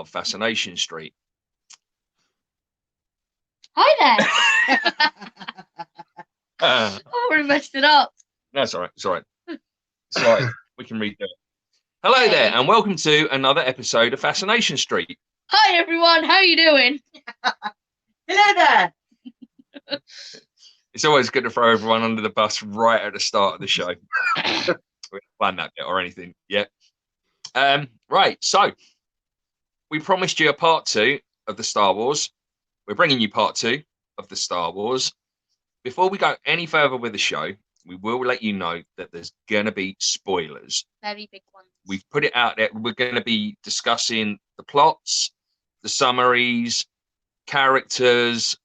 of Fascination Street. Hi there. I already messed it up. No, it's all right. It's all right. It's all right. We can redo it. Hello there, and welcome to another episode of Fascination Street. Hi everyone, how you doing? Hello there. It's always good to throw everyone under the bus right at the start of the show. We haven't planned that bit or anything yet. Right, so we promised you a part 2 of the Star Wars. We're bringing you part 2 of the Star Wars. Before we go any further with the show, we will let you know that there's going to be spoilers. Very big ones. We've put it out there. We're going to be discussing the plots, the summaries, characters.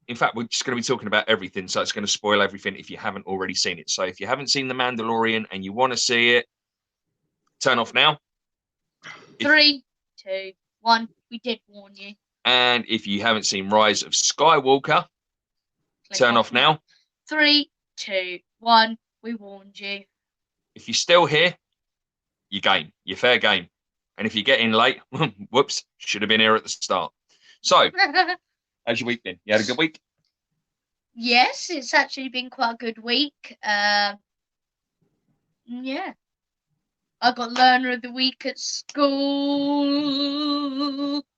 In fact, we're just going to be talking about everything, so it's going to spoil everything if you haven't already seen it. So if you haven't seen The Mandalorian and you want to see it, turn off now. 3, 2, 1. We did warn you. And if you haven't seen Rise of Skywalker, turn off now. 3, 2, 1. We warned you. If you're still here, you're game. You're fair game. And if you get in late, whoops, should have been here at the start. So, how's your week been? You had a good week? Yes, it's actually been quite a good week. Yeah. I got Learner of the Week at school.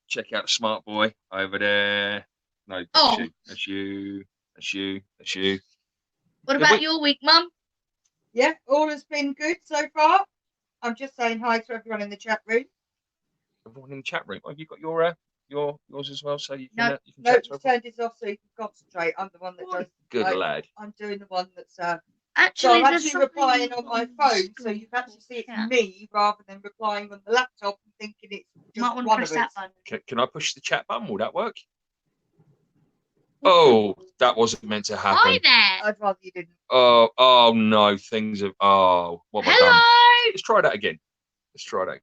Check out the smart boy over there. No, that's you. That's you. That's you. That's you. What about your week, Mum? Yeah, all has been good so far. I'm just saying hi to everyone in the chat room. Everyone in the chat room. Have you got yours as well? So you can. No, you can chat to you turned it off so you can concentrate. I'm the one that does. Good lad. I'm doing the one that's. Actually, so I'm actually replying on my phone, so you can actually see it's me rather than replying on the laptop and thinking it's just one of us. Can I push the chat button? Will that work? Oh, that wasn't meant to happen. Hi there. I'd rather you didn't. Oh no, things have. Oh, what have I done? Let's try that again. Let's try that.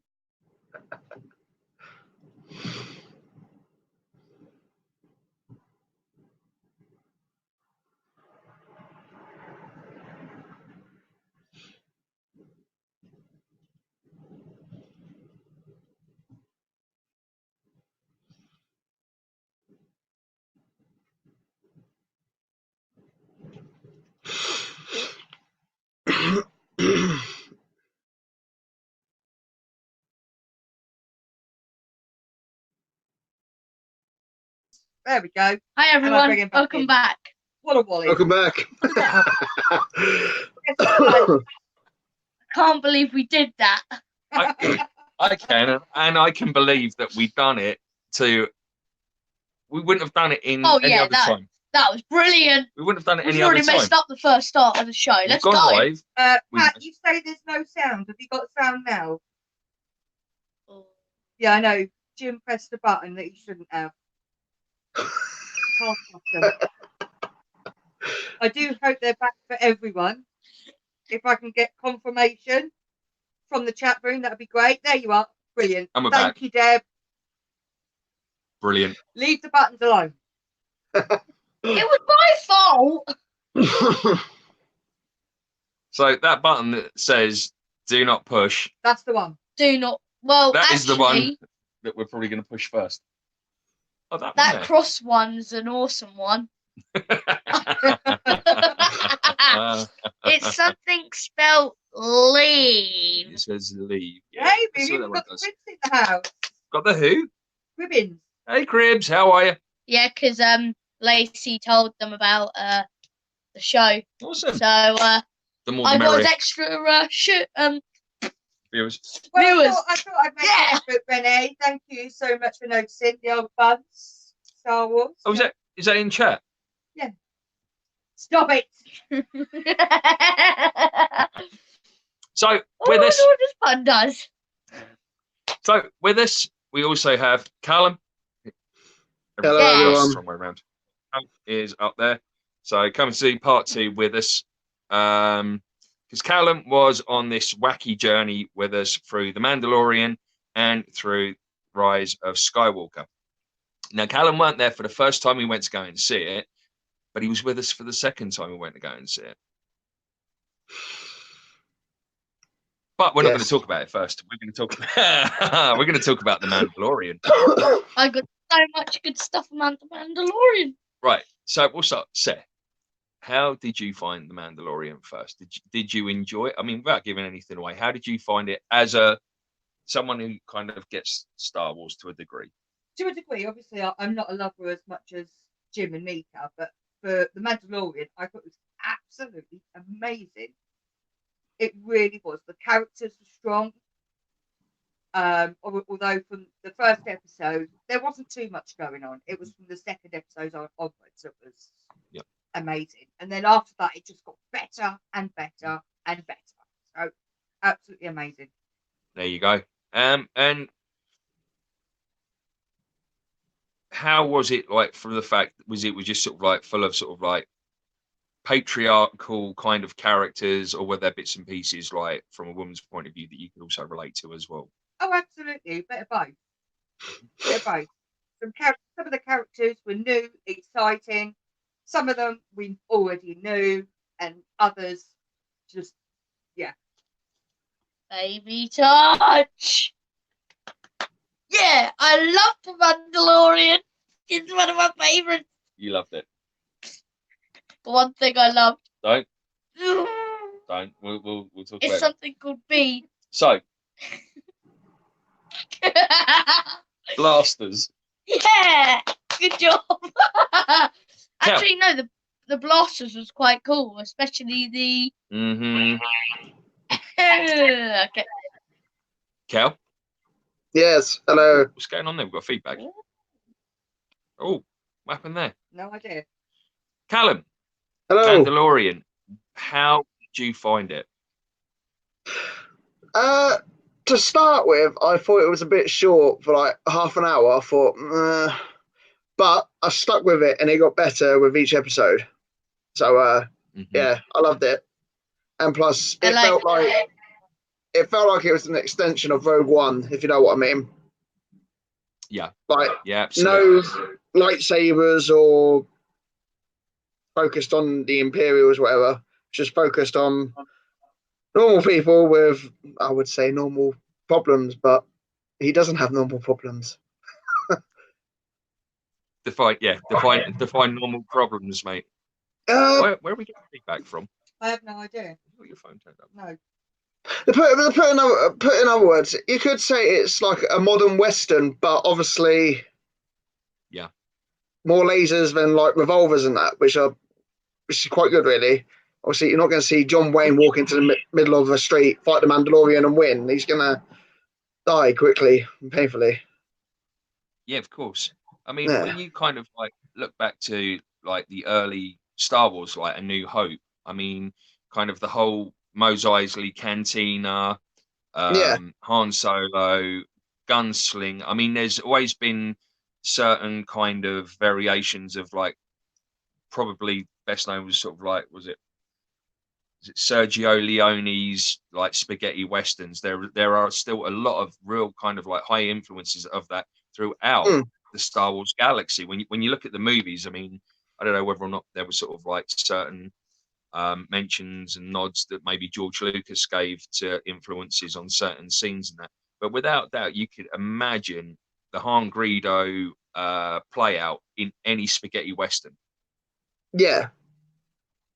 There we go. Hi everyone, welcome back. What a wally. Welcome back. I can't believe we did that. I can, and I can believe that we've done it to. We wouldn't have done it in any other time. That was brilliant. We wouldn't have done it any We've other already time. messed up the first start of the show. Let's go. Live. Pat, you say there's no sound. Have you got sound now? Yeah, I know. Jim pressed the button that he shouldn't have. I do hope they're back for everyone. If I can get confirmation from the chat room, that'd be great. There you are. Brilliant. Thank you, Deb. Brilliant. Leave the buttons alone. It was my fault. So that button that says "Do not push." That's the one. Do not. Well, that is the one that we're probably going to push first. Oh, that cross one's an awesome one. It's something spelled leave. It says leave. Yeah, hey, baby, we've got the Cribs in the house. Got the who? Cribbins. Hey, Cribs, how are you? Yeah, because Lacey told them about the show. Awesome. So I got extra viewers. Well, I thought I'd make an effort, Renee. Thank you so much for noticing the old buds. Star Wars. Oh, is that in chat? Yeah. Stop it. So with us, what this fun does. So with us, we also have Callum. Hello, Wrong way around. Is up there. So come and see part 2 with us. Because Callum was on this wacky journey with us through The Mandalorian and through Rise of Skywalker. Now, Callum weren't there for the first time we went to go and see it, but he was with us for the second time we went to go and see it. But we're not going Yes. to talk about it first. We're going to talk. We're going to talk about the Mandalorian. I got so much good stuff about the Mandalorian. Right. So we'll start. Seth, how did you find the Mandalorian first? Did you enjoy it? I mean, without giving anything away, how did you find it as someone who kind of gets Star Wars to a degree? To a degree, obviously, I'm not a lover as much as Jim and Mika, but for the Mandalorian, I thought it was absolutely amazing. It really was. The characters were strong. Although from the first episode there wasn't too much going on, it was from the second episode onwards it was amazing, and then after that it just got better and better and better. So absolutely amazing. There you go. And how was it like? From the fact was just sort of like full of sort of like patriarchal kind of characters, or were there bits and pieces like from a woman's point of view that you could also relate to as well? Oh, absolutely, bit of both. Bit of both. Some of the characters were new, exciting. Some of them we already knew, and others just Baby touch. Yeah, I love the Mandalorian. It's one of my favorites. You loved it. The one thing I loved. Don't. It's We'll talk about it. something called B. So blasters. Yeah, good job. Actually, no, the blasters was quite cool, especially the. Mm-hmm. Okay. Cal, Yes. Hello. what's going on there? We've got feedback. Oh, what happened there? no idea. Callum, Hello. Mandalorian. How did you find it? To start with, I thought it was a bit short for like half an hour. I thought, but I stuck with it, and it got better with each episode. So, Mhm. yeah, I loved it. And plus, I it like felt like it was an extension of Rogue One, if you know what I mean. Yeah. Like Yeah, absolutely. no lightsabers or focused on the Imperials, whatever. Just focused on normal people with, I would say, normal problems, but he doesn't have normal problems. Define normal problems, mate. Uh, Where are we getting feedback from? I have no idea. You've got your phone turned up. No. put in other words, you could say it's like a modern Western, but obviously, Yeah, more lasers than like revolvers and that, which is quite good, really. Obviously, you're not going to see John Wayne walk into the middle of a street, fight the Mandalorian, and win. He's going to die quickly and painfully. yeah, of course. I mean, Yeah. when you kind of like look back to like the early Star Wars, like A New Hope, I mean, kind of the whole Mos Eisley Cantina, Yeah. Han Solo, gunsling. I mean, there's always been certain kind of variations of like, probably best known was sort of like, was it Sergio Leone's like spaghetti westerns? There are still a lot of real kind of like high influences of that throughout the Star Wars galaxy. When you look at the movies, I mean, I don't know whether or not there was sort of like certain mentions and nods that maybe George Lucas gave to influences on certain scenes and that. But without doubt, you could imagine the Han Greedo play out in any spaghetti western. Yeah.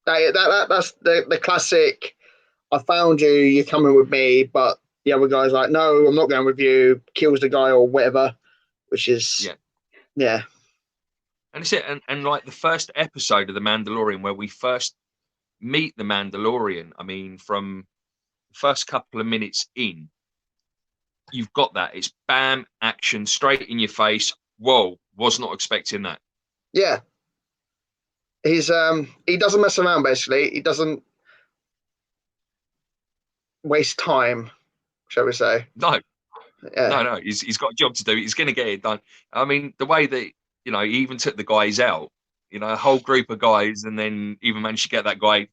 That's the classic. I found you. You're coming with me, but the other guy's like, "No, I'm not going with you." Kills the guy or whatever, which is yeah. And it's it. And like the first episode of The Mandalorian, where we first meet the Mandalorian, I mean, from the first couple of minutes in, you've got that. It's bam, action, straight in your face. Whoa, was not expecting that. Yeah. He doesn't mess around. Basically, he doesn't waste time, shall we say? No, Yeah. no. He's got a job to do. He's going to get it done. I mean, the way that he even took the guys out. A whole group of guys, and then even managed to get that guy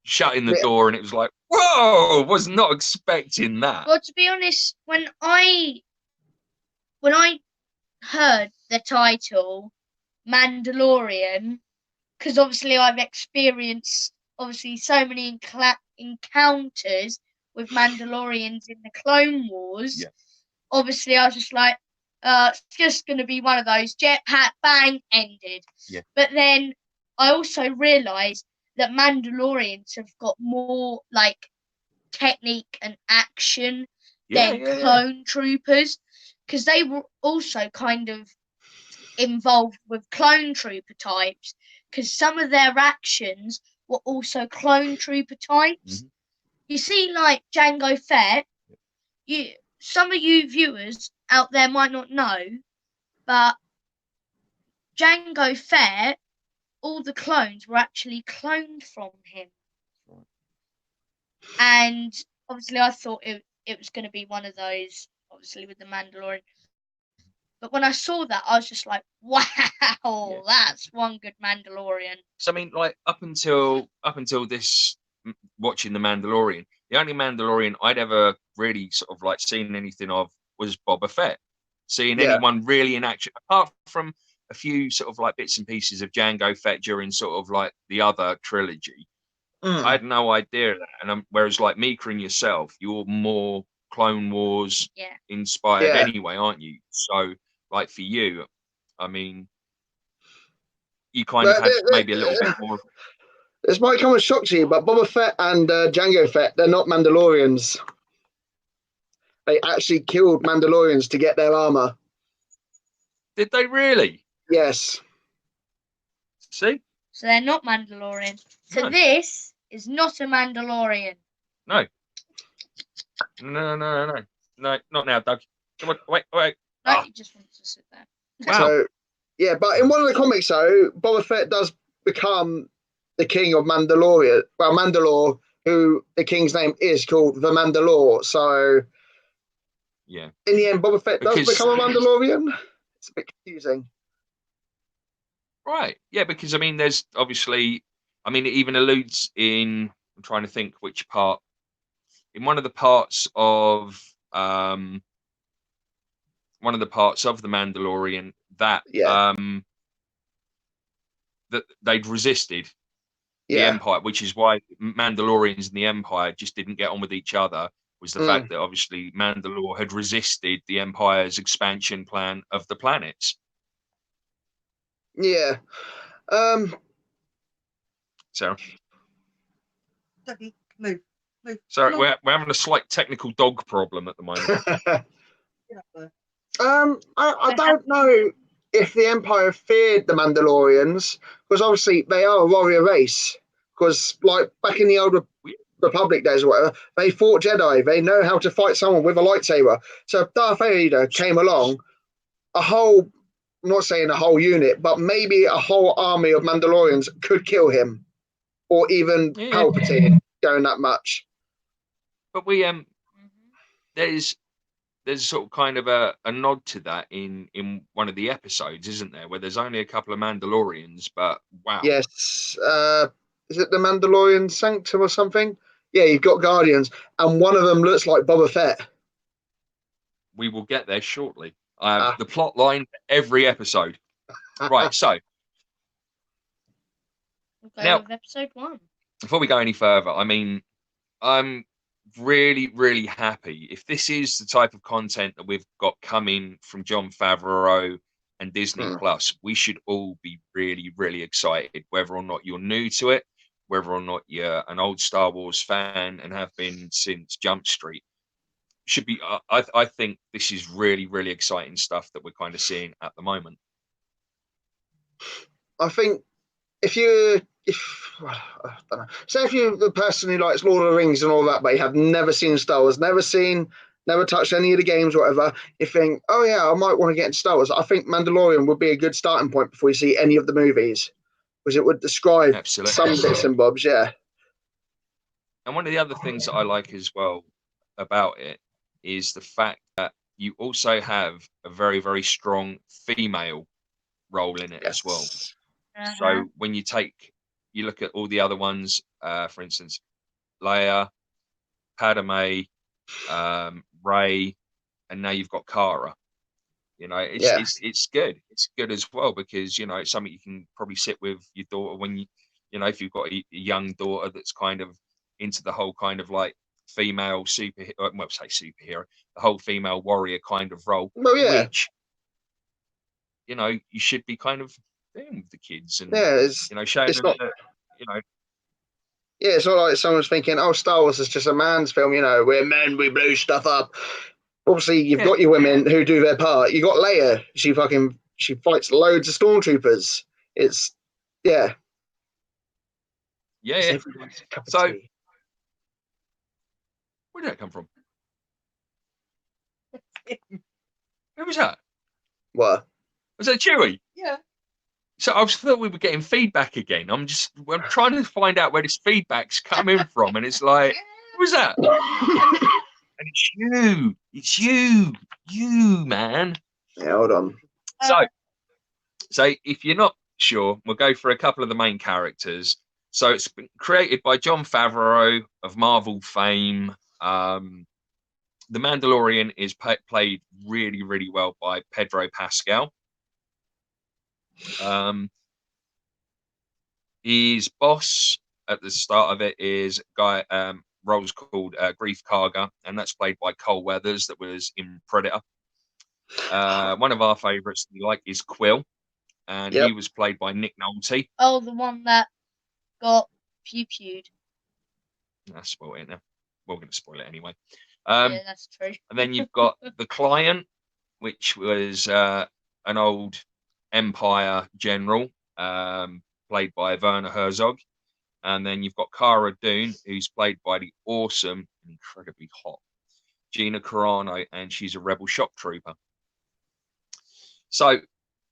shutting the door, and it was like, whoa, was not expecting that. Well, to be honest, when I heard the title Mandalorian, because obviously I've experienced so many encounters with Mandalorians in the Clone Wars. Yeah. Obviously, I was just like, it's just going to be one of those jetpack, bang, ended. Yeah. But then I also realised that Mandalorians have got more like technique and action than clone troopers, because they were also kind of involved with clone trooper types, because some of their actions were also clone trooper types. Mhm. You see, like Jango Fett, some of you viewers out there might not know, but Jango Fett, all the clones were actually cloned from him. And obviously I thought it was going to be one of those, obviously with the Mandalorian. But when I saw that, I was just like, wow, that's one good Mandalorian. So I mean, like up until this watching the Mandalorian, the only Mandalorian I'd ever really sort of like seen anything of was Boba Fett. Seeing anyone really in action, apart from a few sort of like bits and pieces of Jango Fett during sort of like the other trilogy, I had no idea of that. And whereas like Mika and yourself, you're more Clone Wars inspired anyway, aren't you? So like for you, I mean, you kind of had maybe a little bit more. This might come as a shock to you, but Boba Fett and Jango Fett, they're not Mandalorians. They actually killed Mandalorians to get their armor. Did they really? Yes. See? So they're not Mandalorian. So No. this is not a Mandalorian. No. No, not now, Doug. Come on, wait. No, he just wants to sit there. Wow. So, yeah, but in one of the comics, though, Boba Fett does become the king of Mandalorian. Well, Mandalore, who the king's name is called the Mandalore. So, yeah, in the end, Boba Fett does become a Mandalorian. It's a bit confusing. Right. Yeah, because I mean, there's obviously, I mean, it even alludes in. I'm trying to think which part. In one of the parts of the Mandalorian that that they'd resisted the Empire, which is why Mandalorians and the Empire just didn't get on with each other, was the fact that obviously Mandalore had resisted the Empire's expansion plan of the planets. Yeah. So, Dougie, move. sorry, we're having a slight technical dog problem at the moment. I don't know if the Empire feared the Mandalorians, because obviously they are a warrior race. Because like back in the old Republic days or whatever, they fought Jedi. They know how to fight someone with a lightsaber. So if Darth Vader came along, I'm not saying a whole unit, but maybe a whole army of Mandalorians could kill him, or even Palpatine going that much. But there's sort of kind of a nod to that in one of the episodes, isn't there? Where there's only a couple of Mandalorians, but wow. Yes. Is it the Mandalorian Sanctum or something? Yeah, you've got Guardians, and one of them looks like Boba Fett. We will get there shortly. I have the plot line for every episode. Right, so now with episode 1. Before we go any further, I mean, I'm really, really happy if this is the type of content that we've got coming from Jon Favreau and Disney Plus. We should all be really, really excited, whether or not you're new to it, whether or not you're an old Star Wars fan and have been since Jump Street. Should be. I think this is really, really exciting stuff that we're kind of seeing at the moment. I think I don't know, say if you're the person who likes Lord of the Rings and all that, but you have never seen Star Wars, never touched any of the games, whatever, you think, oh yeah, I might want to get into Star Wars. I think Mandalorian would be a good starting point before you see any of the movies, because it would describe some bits and bobs, yeah. And one of the other things that I like as well about it is the fact that you also have a very, very strong female role in it as well. So when you look at all the other ones, for instance, Leia, Padme, Rey, and now you've got Cara. You know, it's good. It's good as well because you know it's something you can probably sit with your daughter when you know if you've got a young daughter that's kind of into the whole kind of like female superhero, well, say superhero, the whole female warrior kind of role, Well, yeah, which, you know, you should be kind of doing with the kids and, yeah. you know, showing It's them not. that, you know, Yeah, it's not like someone's thinking, "Oh, Star Wars is just a man's film." You know, we're men, we blow stuff up. Obviously, you've got your women who do their part. You got Leia. She fights loads of stormtroopers. It's yeah. yeah, It's yeah. everyone's cup of So, tea. where did that come from? Who was that? What? Was that Chewie? Yeah. So I thought we were getting feedback again. I'm trying to find out where this feedback's coming from, and it's like, who was that? And it's you. It's you, man. Yeah, hold on. So if you're not sure, we'll go for a couple of the main characters. So it's been created by Jon Favreau of Marvel fame. The Mandalorian is played really, really well by Pedro Pascal. His boss at the start of it is a guy, role's called Grief Karga, and that's played by Cole Weathers, that was in Predator. One of our favourites we like is Quill, and he was played by Nick Nolte. Oh, the one that got pew-pewed. That's spoiled it now. We're going to spoil it anyway. Yeah, that's true. And then you've got The Client, which was an old Empire general, played by Werner Herzog. And then you've got Cara Dune, who's played by the awesome and incredibly hot Gina Carano, and she's a rebel shock trooper. So,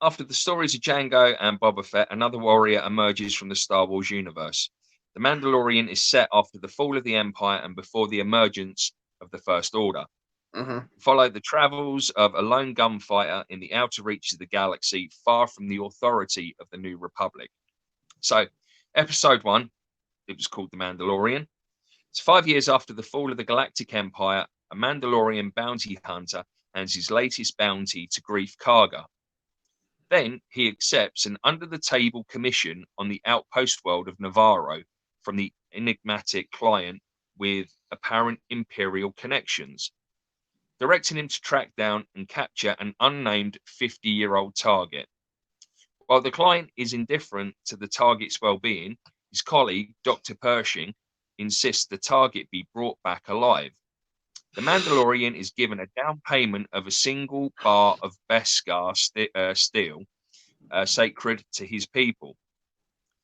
after the stories of Jango and Boba Fett, another warrior emerges from the Star Wars universe. The Mandalorian is set after the fall of the Empire and before the emergence of the First Order. Follow the travels of a lone gunfighter in the outer reaches of the galaxy, far from the authority of the New Republic. So, Episode 1, it was called The Mandalorian. It's 5 years after the fall of the Galactic Empire. A Mandalorian bounty hunter hands his latest bounty to Grief Karga. Then he accepts an under-the-table commission on the outpost world of Navarro from the enigmatic client with apparent Imperial connections, directing him to track down and capture an unnamed 50-year-old target. While the client is indifferent to the target's well-being, his colleague, Dr. Pershing, insists the target be brought back alive. The Mandalorian is given a down payment of a single bar of Beskar steel, sacred to his people.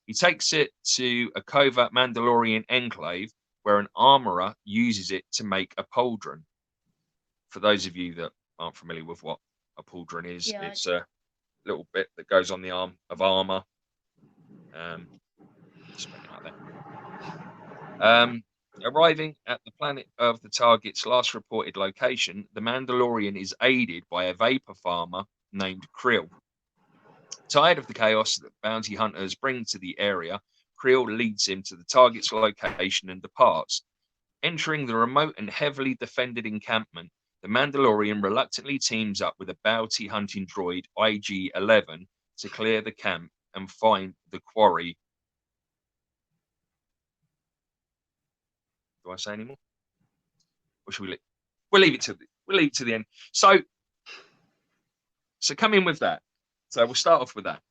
He takes it to a covert Mandalorian enclave where an armorer uses it to make a pauldron. For those of you that aren't familiar with what a pauldron is, it's a little bit that goes on the arm of armor. Just put it out there. Arriving at the planet of the target's last reported location, the Mandalorian is aided by a vapor farmer named Krill. Tired of the chaos that bounty hunters bring to the area, Krill leads him to the target's location and departs. Entering the remote and heavily defended encampment, the Mandalorian reluctantly teams up with a bounty hunting droid IG-11 to clear the camp and find the quarry. Do I say any more? Or should we leave? We'll leave it to the end. So come in with that. So we'll start off with that.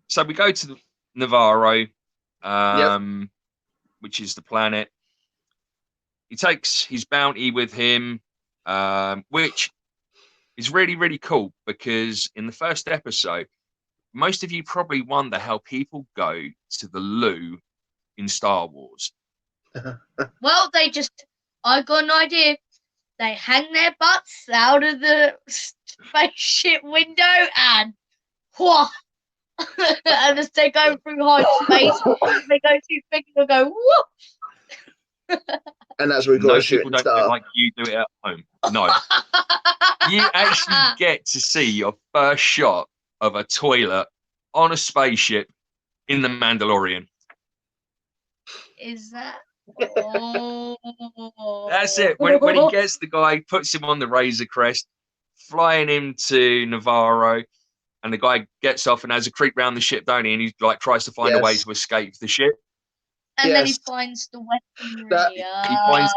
So we go to Navarro, which is the planet. He takes his bounty with him, which is really, really cool because in the first episode, most of you probably wonder how people go to the loo in Star Wars. Well, I got an idea. They hang their butts out of the spaceship window and whoa, and as they go through hyperspace, if they go too quick, they'll go whoop. And that's what we got No, to shoot people don't do it like you do it at home. No. You actually get to see your first shot of a toilet on a spaceship in The Mandalorian. Is that? Oh. That's it. When he gets the guy, puts him on the Razor Crest, flying him to Navarro, and the guy gets off and has a creep round the ship, don't he? And he like tries to find a way to escape the ship. And then he Yes. finds the weaponry. He finds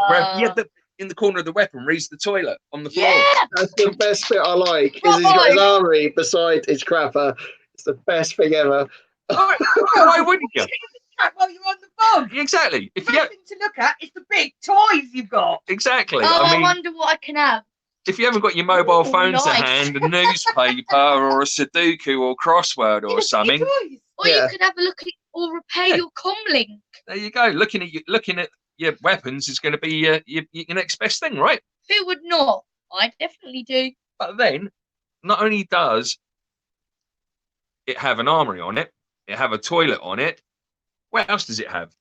in the corner of the weaponry's the toilet on the floor. Yeah. That's the best bit I like. Is he's got his armory beside his crapper. It's the best thing ever. Why wouldn't you? While you're on the phone. Exactly. If you Nothing to look at. It's the big toys you've got. exactly. Oh, I mean, wonder what I can have. if you haven't got your mobile phone to nice. hand, a newspaper or a Sudoku or crossword or something, Toys. Or you could have a look at or repair your comlink. there you go. Looking at your weapons is going to be your next best thing, right? Who would not? I definitely do. But then, not only does it have an armory on it, it have a toilet on it. What else does it have?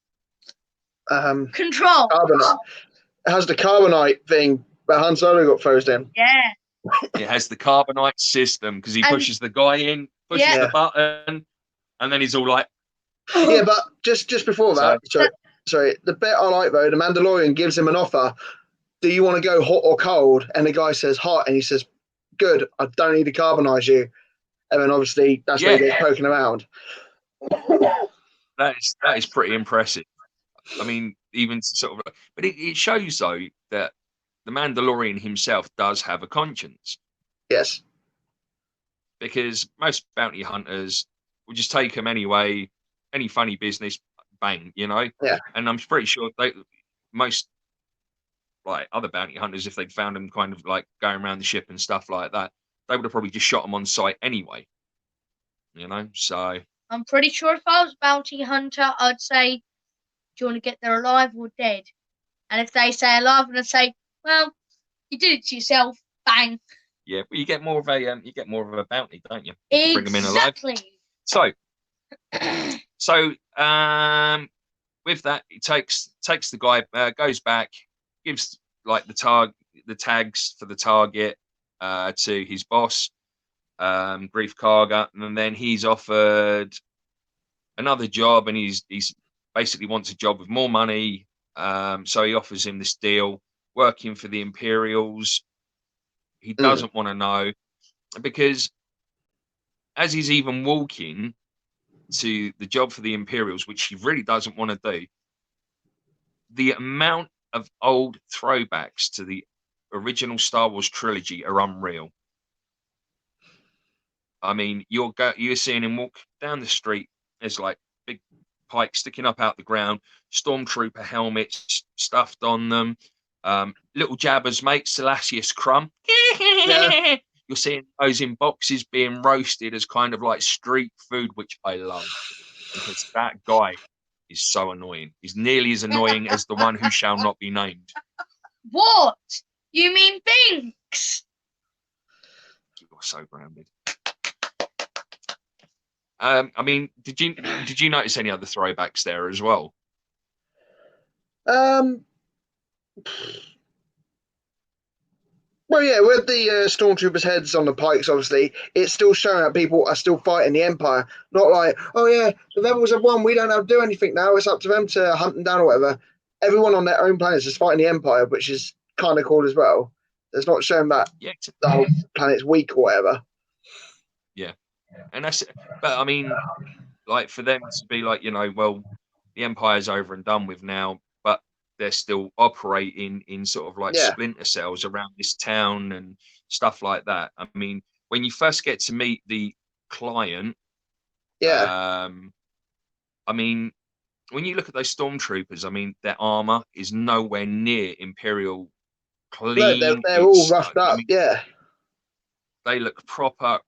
Control. Carbonite. It has the carbonite thing that Han Solo got frozen. Yeah. It has the carbonite system because he And- pushes the guy in, pushes Yeah. the button, and then he's all like, Yeah, but just before that, sorry, the bit I like though, the Mandalorian gives him an offer. Do you want to go hot or cold? And the guy says hot, and he says, "Good, I don't need to carbonize you." And then obviously that's where he gets poking around. that is pretty impressive. I mean, even sort of, but it shows though that the Mandalorian himself does have a conscience. Yes. Because most bounty hunters will just take them anyway, any funny business, bang, you know. Yeah. And I'm pretty sure most like other bounty hunters, if they'd found them kind of like going around the ship and stuff like that, they would have probably just shot them on sight anyway. You know, so I'm pretty sure if I was a bounty hunter, I'd say, do you want to get there alive or dead? And if they say alive, and I'd say, well, you did it to yourself. Bang. yeah, but you get more of a bounty, don't you? Exactly. Bring them in alive. So with that, he takes the guy, goes back, gives like the tags for the target to his boss, Grief Karga, and then he's offered another job, and he's basically wants a job with more money. So he offers him this deal, working for the Imperials. He doesn't want to know, because as he's even walking to the job for the Imperials, which he really doesn't want to do, the amount of old throwbacks to the original Star Wars trilogy are unreal. I mean, you're seeing him walk down the street. There's like big pikes sticking up out the ground, stormtrooper helmets stuffed on them, little Jabba's mate, Salacious Crumb. Yeah. You're seeing those in boxes being roasted as kind of like street food, which I love, because that guy is so annoying. He's nearly as annoying as the one who shall not be named. What? You mean Binks? You're so grounded. I mean, did you notice any other throwbacks there as well? Well, yeah, with the stormtroopers' heads on the pikes, obviously, it's still showing that people are still fighting the Empire. Not like, oh yeah, the rebels have won, we don't have to do anything now, it's up to them to hunt them down or whatever. Everyone on their own planets is fighting the Empire, which is kind of cool as well. It's not showing that the whole planet's weak or whatever. Yeah, and but I mean, like for them to be like, you know, well, the Empire's over and done with now, but they're still operating in sort of like splinter cells around this town and stuff like that. I mean, when you first get to meet the client, I mean, when you look at those stormtroopers, I mean, their armor is nowhere near Imperial clean. No, they're all roughed up. I mean, they look proper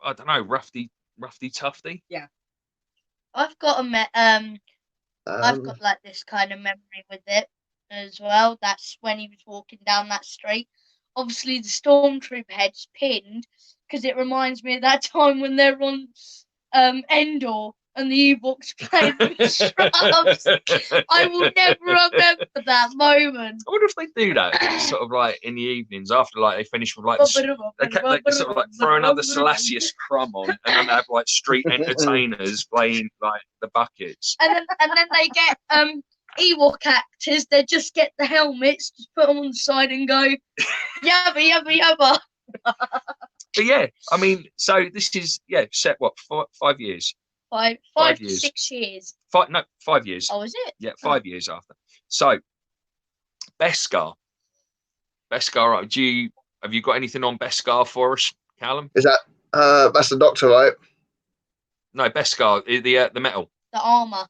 I don't know, roughy tufty. Yeah. I've got I've got like this kind of memory with it as well. That's when he was walking down that street. Obviously, the stormtrooper head's pinned because it reminds me of that time when they're on Endor and the Ewoks playing the shrubs. I will never remember that moment. I wonder if they do that sort of like in the evenings after like they finish with like they sort of like throw another Salacious Crumb on, and then they have like street entertainers playing like the buckets. And then they get Ewok actors. They just get the helmets, just put them on the side, and go yabba yabba yabba. But yeah, I mean, so this is set what 5 years. 5 5 to years. 6 years. 5 years. Oh, is it? Yeah, 5 years after. So, Beskar. Beskar, have you got anything on Beskar for us, Callum? Is that that's the Doctor, right? No, Beskar, the metal The armor.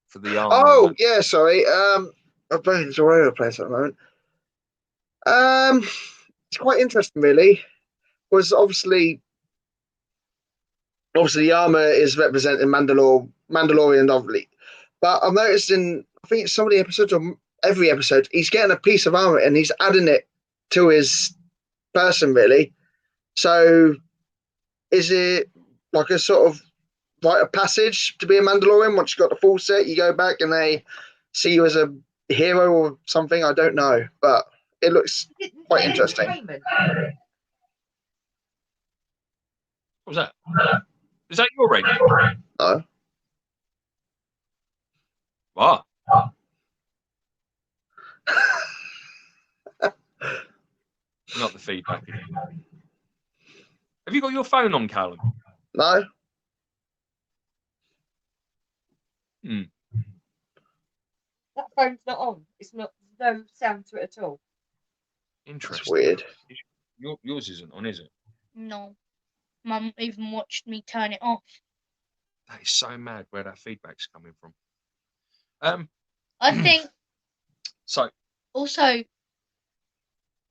for the armor. Oh yeah, sorry. My brain's all over the place at the moment. It's quite interesting, really. Was obviously the armor is representing Mandalorian, obviously, but I've noticed I think it's some of the episodes or every episode, he's getting a piece of armor and he's adding it to his person, really. So, is it like a sort of rite of passage to be a Mandalorian? Once you got the full set, you go back and they see you as a hero or something. I don't know, but it looks quite interesting. What was that? Is that your radio? No. What? Not the feedback again. Have you got your phone on, Callum? No. That phone's not on. It's not. There's no sound to it at all. Interesting. That's weird. Yours isn't on, is it? No. Mum even watched me turn it off. That is so mad where that feedback's coming from. I think. So. Also.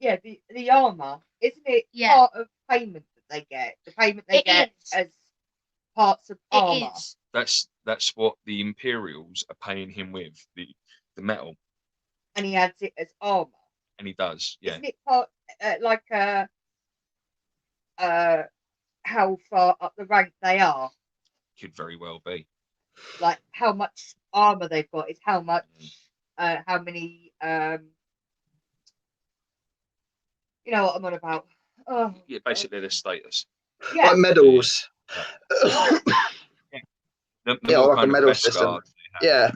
Yeah, the armor, isn't it part of payment that they get? The payment they get as parts of armor. It is. That's what the Imperials are paying him with, the metal. And he adds it as armor. And he does, yeah. Isn't it part like how far up the rank they are? Could very well be. Like how much armor they've got is how much, how many. You know what I'm on about. Oh, yeah, basically the status. Yeah. Like medals. Yeah. The more like kind a medal system. Yeah.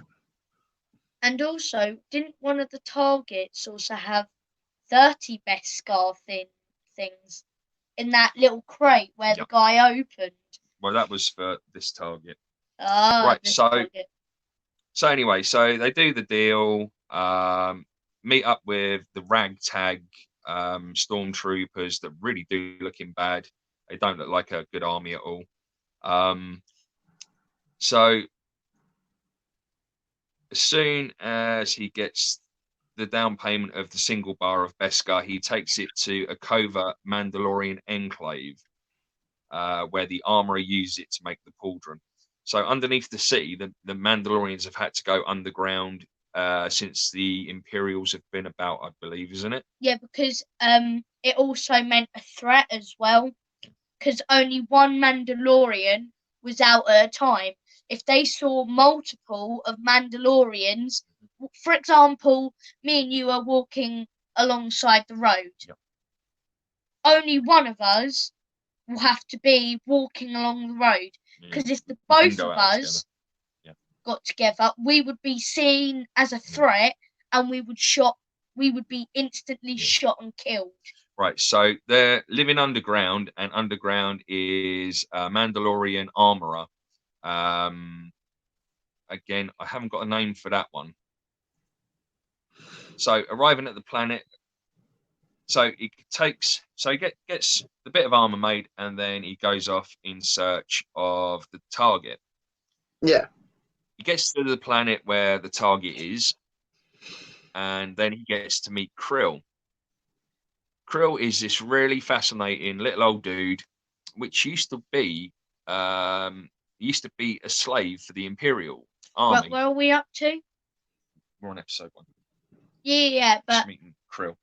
And also, didn't one of the targets also have 30 Beskar things in that little crate where the guy opened? Well, that was for this target. Right. Target. So anyway, so they do the deal. Meet up with the ragtag stormtroopers that really do looking bad. They don't look like a good army at all. So as soon as he gets the down payment of the single bar of Beskar, he takes it to a covert Mandalorian enclave where the armorer uses it to make the pauldron. So underneath the city, the Mandalorians have had to go underground since the Imperials have been about, I believe, isn't it? Yeah, because it also meant a threat as well. Because only one Mandalorian was out at a time. If they saw multiple of Mandalorians, for example, me and you are walking alongside the road. Yep. Only one of us will have to be walking along the road. Because if the both of us got together, we would be seen as a threat and we would be instantly shot and killed. Right, so they're living underground, and underground is a Mandalorian armorer. Again, I haven't got a name for that one. So arriving at the planet, so he gets the bit of armor made, and then he goes off in search of the target. Yeah. He gets to the planet where the target is, and then he gets to meet Krill. Krill is this really fascinating little old dude, which used to be a slave for the Imperial Army. Where are we up to? We're on episode 1. Yeah, but just meeting Krill.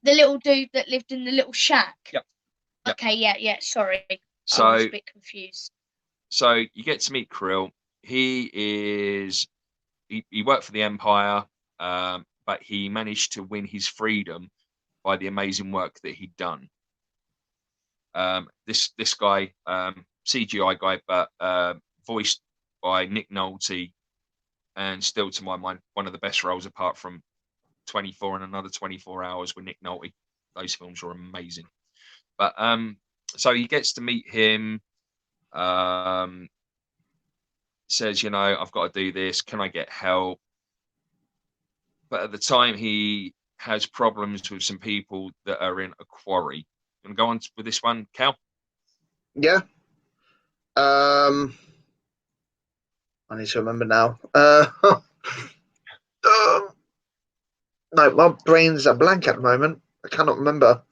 The little dude that lived in the little shack. Yep. Okay, yeah. Sorry, so, I was a bit confused. So you get to meet Krill. He worked for the Empire, but he managed to win his freedom by the amazing work that he'd done. This guy, CGI guy, but voiced by Nick Nolte, and still to my mind one of the best roles apart from 24 and Another 24 Hours with Nick Nolte. Those films were amazing. But so he gets to meet him. says, I've got to do this. Can I get help? But at the time, he has problems with some people that are in a quarry. You want to go on with this one, Cal? Yeah. I need to remember now. No, my brain's a blank at the moment. I cannot remember.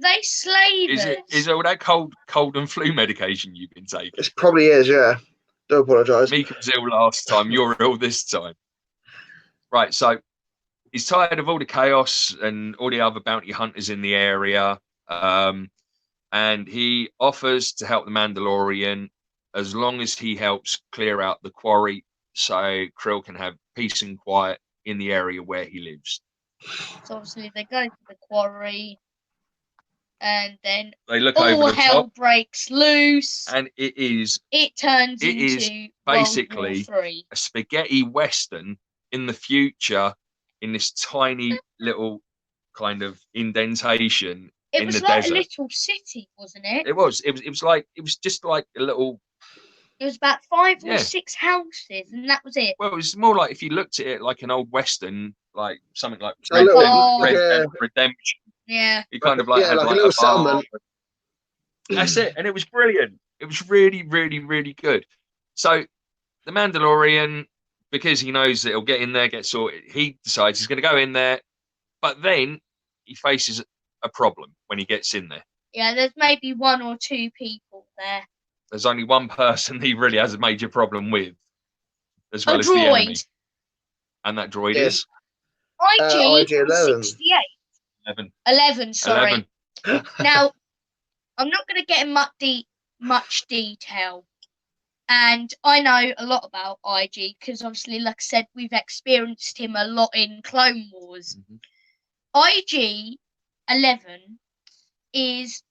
They slavers. Is it all that cold and flu medication you've been taking? It probably is, yeah. Do apologise. Mika was ill last time. You're ill this time. Right, so he's tired of all the chaos and all the other bounty hunters in the area. And he offers to help the Mandalorian as long as he helps clear out the quarry so Krill can have peace and quiet in the area where he lives. So obviously they go to the quarry, and then they look all over the hell top, breaks loose, and it turns into basically World War III. a spaghetti western in the future in this tiny little kind of indentation It in was the like desert. a little city, wasn't it? It was just like a little. It was about 5 or 6 houses, and that was it. Well, it was more like if you looked at it like an old western, like something like Redemption. Yeah. You kind of like had like a like little a bar. settlement. That's it, and it was brilliant. It was really, really, really good. So the Mandalorian, because he knows that he'll get in there, get sorted, he decides he's going to go in there, but then he faces a problem when he gets in there. Yeah, there's maybe 1 or 2 people there. There's only one person he really has a major problem with, as well as droid. the enemy. And that droid is? IG-68. 11, sorry. 11. Now, I'm not going to get in much detail. And I know a lot about IG because obviously, like I said, we've experienced him a lot in Clone Wars. IG-11 is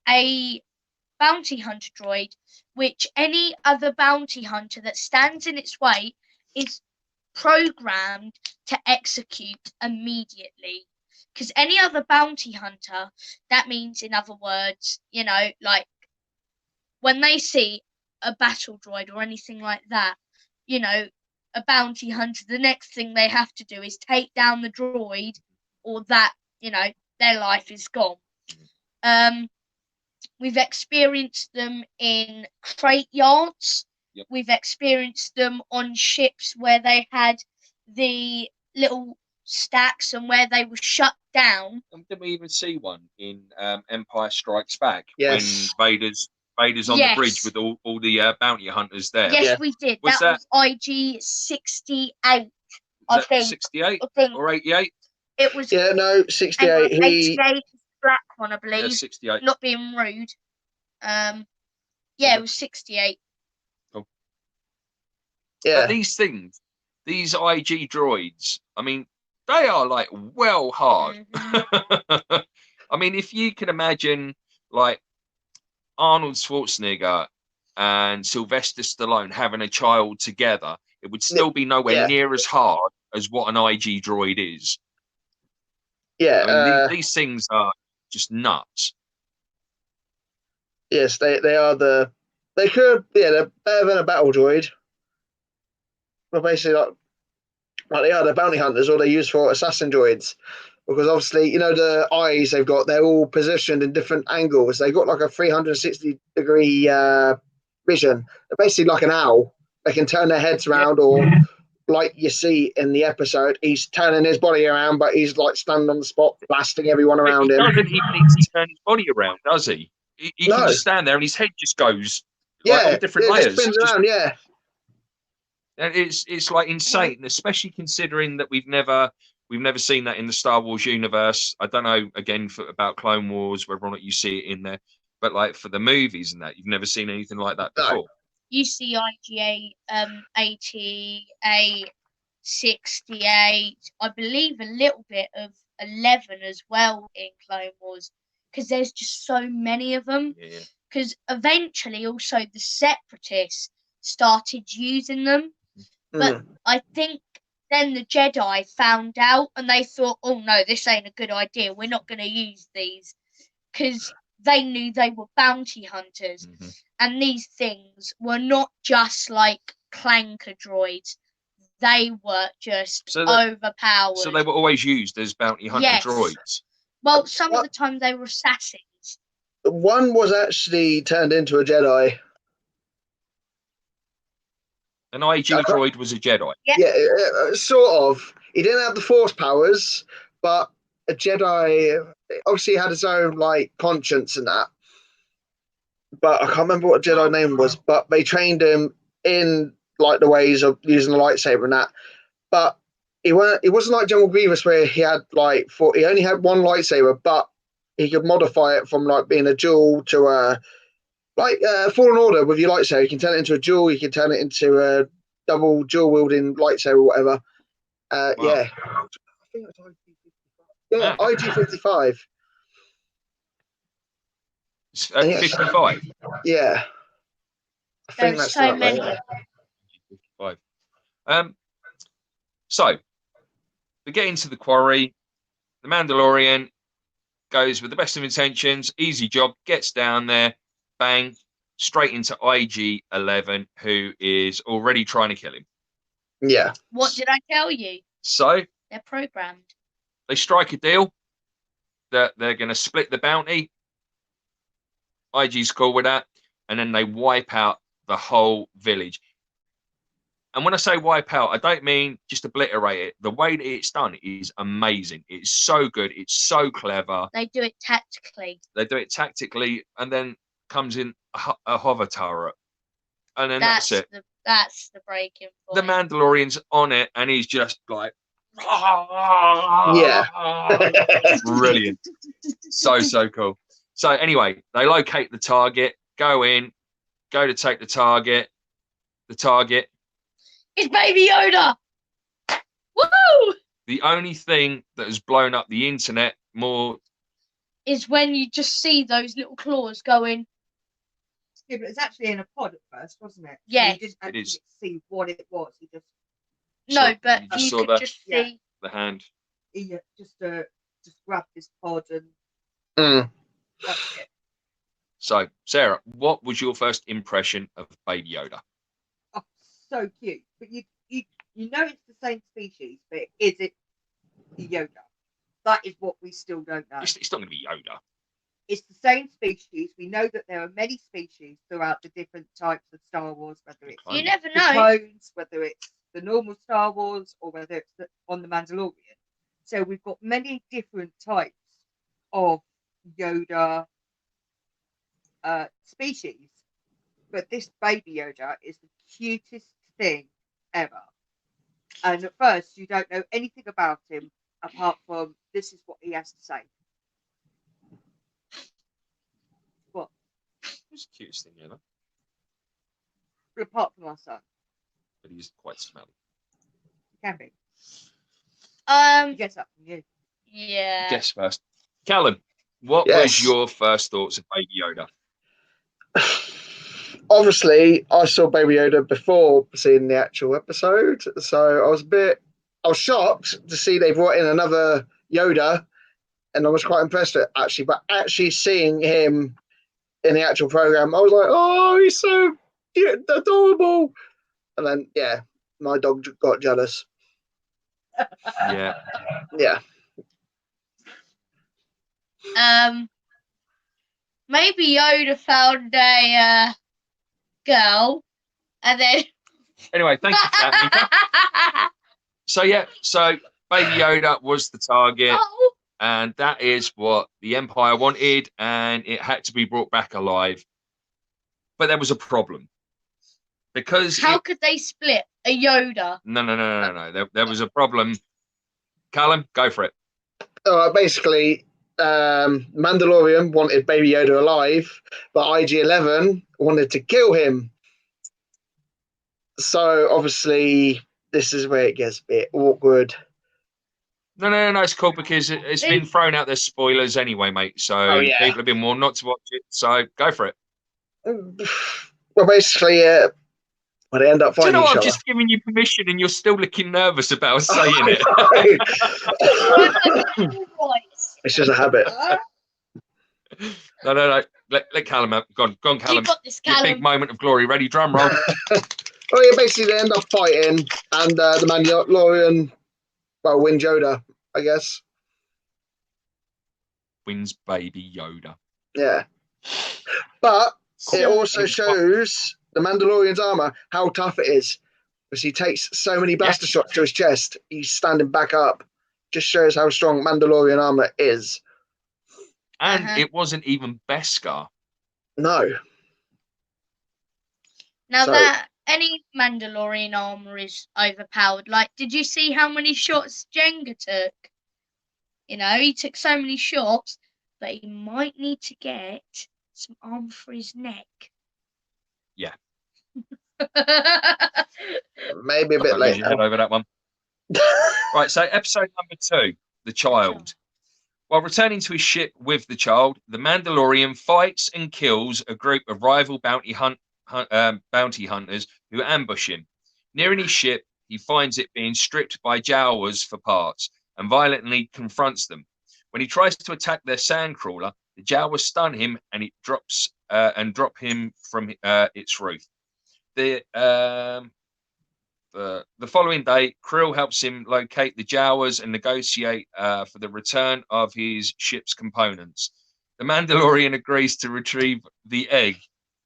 a bounty hunter droid, which any other bounty hunter that stands in its way is programmed to execute immediately. Because any other bounty hunter, that means, in other words, like when they see a battle droid or anything like that, a bounty hunter, the next thing they have to do is take down the droid, or that, their life is gone. We've experienced them in crate yards. Yep. We've experienced them on ships where they had the little stacks and where they were shut down. Did we even see one in Empire Strikes Back? Yes. When Vader's on the bridge with all the bounty hunters there? Yes, we did. That was IG-68. I think 68 or 88? It was. Yeah, no, 68. 88 black one, I believe. Yeah, 68. Not being rude. It was 68. Cool. Yeah. But these things, these IG droids, I mean, they are like well hard. Mm-hmm. I mean, if you can imagine like Arnold Schwarzenegger and Sylvester Stallone having a child together, it would still be nowhere near as hard as what an IG droid is. Yeah. I mean, these things are just nuts. Yes, they are they're better than a battle droid. But basically, like they are the bounty hunters, or they're used for assassin droids. Because obviously, the eyes they've got, they're all positioned in different angles. They've got like a 360-degree vision. They're basically like an owl. They can turn their heads around, or like you see in the episode, he's turning his body around, but he's like standing on the spot, blasting everyone around him. He doesn't even need to turn his body around, does he? He can just stand there and his head just goes on different layers. It spins around, And it's like insane, especially considering that we've never seen that in the Star Wars universe. I don't know again about Clone Wars whether or not you see it in there, but like for the movies and that, you've never seen anything like that before. You see IGA 88, 68, I believe a little bit of 11 as well in Clone Wars, because there's just so many of them. Because eventually also the Separatists started using them. But I think then the Jedi found out and they thought, oh no, this ain't a good idea. We're not going to use these, because they knew they were bounty hunters. And these things were not just like clanker droids. They were just So overpowered. So they were always used as bounty hunter droids. Well, some of the time they were assassins. One was actually turned into a Jedi. An IG droid was a Jedi. Yeah, sort of. He didn't have the Force powers, but a Jedi obviously had his own like conscience and that. But I can't remember what Jedi name was. But they trained him in like the ways of using the lightsaber and that. But it wasn't like General Grievous where he had like he only had one lightsaber, but he could modify it from like being a dual to a Fallen Order with your lightsaber. You can turn it into a dual. You can turn it into a double dual wielding lightsaber, or whatever. Wow. Yeah, I think it was IG-55. Yeah, IG-55. 55. Yeah, I think There's that's so many. 55. So we get into the quarry. The Mandalorian goes with the best of intentions, easy job, gets down there, bang, straight into IG-11, who is already trying to kill him. Yeah. What did I tell you? So they're programmed. They strike a deal that they're going to split the bounty. IG's cool with that, and then they wipe out the whole village. And when I say wipe out, I don't mean just obliterate it. The way that it's done is amazing. It's so good. It's so clever. They do it tactically. They do it tactically, and then comes in a hover turret. And then that's it. That's the breaking point. The Mandalorian's on it, and he's just like, yeah. Brilliant. So cool. So anyway, they locate the target, go to take the target. The target is Baby Yoda. Woo! The only thing that has blown up the internet more is when you just see those little claws going. Yeah, but it's actually in a pod at first, wasn't it? Yeah. So you didn't actually see what it was. You just but you could just see the hand. He just grabbed this pod and that's it. So, Sarah, what was your first impression of Baby Yoda? Oh, so cute. But you know it's the same species, but is it Yoda? That is what we still don't know. It's not going to be Yoda. It's the same species. We know that there are many species throughout the different types of Star Wars, whether it's you never know. The clones, whether it's the normal Star Wars, or whether it's on the Mandalorian. So we've got many different types of Yoda species. But this Baby Yoda is the cutest thing ever. And at first, you don't know anything about him apart from this is what he has to say. What? He's the cutest thing ever. But apart from our son. But he's quite smelly. He can be. He gets up from you. Yeah. Guess first. Callum, what was your first thoughts of Baby Yoda? Obviously, I saw Baby Yoda before seeing the actual episode, so I was shocked to see they brought in another Yoda, and I was quite impressed actually. But actually seeing him in the actual program, I was like, "Oh, he's so cute, adorable!" And then, my dog got jealous. Yeah. Maybe Yoda found a girl, and then. Anyway, thank you for that, Mika. So Baby Yoda was the target, and that is what the Empire wanted, and it had to be brought back alive. But there was a problem. Because how could they split a Yoda? No. There was a problem. Callum, go for it. Basically, Mandalorian wanted Baby Yoda alive, but IG-11 wanted to kill him. So obviously, this is where it gets a bit awkward. No, it's cool because it's been thrown out. There's spoilers anyway, mate. So people have been warned not to watch it. So go for it. Well, basically, they end up finding each other. I'm just giving you permission, and you're still looking nervous about saying it. It's just a habit. No. Let Callum have. Go on, Callum. You got this, Callum. Your big moment of glory. Ready, drum roll. Oh yeah, basically they end up fighting, and the Mandalorian, well, wins Yoda, I guess. Wins baby Yoda. Yeah, but it So, also shows the Mandalorian's armor how tough it is, because he takes so many blaster shots to his chest. He's standing back up. Just shows how strong Mandalorian armor is. And it wasn't even Beskar. No. Now that any Mandalorian armor is overpowered, like, did you see how many shots Jenga took? You know, he took so many shots, but he might need to get some armor for his neck. Yeah. Maybe a bit later. Head over that one. Right, so episode number 2, The Child. While returning to his ship with the child, the Mandalorian fights and kills a group of rival bounty hunters who ambush him. Nearing his ship, he finds it being stripped by Jawas for parts and violently confronts them. When he tries to attack their sandcrawler, the Jawas stun him and it drop him from its roof. The following day, Krill helps him locate the Jawas and negotiate for the return of his ship's components. The Mandalorian agrees to retrieve the egg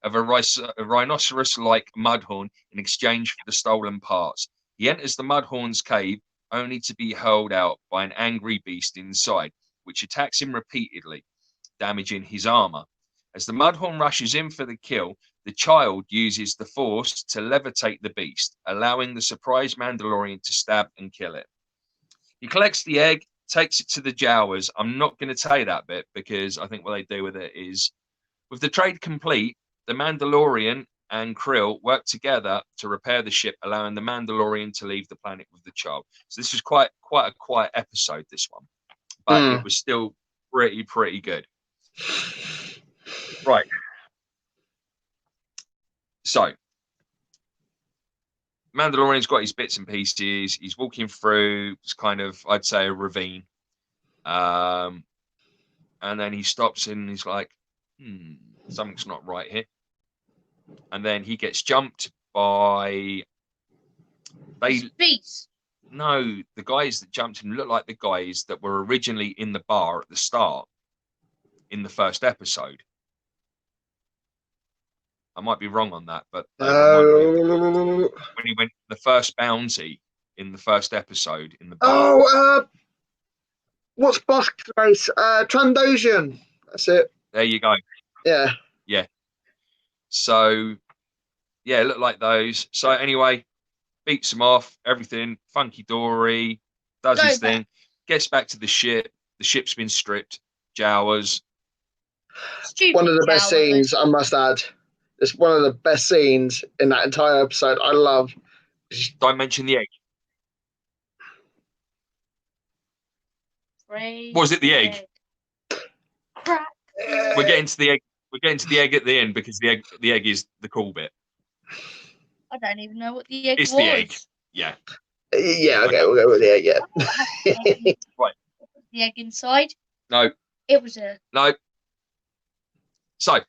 of a rhinoceros-like mudhorn in exchange for the stolen parts. He enters the mudhorn's cave, only to be hurled out by an angry beast inside, which attacks him repeatedly, damaging his armor. As the mudhorn rushes in for the kill, the child uses the Force to levitate the beast, allowing the surprised Mandalorian to stab and kill it. He collects the egg, takes it to the Jawas. I'm not going to tell you that bit because I think what they do with it is, with the trade complete, the Mandalorian and Krill work together to repair the ship, allowing the Mandalorian to leave the planet with the child. So this was quite a quiet episode, this one, but it was still pretty good. Right. So, Mandalorian's got his bits and pieces. He's walking through, it's kind of, I'd say, a ravine. And then he stops and he's like, something's not right here. And then he gets jumped by... Beast. No, the guys that jumped him look like the guys that were originally in the bar at the start in the first episode. I might be wrong on that, but they when he went the first bounty in the first episode in the bar. What's Boss race? Trandoshan. That's it. There you go. Yeah. So, yeah, it looked like those. So anyway, beats him off. Everything funky dory, does his thing, gets back to the ship. The ship's been stripped. Jawas. One of the best scenes, I must add. It's one of the best scenes in that entire episode. I love. Don't mention the egg. Was it the egg? Crack. We're getting to the egg. We're getting to the egg at the end because the egg is the cool bit. I don't even know what the egg was. It's the egg. Yeah. Yeah. Okay, we'll go with the egg. Yeah. Right. The egg inside? No. It was a. No. So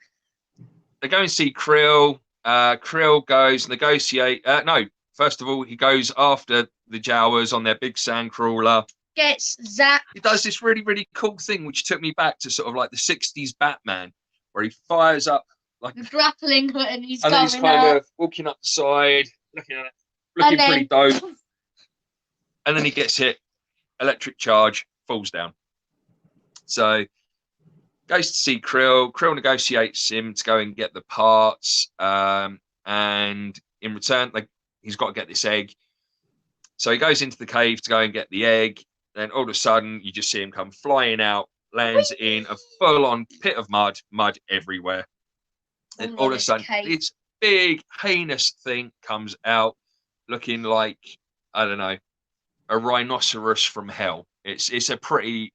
they go and see Krill. Krill goes negotiate. No. First of all, he goes after the Jawas on their big sandcrawler. Gets zapped. He does this really cool thing, which took me back to sort of like the 60s Batman, where he fires up like the grappling hook and he's kind of walking up the side, looking at it, looking pretty dope. And then he gets hit, electric charge, falls down. So goes to see Krill. Krill negotiates him to go and get the parts. And in return, he's got to get this egg. So he goes into the cave to go and get the egg. Then all of a sudden, you just see him come flying out, lands in a full-on pit of mud everywhere. And all of a sudden, this big, heinous thing comes out looking like, I don't know, a rhinoceros from hell. It's a pretty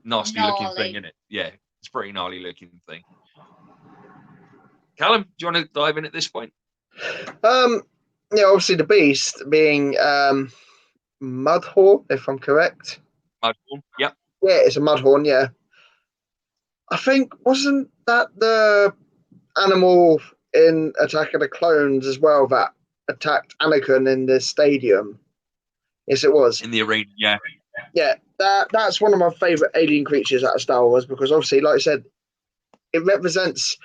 nasty looking thing, isn't it? Yeah, it's a pretty gnarly looking thing. Callum, do you want to dive in at this point? Yeah, obviously the beast being Mudhorn, if I'm correct. Mudhorn, yep. Yeah, it's a Mudhorn, yeah. I think, wasn't that the animal in Attack of the Clones as well that attacked Anakin in the stadium? Yes, it was. In the arena, yeah. Yeah, that's one of my favourite alien creatures out of Star Wars because obviously, like I said, it represents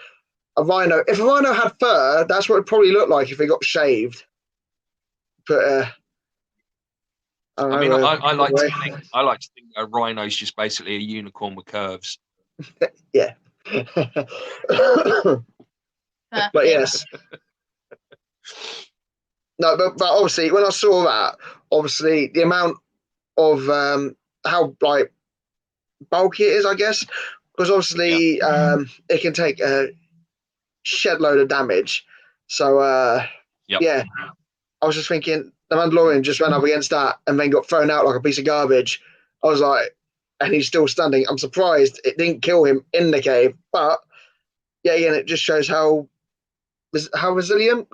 a rhino. If a rhino had fur, that's what it probably looked like if it got shaved. But I mean, I like to think a rhino's just basically a unicorn with curves. Yeah. But yes. No, but obviously when I saw that, obviously the amount of how like bulky it is, I guess, because obviously it can take a shed load of damage. So yeah, I was just thinking the Mandalorian just ran up against that and then got thrown out like a piece of garbage. I was like, and he's still standing. I'm surprised it didn't kill him in the cave, but yeah, again, it just shows how resilient,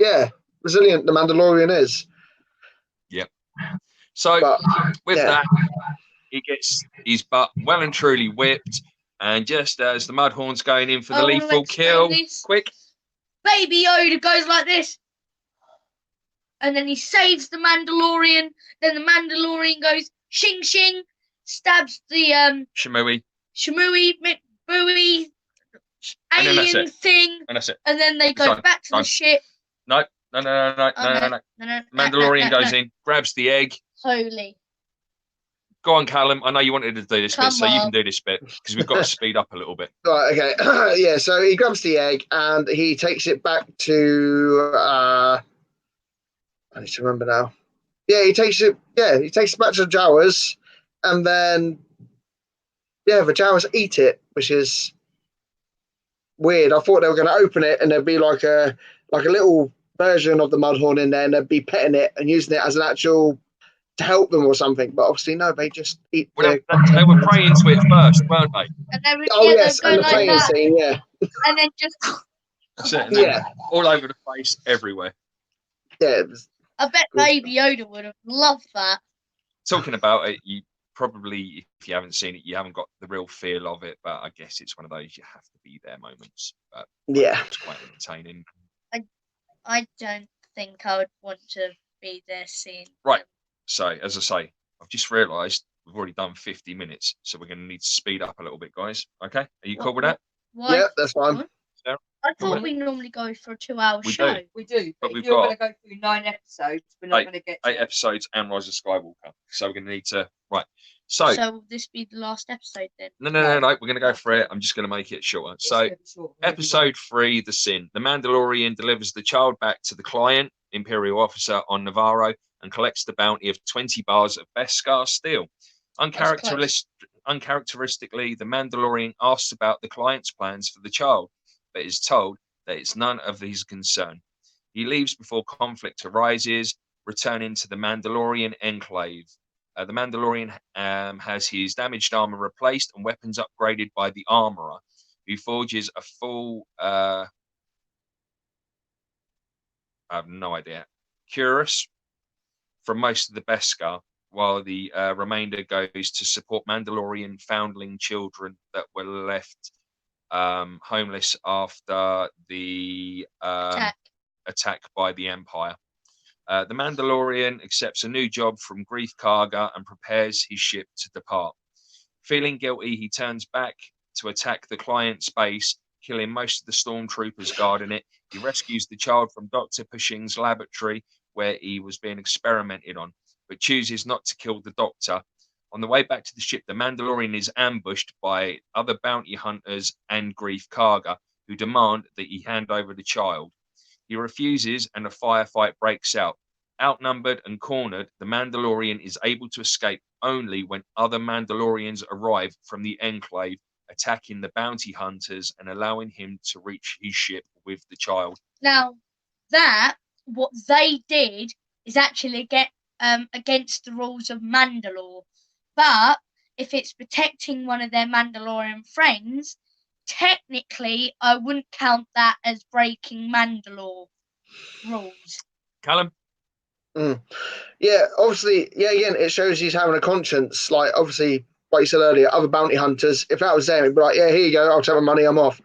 resilient the Mandalorian is. Yep. So with that, he gets his butt well and truly whipped, and just as the Mudhorn's going in for the lethal kill, quick, Baby Yoda goes like this, and then he saves the Mandalorian. Then the Mandalorian goes shing shing, stabs the Shamui, Bowie, alien thing, and that's it. And then they go back to the ship. No. Mandalorian goes in, grabs the egg. Holy. Go on, Callum. I know you wanted to do this bit, so you can do this bit because we've got to speed up a little bit. Right, okay. Yeah, so he grabs the egg and he takes it back to I need to remember now. Yeah, he takes it back to the Jawas, and then the Jawas eat it, which is weird. I thought they were going to open it and there'd be like a little version of the Mudhorn in there, and they'd be petting it and using it as an actual to help them or something. But obviously, no, they just eat. Well, they were praying to it first, weren't they? And they were, yes, and the like playing scene, yeah. And then just all over the face, everywhere. Yeah. I bet Baby Yoda would have loved that. Talking about it, you probably, if you haven't seen it, you haven't got the real feel of it. But I guess it's one of those you have to be there moments. But it's quite entertaining. I don't think I would want to be there seeing. Right. So, as I say, I've just realised we've already done 50 minutes, so we're going to need to speed up a little bit, guys. Okay? Are you cool with that? Why? Yeah, that's fine. Sarah? I thought we normally go for a 2-hour show. We do, but if you're going to go through 9 episodes, we're not going to get 8 episodes and Rise of Skywalker. So we're going to need to So will this be the last episode then? No. We're going to go for it. I'm just going to make it shorter. So, episode 3, The Sin. The Mandalorian delivers the child back to the client, Imperial officer on Navarro, and collects the bounty of 20 bars of Beskar steel. Uncharacteristically, the Mandalorian asks about the client's plans for the child, but is told that it's none of his concern. He leaves before conflict arises, returning to the Mandalorian enclave. The Mandalorian has his damaged armor replaced and weapons upgraded by the armorer, who forges a full, I have no idea, cuirass from most of the Beskar, while the remainder goes to support Mandalorian foundling children that were left homeless after the attack by the Empire. The Mandalorian accepts a new job from Grief Karga and prepares his ship to depart. Feeling guilty, he turns back to attack the client's base, killing most of the stormtroopers guarding it. He rescues the child from Dr. Pershing's laboratory, where he was being experimented on, but chooses not to kill the doctor. On the way back to the ship, the Mandalorian is ambushed by other bounty hunters and Grief Karga, who demand that he hand over the child. He refuses, and a firefight breaks out. Outnumbered and cornered, the Mandalorian is able to escape only when other Mandalorians arrive from the Enclave, attacking the bounty hunters and allowing him to reach his ship with the child. Now, what they did is actually get against the rules of Mandalore. But if it's protecting one of their Mandalorian friends, technically, I wouldn't count that as breaking Mandalore rules. Callum? Yeah, obviously, again, it shows he's having a conscience. Like, obviously, like you said earlier, other bounty hunters, if that was them, it'd be like, yeah, here you go, I'll take my money, I'm off.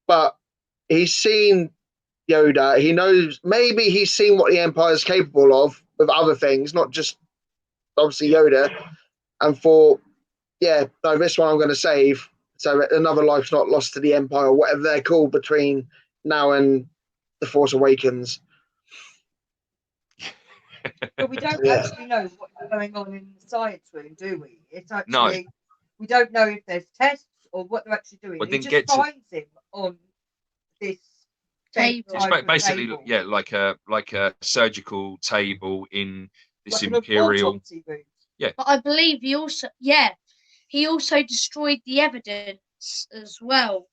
But he's seen Yoda. He knows, maybe he's seen what the Empire's capable of with other things, not just obviously Yoda, and thought, yeah, no, this one I'm going to save. So another life's not lost to the Empire, whatever they're called between now and The Force Awakens. But we don't actually know what's going on in the science room, do we? It's actually, we don't know if there's tests or what they're actually doing. Well, He just finds him on this table. It's basically, table. yeah, like a surgical table in this Like Imperial. Yeah. But I believe he also destroyed the evidence as well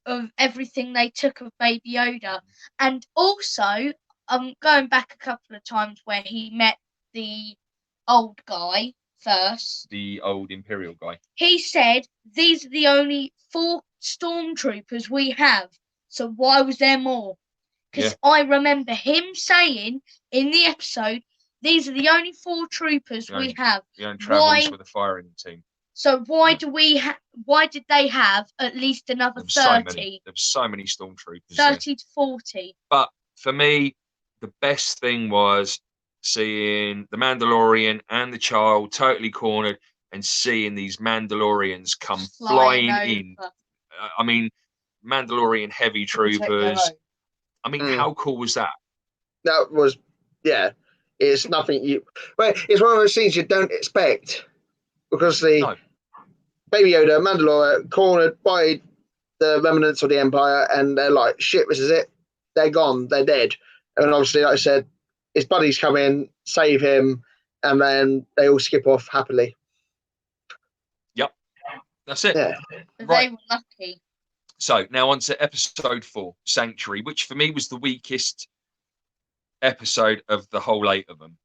of everything they took of Baby Yoda, and also going back a couple of times where he met the old guy first. The old Imperial guy. He said, "These are the only 4 stormtroopers we have. So why was there more?" Because I remember him saying in the episode, "These are the only 4 troopers we have." Travels with a firing team. So why did they have at least another 30? There were so many stormtroopers. 30 to 40. But for me, the best thing was seeing the Mandalorian and the child totally cornered and seeing these Mandalorians come flying in. I mean, Mandalorian heavy troopers. I mean, how cool was that? That was, yeah. It's nothing well, it's one of those things you don't expect, because the Baby Yoda, Mandalore, cornered by the remnants of the Empire, and they're like, shit, this is it. They're gone. They're dead. And obviously, like I said, his buddies come in, save him, and then they all skip off happily. Yep. That's it. Yeah. Right. They were lucky. So now on to episode 4, Sanctuary, which for me was the weakest episode of the whole 8 of them.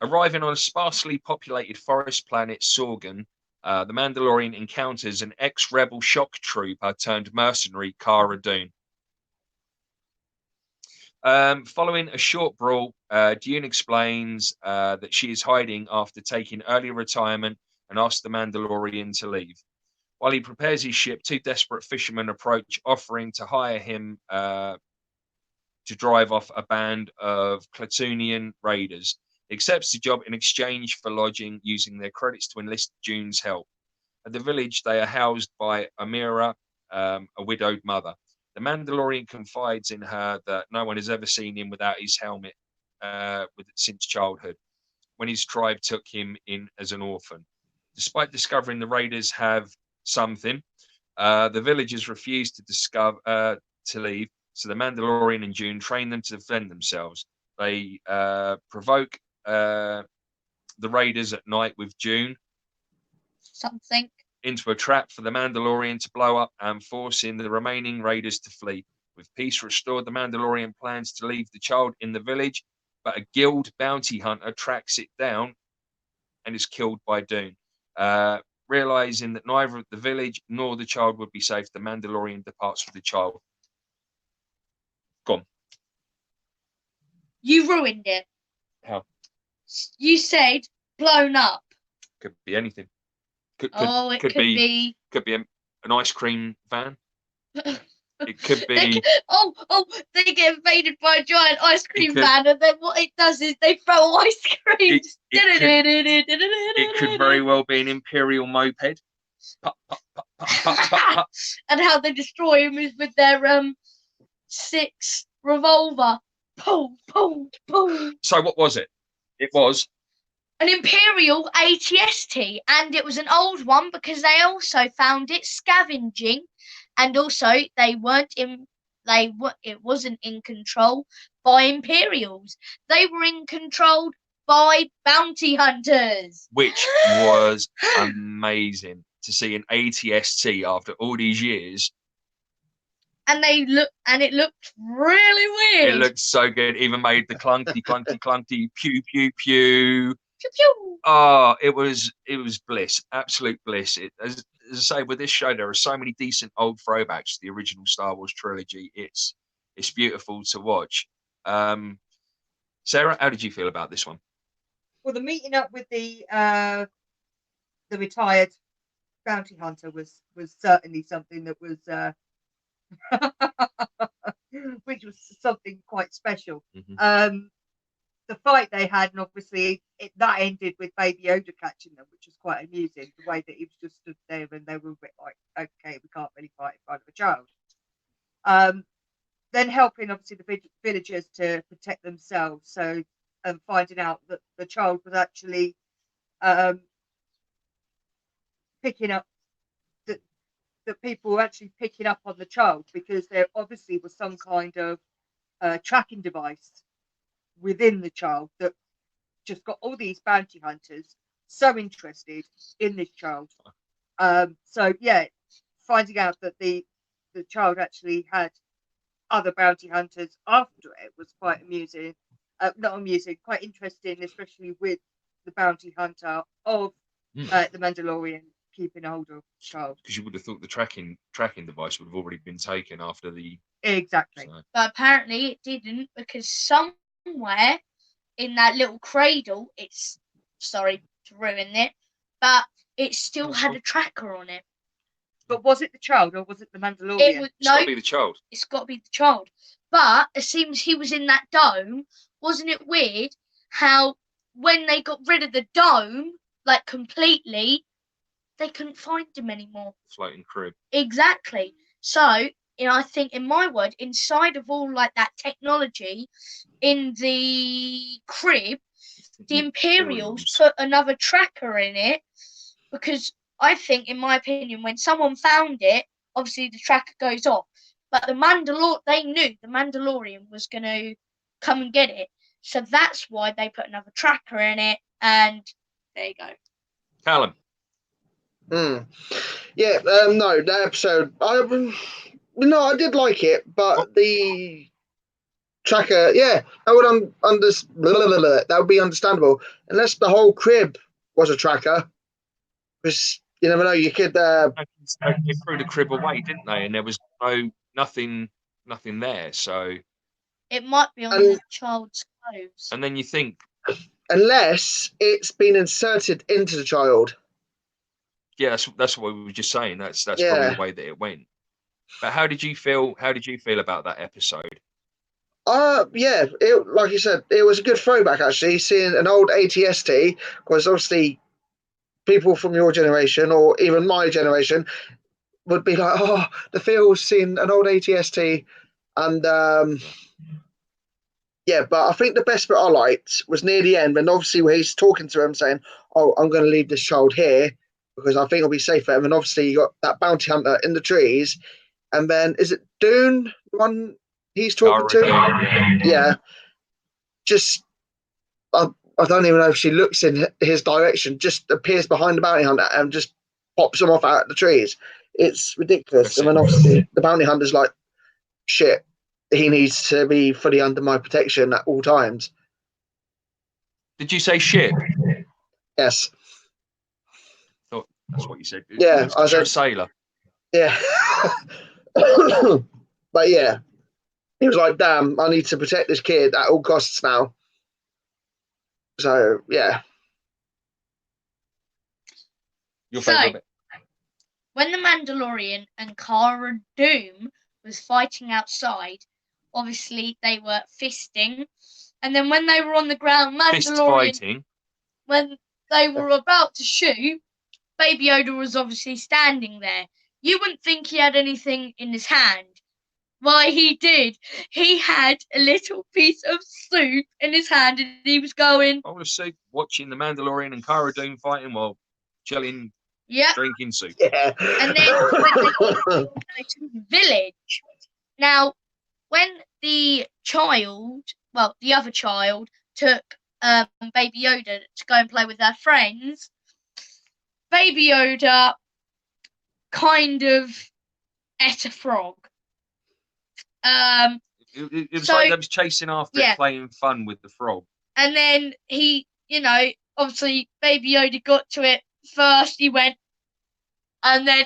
Arriving on a sparsely populated forest planet, Sorgan, the Mandalorian encounters an ex-rebel shock trooper turned mercenary, Cara Dune. Following a short brawl, Dune explains that she is hiding after taking early retirement and asks the Mandalorian to leave. While he prepares his ship, 2 desperate fishermen approach, offering to hire him to drive off a band of Klatooinian raiders. He accepts the job in exchange for lodging, using their credits to enlist Dune's help. At the village, they are housed by Amira, a widowed mother. The Mandalorian confides in her that no one has ever seen him without his helmet since childhood, when his tribe took him in as an orphan. Despite discovering the raiders have something, the villagers refuse to leave, so the Mandalorian and Dune train them to defend themselves. They provoke the raiders at night with Dune into a trap for the Mandalorian to blow up, and forcing the remaining raiders to flee. With peace restored, the Mandalorian plans to leave the child in the village, but a guild bounty hunter tracks it down and is killed by Dune. Realizing that neither the village nor the child would be safe, the Mandalorian departs with the child. Gone. You ruined it. How? You said blown up. Could be anything. Could be an ice cream van. It could be. They get invaded by a giant ice cream van, and then what it does is they throw ice cream. It could very well be an Imperial moped. Pop, pop, pop, pop, pop, pop, pop. And how they destroy him is with their 6 revolver. Boom, boom, boom. So what was it? It was an Imperial ATST, and it was an old one because they also found it scavenging, and also it wasn't in control by Imperials. They were in control by bounty hunters, which was amazing to see an ATST after all these years. And it looked really weird. It looked so good. Even made the clunky, clunky, clunky, pew, pew, pew. Pew, pew. Oh, it was bliss, absolute bliss. As I say, with this show, there are so many decent old throwbacks to the original Star Wars trilogy. It's beautiful to watch. Sarah, how did you feel about this one? Well, the meeting up with the retired bounty hunter was certainly something that was which was something quite special. Mhm. The fight they had, and obviously that ended with Baby Yoda catching them, which was quite amusing. The way that he was just stood there and they were a bit like, okay, we can't really fight in front of a child. Then helping obviously the villagers to protect themselves. So finding out that the child was actually picking up that people were actually picking up on the child because there obviously was some kind of tracking device within the child that just got all these bounty hunters so interested in this child. So yeah, finding out that the child actually had other bounty hunters after it was quite amusing. Not amusing, quite interesting, especially with the bounty hunter of the Mandalorian keeping hold of child. Because you would have thought the tracking device would have already been taken after the. Exactly. So. But apparently it didn't, because somewhere in that little cradle, it's, sorry to ruin it, but it still had a tracker on it. But was it the child or was it the Mandalorian? It's got to be the child. It's got to be the child. But as soon as he was in that dome, wasn't it weird how when they got rid of the dome, like completely, they couldn't find him anymore. Floating crib. Exactly. So, I think, in my word, inside of all like that technology in the crib, the Imperials put another tracker in it, because I think, in my opinion, when someone found it, obviously the tracker goes off. But they knew the Mandalorian was going to come and get it. So that's why they put another tracker in it, and there you go. Callum. Yeah, no, that episode, I did like it, but the tracker, yeah, that would be understandable, unless the whole crib was a tracker, because you never know, you could. They threw the crib away, didn't they? And there was nothing there. So it might be on the child's clothes. And then you think, unless it's been inserted into the child. Yeah, that's what we were just saying. That's probably the way that it went. But how did you feel? How did you feel about that episode? Yeah, like you said, it was a good throwback actually. Seeing an old ATST, because obviously people from your generation or even my generation would be like, "Oh, the feels seeing an old ATST," and yeah. But I think the best bit I liked was near the end when obviously where he's talking to him saying, "Oh, I'm going to leave this child here because I think it'll be safe for him." And obviously you got that bounty hunter in the trees, and then is it Dune the one he's talking to? Yeah. Just I don't even know if she looks in his direction, just appears behind the bounty hunter and just pops him off out of the trees. It's ridiculous. And then obviously the bounty hunter's like, shit, he needs to be fully under my protection at all times. Did you say ship? Yes. Thought that's what you said. Yeah, I said a sailor. Yeah. But yeah, he was like, damn, I need to protect this kid at all costs now. So yeah. Your favorite bit? When the Mandalorian and Cara Dune was fighting outside, obviously they were fisting, and then when they were on the ground, Mandalorian, when they were about to shoot, Baby Yoda was obviously standing there. You wouldn't think he had anything in his hand. Why, he did. He had a little piece of soup in his hand, and he was going. I would have said watching the Mandalorian and Cara Dune fighting while chilling. Yeah. Drinking soup. Yeah. And then when they got to the village. Now, when the other child took Baby Yoda to go and play with their friends, Baby Yoda kind of ate a frog. It was like they was chasing after it, playing fun with the frog. And then he, obviously Baby Yoda got to it first. He went, and then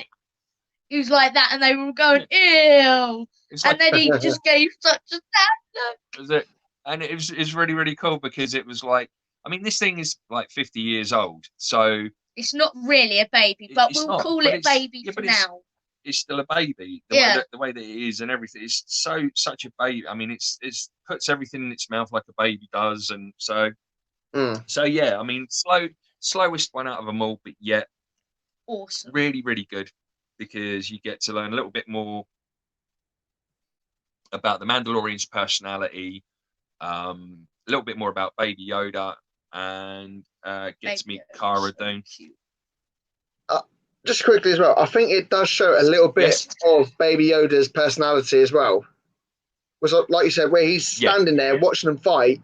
he was like that, and they were going, ew. And then he just gave such a sad look. And it was really, really cool because it was like, I mean, this thing is like 50 years old, so it's not really a baby, but we'll call it baby for now. is still a baby. The way that it is and everything, it's such a baby. I mean, it's puts everything in its mouth like a baby does, and so yeah. I mean, slowest one out of them all, but yet awesome. Really, really good, because you get to learn a little bit more about the Mandalorian's personality, a little bit more about Baby Yoda, and get to meet Cara Dune. Just quickly as well, I think it does show a little bit of Baby Yoda's personality as well. Was like you said, where he's standing there watching them fight.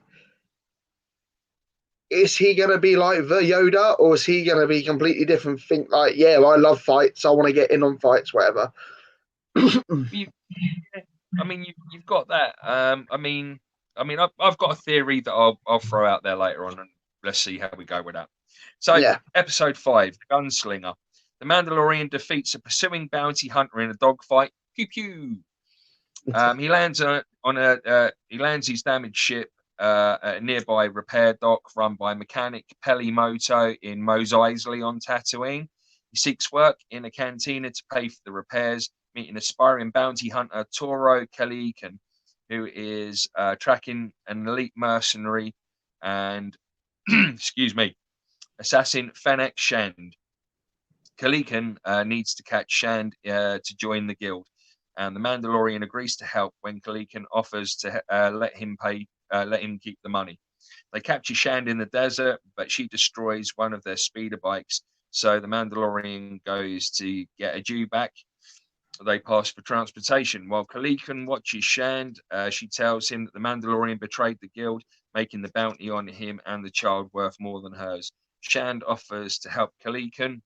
Is he going to be like the Yoda, or is he going to be completely different? Think like, yeah, I love fights. I want to get in on fights, whatever. I mean, you've got that. I mean, I've got a theory that I'll throw out there later on, and let's see how we go with that. So, Episode 5, Gunslinger. The Mandalorian defeats a pursuing bounty hunter in a dogfight. Pew pew. He lands his damaged ship at a nearby repair dock run by mechanic Peli Moto in Mos Eisley on Tatooine. He seeks work in a cantina to pay for the repairs, meeting aspiring bounty hunter Toro Kalikan, who is tracking an elite mercenary and, excuse me, assassin Fennec Shand. Kalikan needs to catch Shand to join the guild, and the Mandalorian agrees to help when Kalikan offers to let him keep the money. They capture Shand in the desert, but she destroys one of their speeder bikes, so the Mandalorian goes to get a Jew back. They pass for transportation. While Kalikan watches Shand, she tells him that the Mandalorian betrayed the guild, making the bounty on him and the child worth more than hers. Shand offers to help Kalikan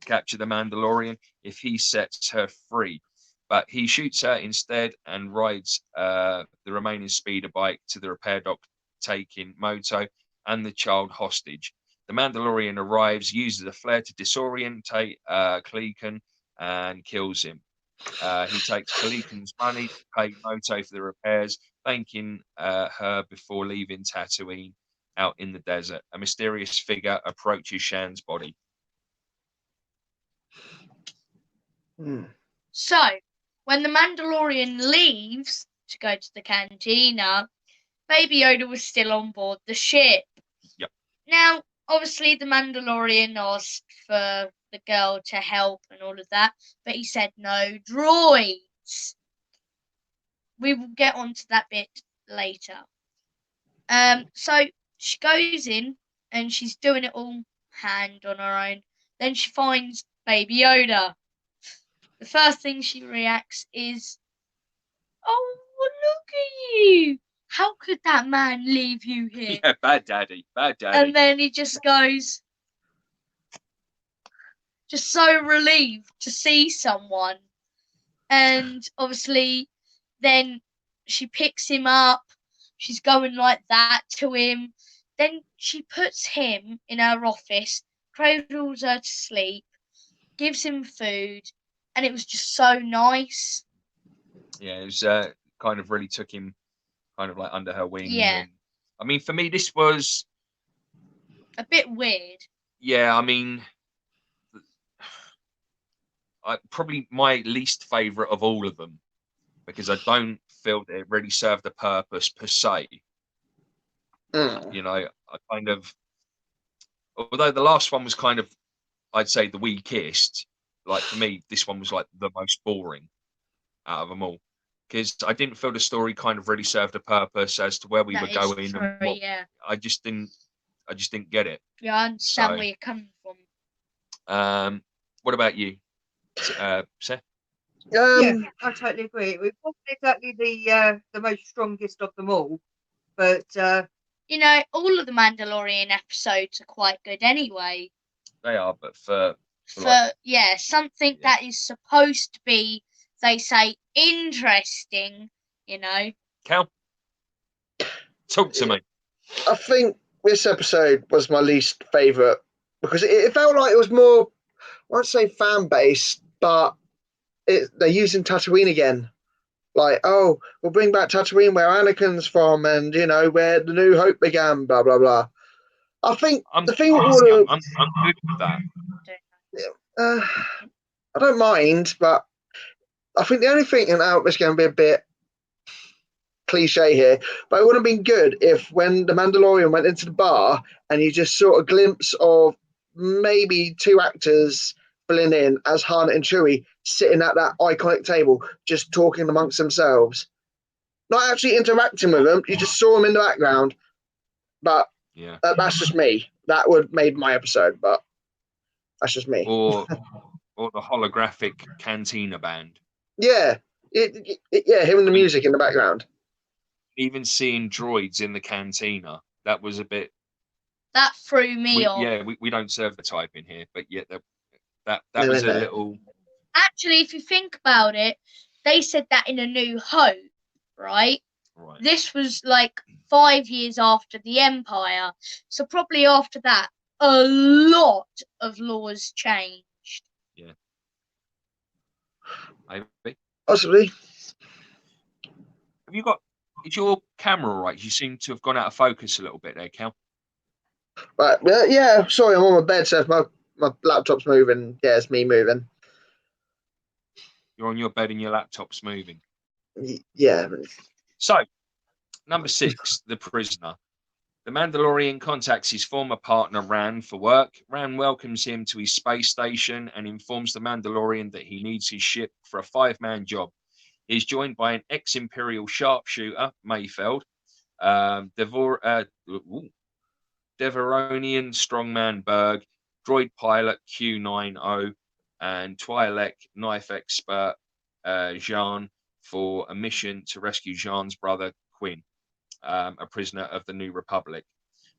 capture the Mandalorian if he sets her free, but he shoots her instead and rides the remaining speeder bike to the repair dock, taking Moto and the child hostage. The Mandalorian arrives, uses a flare to disorientate Kalikan, and kills him. He takes Kalikan's money to pay Moto for the repairs, thanking her before leaving Tatooine out in the desert. A mysterious figure approaches Shan's body. So, when the Mandalorian leaves to go to the cantina, Baby Yoda was still on board the ship. Yep. Now, obviously, the Mandalorian asked for the girl to help and all of that, but he said no droids. We will get onto that bit later. So she goes in and she's doing it all hand on her own. Then she finds Baby Yoda. The first thing she reacts is, "Oh, look at you! How could that man leave you here?" Yeah, bad daddy. And then he just goes, just so relieved to see someone. And obviously, then she picks him up. She's going like that to him. Then she puts him in her office, cradles her to sleep, gives him food, and it was just so nice. Yeah, it was kind of really took him kind of like under her wing. Yeah. And, I mean, for me, this was a bit weird. Yeah, I mean, probably my least favorite of all of them, because I don't feel that it really served a purpose per se. You know, I kind of, although the last one was kind of, I'd say, the weakest, like for me, this one was like the most boring out of them all, because I didn't feel the story kind of really served a purpose as to where we were going. True, and what, yeah. I just didn't get it. Yeah, I understand where you're coming from. What about you, Seth? Yeah, I totally agree. It wasn't exactly the most strongest of them all, but you know, all of the Mandalorian episodes are quite good anyway. They are, but for like, something that is supposed to be, they say, interesting, you know. Cal, talk to me. I think this episode was my least favourite because it felt like it was more, I won't say fan based, but they're using Tatooine again. Like, oh, we'll bring back Tatooine where Anakin's from, and you know where the New Hope began. Blah blah blah. I think I'm the thing good with that. I don't mind, but I think the only thing, and now it's going to be a bit cliche here, but it would have been good if when the Mandalorian went into the bar and you just saw a glimpse of maybe two actors filling in as Han and Chewie sitting at that iconic table, just talking amongst themselves, not actually interacting with them. You just saw them in the background. But Yeah. that's just me. That would have made my episode, but that's just me. Or the holographic Cantina band. Yeah, yeah, hearing the music in the background. Even seeing droids in the cantina, that was a bit. That threw me off. Yeah, we don't serve the type in here, but yet that was a little. Actually, if you think about it, they said that in A New Hope, right? Right. This was like 5 years after the Empire, so probably after that, a lot of laws changed. Yeah. Maybe. Possibly. Have you got? Is your camera right? You seem to have gone out of focus a little bit there, Cal. Right. Yeah. Sorry, I'm on my bed, so if my laptop's moving, yeah, it's me moving. You're on your bed and your laptop's moving. Yeah. So, number 6, the prisoner. The Mandalorian contacts his former partner Ran for work. Ran welcomes him to his space station and informs the Mandalorian that he needs his ship for a 5-man job. He is joined by an ex-Imperial sharpshooter, Mayfeld, Devoronian strongman Berg, droid pilot Q90, and Twi'lek knife expert Jean for a mission to rescue Jean's brother Quinn, a prisoner of the New Republic.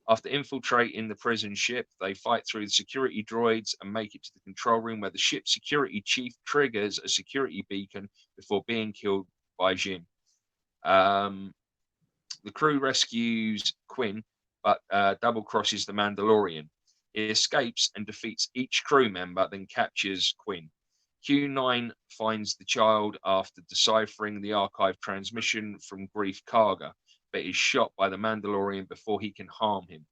After infiltrating the prison ship, they fight through the security droids and make it to the control room where the ship's security chief triggers a security beacon before being killed by Jin. The crew rescues Quinn, but double crosses the Mandalorian. He escapes and defeats each crew member, then captures Quinn. Q9 finds the child after deciphering the archive transmission from Grief Karga, but is shot by the Mandalorian before he can harm him.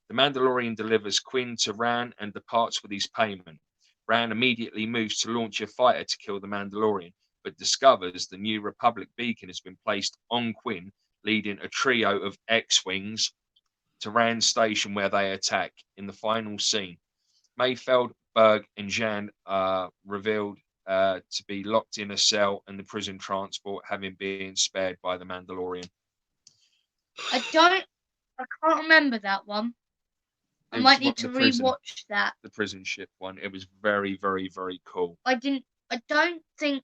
The Mandalorian delivers Quinn to Ran and departs with his payment. Ran immediately moves to launch a fighter to kill the Mandalorian, but discovers the New Republic beacon has been placed on Quinn, leading a trio of X-Wings to Ran's station where they attack. In the final scene, Mayfeld, Berg, and Jan are revealed to be locked in a cell and the prison transport, having been spared by the Mandalorian. I can't remember that one. I might need to rewatch that. The prison ship one. It was very, very, very cool. I don't think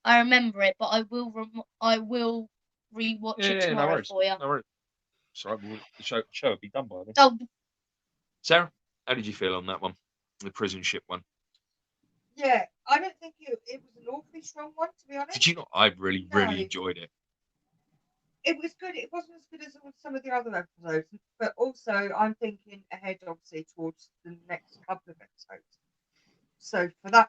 I remember it, but I will rewatch it tomorrow for you. No worries. Sorry, the show will be done by then. Oh. Sarah, how did you feel on that one? The prison ship one? Yeah, I don't think it was an awfully strong one, to be honest. Did you not? I really enjoyed it. It was good. It wasn't as good as some of the other episodes, but also I'm thinking ahead, obviously, towards the next couple of episodes. So for that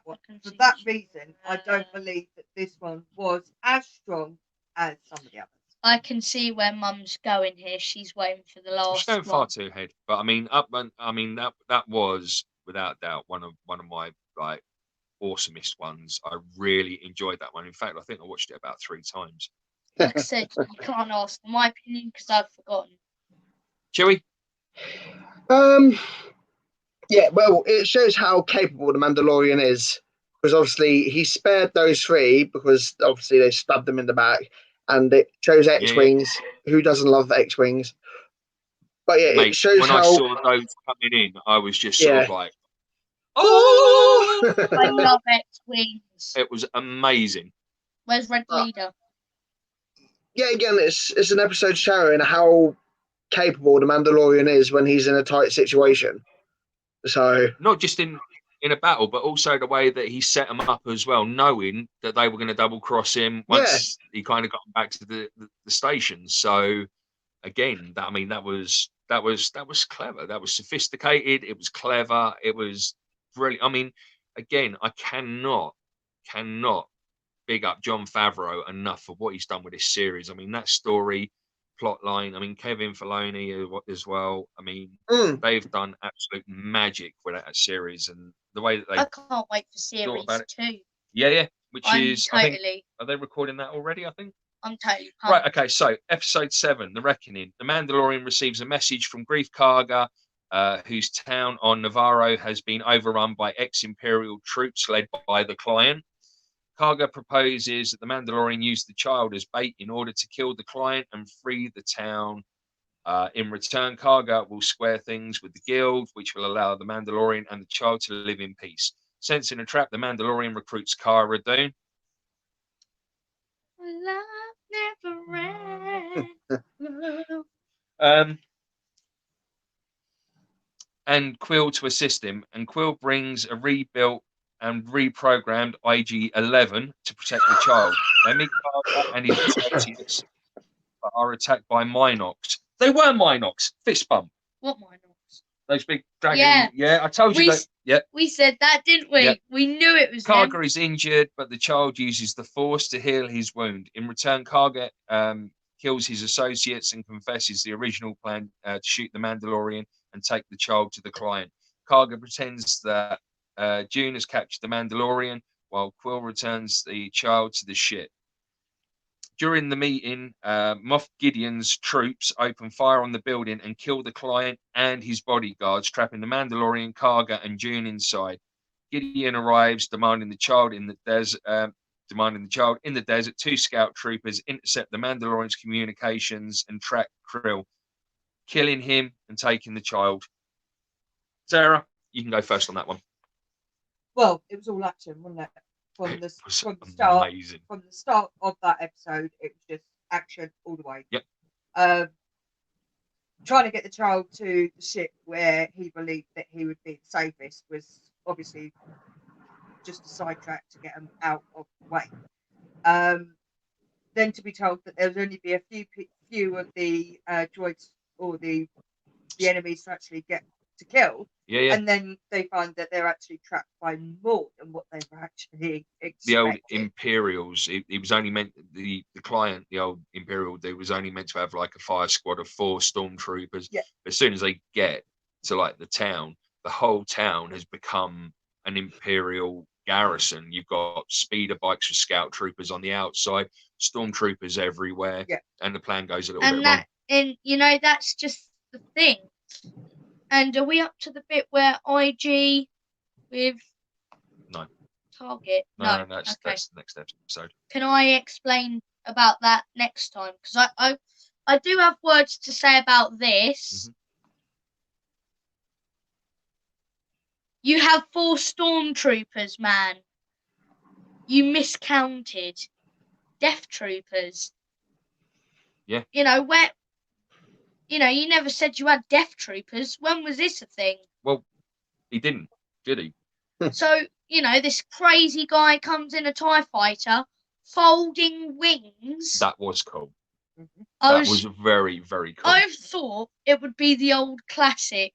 reason, I don't believe that this one was as strong as some of the others. I can see where Mum's going here. She's waiting for the last. She's going far too ahead, but that was without doubt one of my like awesomest ones. I really enjoyed that one. In fact, I think I watched it about 3 times. Like I said, you can't ask for my opinion because I've forgotten. Chewie? Yeah, well, it shows how capable the Mandalorian is. Because obviously he spared those 3 because obviously they stabbed them in the back. And it shows X-Wings. Yeah. Who doesn't love X-Wings? But yeah, mate, it shows when how... I saw those coming in, I was just sort of like, oh! I love X-Wings. It was amazing. Where's Red Leader? Yeah, again, it's an episode showing how capable the Mandalorian is when he's in a tight situation. So not just in a battle, but also the way that he set them up as well, knowing that they were going to double cross him once he kind of got back to the station. So again, that was clever. That was sophisticated. It was clever. It was brilliant. I mean, again, I cannot big up Jon Favreau enough for what he's done with this series. I mean, that story, plot line. I mean, Kevin Filoni as well. I mean, they've done absolute magic with that series, and the way that they. I can't wait for series 2. Yeah. which I'm is I think totally. are they recording that already? I think. I'm totally Right. pumped. Okay. So episode 7, The Reckoning. The Mandalorian receives a message from Grief Karga, whose town on Navarro has been overrun by ex-Imperial troops led by the Client. Karga proposes that the Mandalorian use the child as bait in order to kill the Client and free the town. In return, Karga will square things with the Guild, which will allow the Mandalorian and the child to live in peace. Sensing a trap, the Mandalorian recruits Cara Dune. Love never ends. And Quill to assist him. And Quill brings a rebuilt and reprogrammed IG-11 to protect the child. They meet Karga and his associates, but are attacked by Minox. They were Minox. Fist bump. What Minox? Those big dragon. Yeah, I told you that. Yeah. We said that, didn't we? Yeah. We knew it was Karga them. is injured, but the child uses the Force to heal his wound. In return, Karga kills his associates and confesses the original plan to shoot the Mandalorian and take the child to the Client. Karga pretends that June has captured the Mandalorian, while Quill returns the child to the ship. During the meeting, Moff Gideon's troops open fire on the building and kill the Client and his bodyguards, trapping the Mandalorian, Karga, and June inside. Gideon arrives, demanding the child in the desert. 2 scout troopers intercept the Mandalorian's communications and track Krill, killing him and taking the child. Sarah, you can go first on that one. Well, it was all action, wasn't it? From the start of that episode, it was just action all the way. Yep. Trying to get the child to the ship where he believed that he would be the safest was obviously just a sidetrack to get him out of the way. Then to be told that there would only be a few of the droids or the enemies to actually get to kill. Yeah. And then they find that they're actually trapped by more than what they were actually expected. The old Imperials, it was only meant, the Client, the old Imperial dude, was only meant to have like a fire squad of 4 stormtroopers. Yeah. As soon as they get to like the town, the whole town has become an Imperial garrison. You've got speeder bikes with scout troopers on the outside, stormtroopers everywhere. Yeah. And the plan goes a little bit wrong. And that's just the thing. And are we up to the bit where IG with No. Target? No, that's okay. That's the next episode. Can I explain about that next time? Because I do have words to say about this. Mm-hmm. You have 4 stormtroopers, man. You miscounted. Death troopers. Yeah. You never said you had death troopers. When was this a thing? Well, he didn't, did he? So, this crazy guy comes in a TIE fighter, folding wings. That was cool. Mm-hmm. That was very, very cool. I thought it would be the old classic.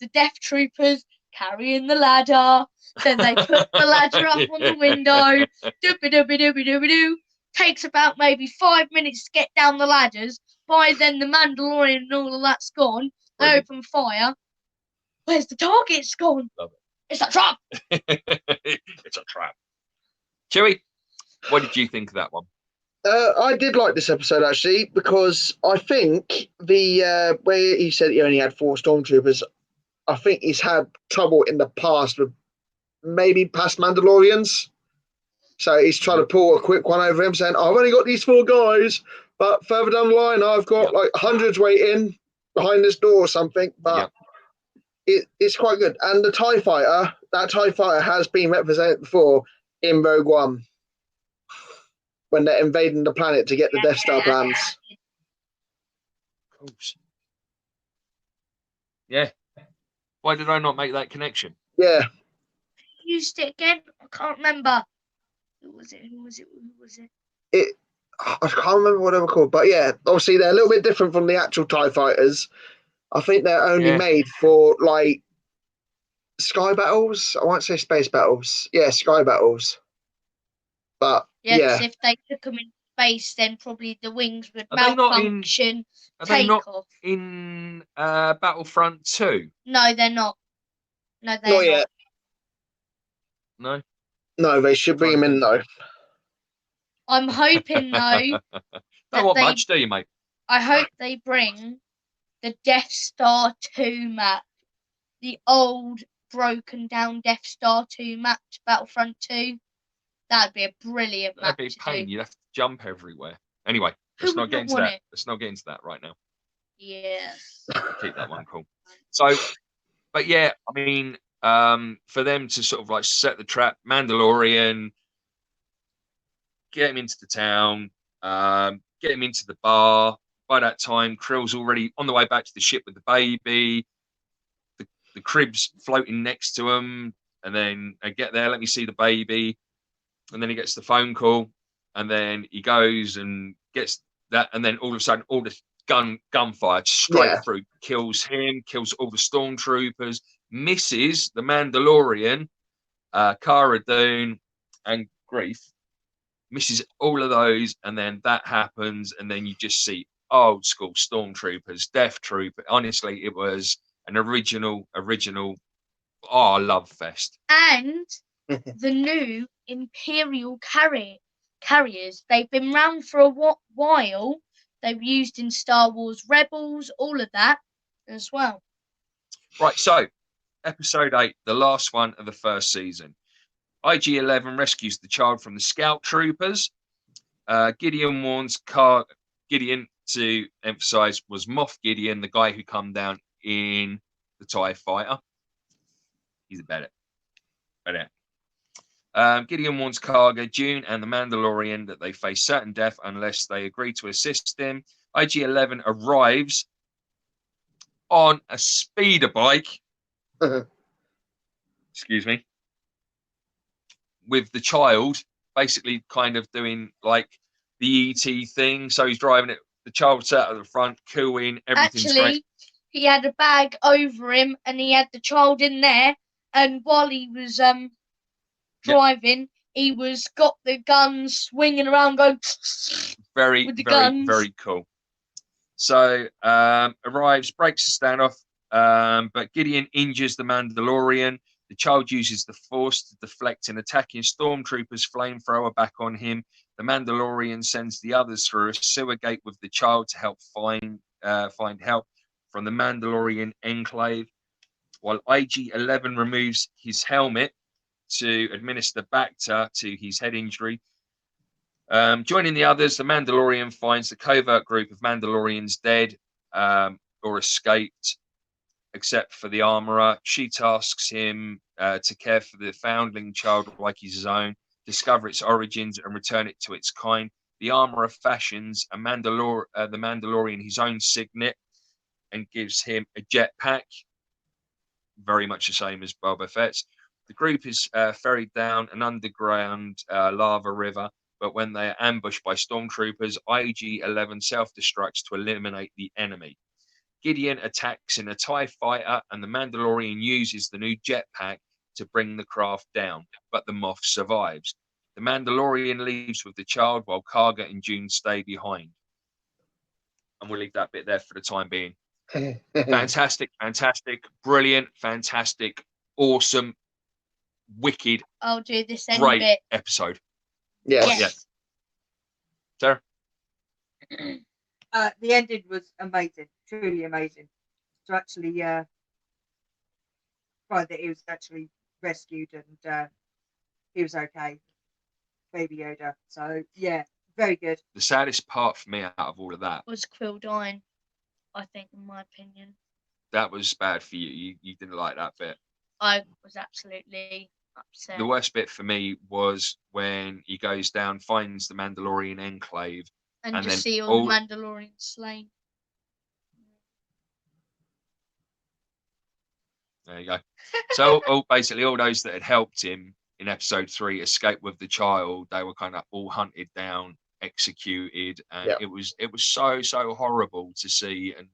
The death troopers carrying the ladder. Then they put the ladder up on the window. Doobie-doobie-doobie-doobie-doo. Takes about maybe 5 minutes to get down the ladders. By then, the Mandalorian and all of that's gone. They open fire. Where's the target's gone? Love it. It's a trap. It's a trap. Chewie, what did you think of that one? I did like this episode actually because I think the where he said he only had 4 stormtroopers, I think he's had trouble in the past with maybe past Mandalorians. So he's trying to pull a quick one over him, saying, "I've only got these 4 guys, but further down the line, I've got like hundreds waiting behind this door or something." But it's quite good. And the TIE fighter, that TIE fighter has been represented before in Rogue One when they're invading the planet to get the Death Star plans. Of course. Yeah. Why did I not make that connection? Yeah. Used it again? I can't remember. Who was it? I can't remember what they were called, but yeah, obviously they're a little bit different from the actual TIE fighters. I think they're only made for like sky battles. I won't say space battles. Yeah, sky battles. But yeah, if they took them in space, then probably the wings would malfunction. Are they not in Battlefront 2? No, they're not. No, they're not yet. No. No, they should bring them in though. I'm hoping though Don't want much, do you, mate? I hope they bring the Death Star 2 map, the old broken down Death Star 2 map to Battlefront 2. That'd be a brilliant map. That'd be a pain. You'd have to jump everywhere. Anyway, Who let's would not get not into want that. it? Let's not get into that right now. Yes. Keep that one cool. So, but yeah, I mean, for them to sort of like set the trap, Mandalorian, get him into the town, get him into the bar. By that time, Krill's already on the way back to the ship with the baby. The crib's floating next to him, and then I get there. Let me see the baby, and then he gets the phone call, and then he goes and gets that, and then all of a sudden, all the gunfire straight through, kills him, kills all the stormtroopers, misses the Mandalorian, Cara Dune, and Grief. Misses all of those, and then that happens, and then you just see old school stormtroopers, Death Trooper. Honestly, it was an original. Oh, love fest. And the new Imperial carriers. They've been around for a while. They've used in Star Wars Rebels, all of that as well. Right, so episode 8, the last one of the first season. IG-11 rescues the child from the scout troopers. Gideon warns Gideon, to emphasize, was Moff Gideon, the guy who come down in the TIE fighter. He's a better. Gideon warns Karga, Dune, and the Mandalorian that they face certain death unless they agree to assist him. IG-11 arrives on a speeder bike. Excuse me. With the child basically kind of doing like the ET thing. So he's driving it. The child sat at the front, cooing, everything's great. He had a bag over him and he had the child in there. And while he was driving, he was got the guns swinging around, going very, with the very, guns. very cool. So arrives, breaks the standoff, but Gideon injures the Mandalorian. The child uses the Force to deflect an attacking stormtrooper's flamethrower back on him. The Mandalorian sends the others through a sewer gate with the child to help find help from the Mandalorian enclave, while IG-11 removes his helmet to administer Bacta to his head injury. Joining the others, the Mandalorian finds the covert group of Mandalorians dead or escaped, except for the armorer. She tasks him to care for the foundling child like his own, discover its origins, and return it to its kind. The armorer fashions the Mandalorian his own signet and gives him a jetpack, very much the same as Boba Fett's. The group is ferried down an underground lava river, but when they are ambushed by stormtroopers, IG-11 self-destructs to eliminate the enemy. Gideon attacks in a TIE fighter, and the Mandalorian uses the new jetpack to bring the craft down, but the Moff survives. The Mandalorian leaves with the child while Karga and Dune stay behind. And we'll leave that bit there for the time being. Fantastic, brilliant, fantastic, awesome, wicked. I'll do this end great bit. Episode. Yes. Sarah? The ending was amazing, truly amazing. To actually find that he was actually rescued and he was okay, Baby Yoda. So yeah, very good. The saddest part for me out of all of that was Quill dying, I think, in my opinion. That was bad for you. You didn't like that bit. I was absolutely upset. The worst bit for me was when he goes down, finds the Mandalorian enclave, and just then see all the Mandalorians slain. There you go. So basically all those that had helped him in episode 3 escape with the child, they were kind of all hunted down, executed, and it was so horrible to see, and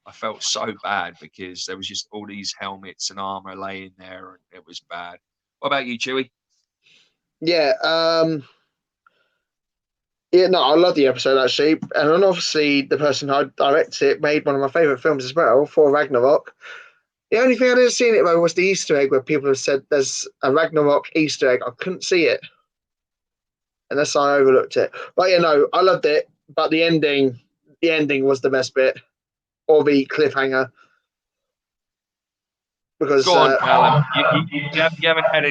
I felt so bad because there was just all these helmets and armor laying there, and it was bad. What about you, Chewie? Yeah, no, I love the episode actually, and obviously the person who directed it made one of my favourite films as well, Thor Ragnarok. The only thing I didn't see in it though was the Easter egg, where people have said there's a Ragnarok Easter egg. I couldn't see it. unless I overlooked it. But I loved it. But the ending was the best bit, or the cliffhanger. Because go on, Callum. You haven't had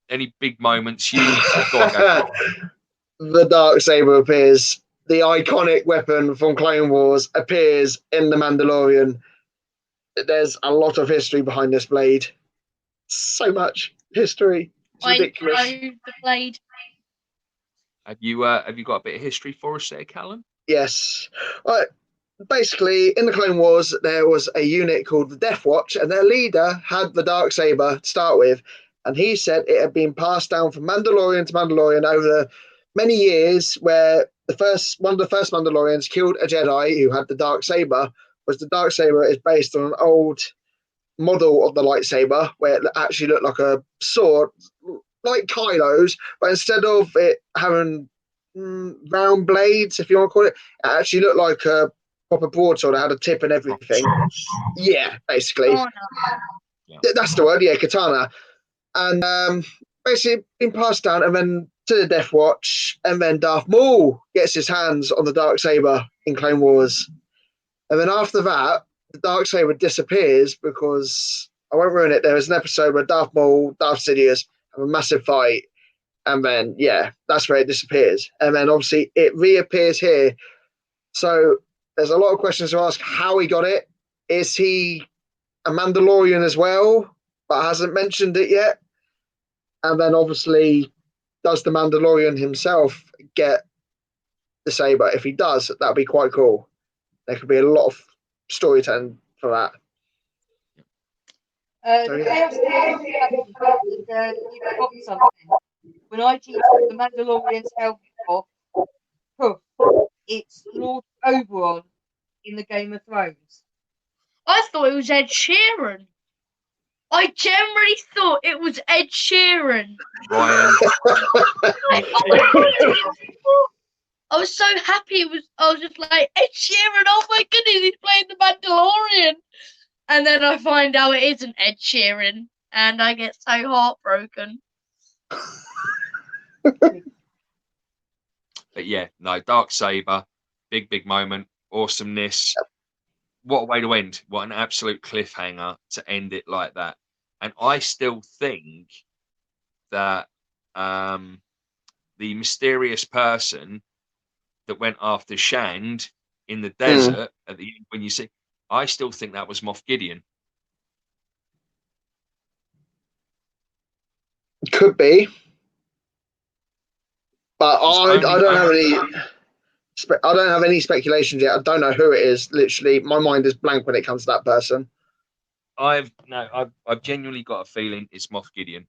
any big moments. Go on, go. The Darksaber appears. The iconic weapon from Clone Wars appears in The Mandalorian. There's a lot of history behind this blade. So much history. It's ridiculous. I know the blade. Have you got a bit of history for us there, Callum? Yes. Basically, in the Clone Wars, there was a unit called the Death Watch, and their leader had the Darksaber to start with. And he said it had been passed down from Mandalorian to Mandalorian over many years, where one of the first Mandalorians killed a Jedi who had the Darksaber. Was the Darksaber is based on an old model of the lightsaber where it actually looked like a sword, like Kylo's, but instead of it having round blades, if you want to call it, it actually looked like a proper broadsword. It had a tip and everything. Yeah, basically. Oh, no. That's the word, yeah, katana. And basically been passed down and then to the Death Watch, and then Darth Maul gets his hands on the Darksaber in Clone Wars. And then after that, the Darksaber disappears because, I won't ruin it, there is an episode where Darth Maul, Darth Sidious have a massive fight, and then, yeah, that's where it disappears. And then obviously it reappears here. So there's a lot of questions to ask how he got it. Is he a Mandalorian as well, but hasn't mentioned it yet? And then obviously, does the Mandalorian himself get the saber? If he does, that'd be quite cool. There could be a lot of storytelling for that. The chaos you got something. When I took the Mandalorian's helmet off, poof, it's Lord Oberon in the Game of Thrones. I thought it was Ed Sheeran. I generally thought it was Ed Sheeran. Ryan. I was so happy. I was just like, Ed Sheeran, oh my goodness, he's playing the Mandalorian. And then I find out it isn't Ed Sheeran, and I get so heartbroken. But yeah, no, Darksaber, big moment, awesomeness. What a way to end. What an absolute cliffhanger to end it like that. And I still think that the mysterious person that went after Shand in the desert at the end, when you see, I still think that was Moff Gideon. Could be. But I don't have any speculations yet. I don't know who it is. Literally, my mind is blank when it comes to that person. I've genuinely got a feeling it's Moff Gideon.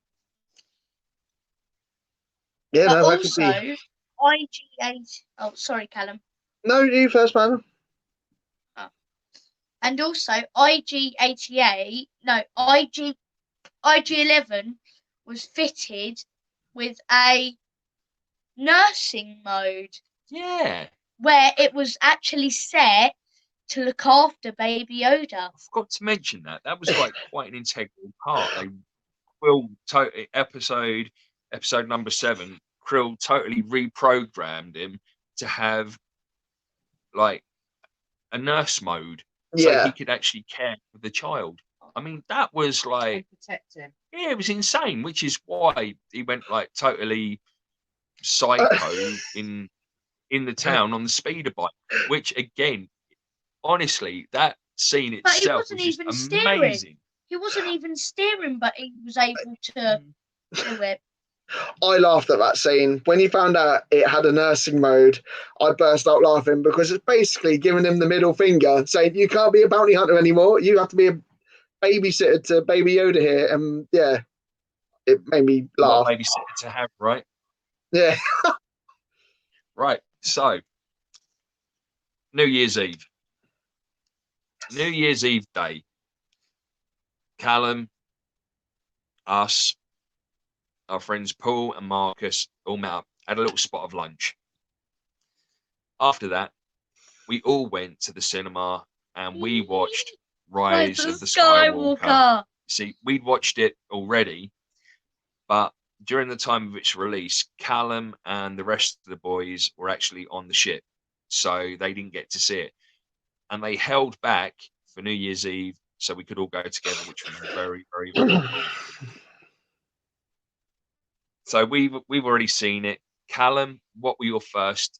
Yeah, but no, that also, could be. IG8. Oh, sorry, Callum. No, you first, man. Oh. And also, IG88. No, IG11 was fitted with a nursing mode. Yeah. Where it was actually set to look after Baby Yoda. I forgot to mention that. That was like quite an integral part. Krill episode number 7, Krill totally reprogrammed him to have like a nurse mode, so he could actually care for the child. I mean, that was like protect him. Yeah, it was insane, which is why he went like totally psycho in the town on the speeder bike. Which again, honestly, that scene itself was just amazing. He wasn't even steering, but he was able to do it. I laughed at that scene. When he found out it had a nursing mode, I burst out laughing because it's basically giving him the middle finger, saying you can't be a bounty hunter anymore. You have to be a babysitter to Baby Yoda here. And yeah, it made me laugh. What babysitter to have, right? Yeah. Right. So, New Year's Eve. New Year's Eve day. Callum, us, our friends Paul and Marcus all met up, had a little spot of lunch. After that, we all went to the cinema and we watched Rise of the Skywalker. See, we'd watched it already, but during the time of its release, Callum and the rest of the boys were actually on the ship, so they didn't get to see it, and they held back for New Year's Eve so we could all go together, which was very, very, very cool. So we've already seen it. Callum, what were your first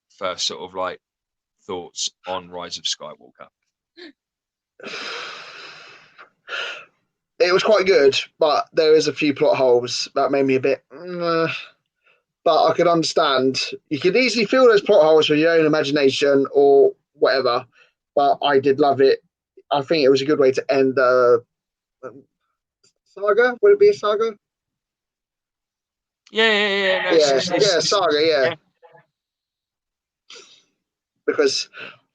sort of like thoughts on Rise of Skywalker? It was quite good, but there is a few plot holes that made me a bit. But I could understand. You could easily fill those plot holes with your own imagination or whatever. But I did love it. I think it was a good way to end the saga. Would it be a saga? Yeah. No, Saga. Yeah. Because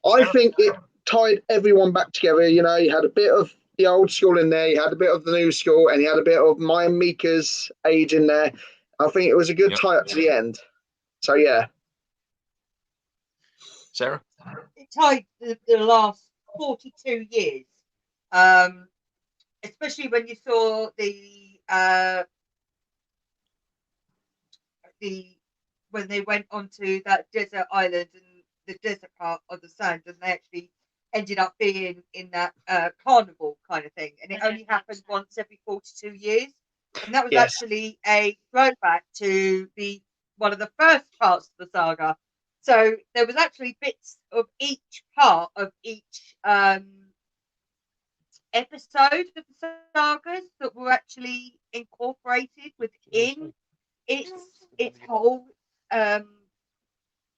I think it tied everyone back together. You know, you had a bit of the old school in there, you had a bit of the new school, and you had a bit of my and Mika's age in there. I think it was a good tie up to the end. So yeah. Sarah? It tied the last 42 years, especially when you saw when they went onto that desert island and the desert part of the sand, and they actually ended up being in that carnival kind of thing, and it only happened once every 42 years, and that was actually a throwback to one of the first parts of the saga. So there was actually bits of each part of each episode of the sagas that were actually incorporated within its whole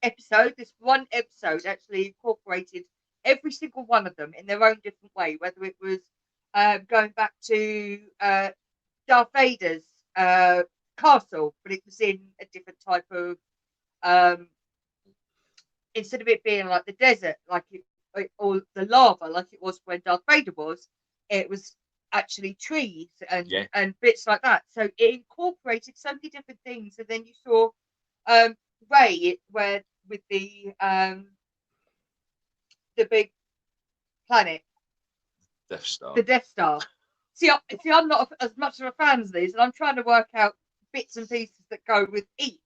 episode. This one episode actually incorporated every single one of them in their own different way, whether it was going back to Darth Vader's castle, but it was in a different type of instead of it being like the desert, like it, or the lava, like it was when Darth Vader was, it was actually trees and bits like that. So it incorporated so many different things. And then you saw Rey where with the big planet, Death Star. The Death Star. See, I'm not as much of a fan of these, and I'm trying to work out bits and pieces that go with each.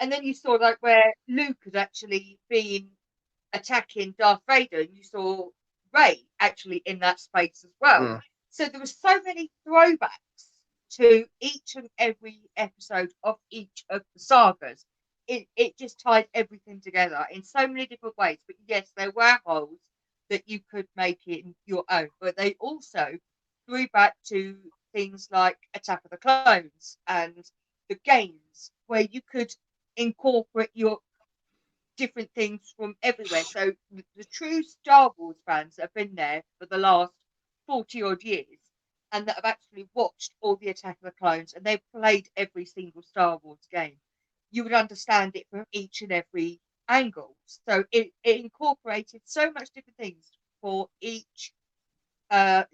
And then you saw like where Luke had actually been attacking Darth Vader, and you saw Rey actually in that space as well. So there were so many throwbacks to each and every episode of each of the sagas. It just tied everything together in so many different ways. But yes, there were holes that you could make it your own, but they also threw back to things like Attack of the Clones and the games where you could incorporate your different things from everywhere. So the true Star Wars fans that have been there for the last 40 odd years and that have actually watched all the Attack of the Clones and they've played every single Star Wars game, you would understand it from each and every angle. So it incorporated so much different things for each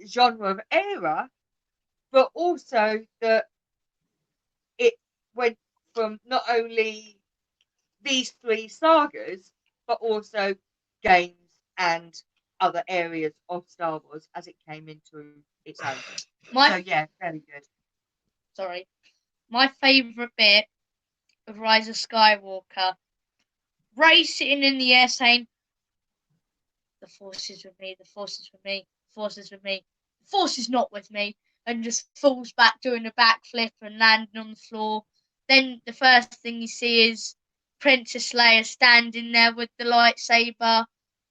genre of era, but also that it went from not only these three sagas, but also games and other areas of Star Wars as it came into its own. So yeah, very good. Sorry. My favourite bit of Rise of Skywalker, Rey sitting in the air saying, "The Force is with me, the Force is with me, the Force is with me, the Force is not with me," and just falls back doing a backflip and landing on the floor. Then the first thing you see is Princess Leia standing there with the lightsaber,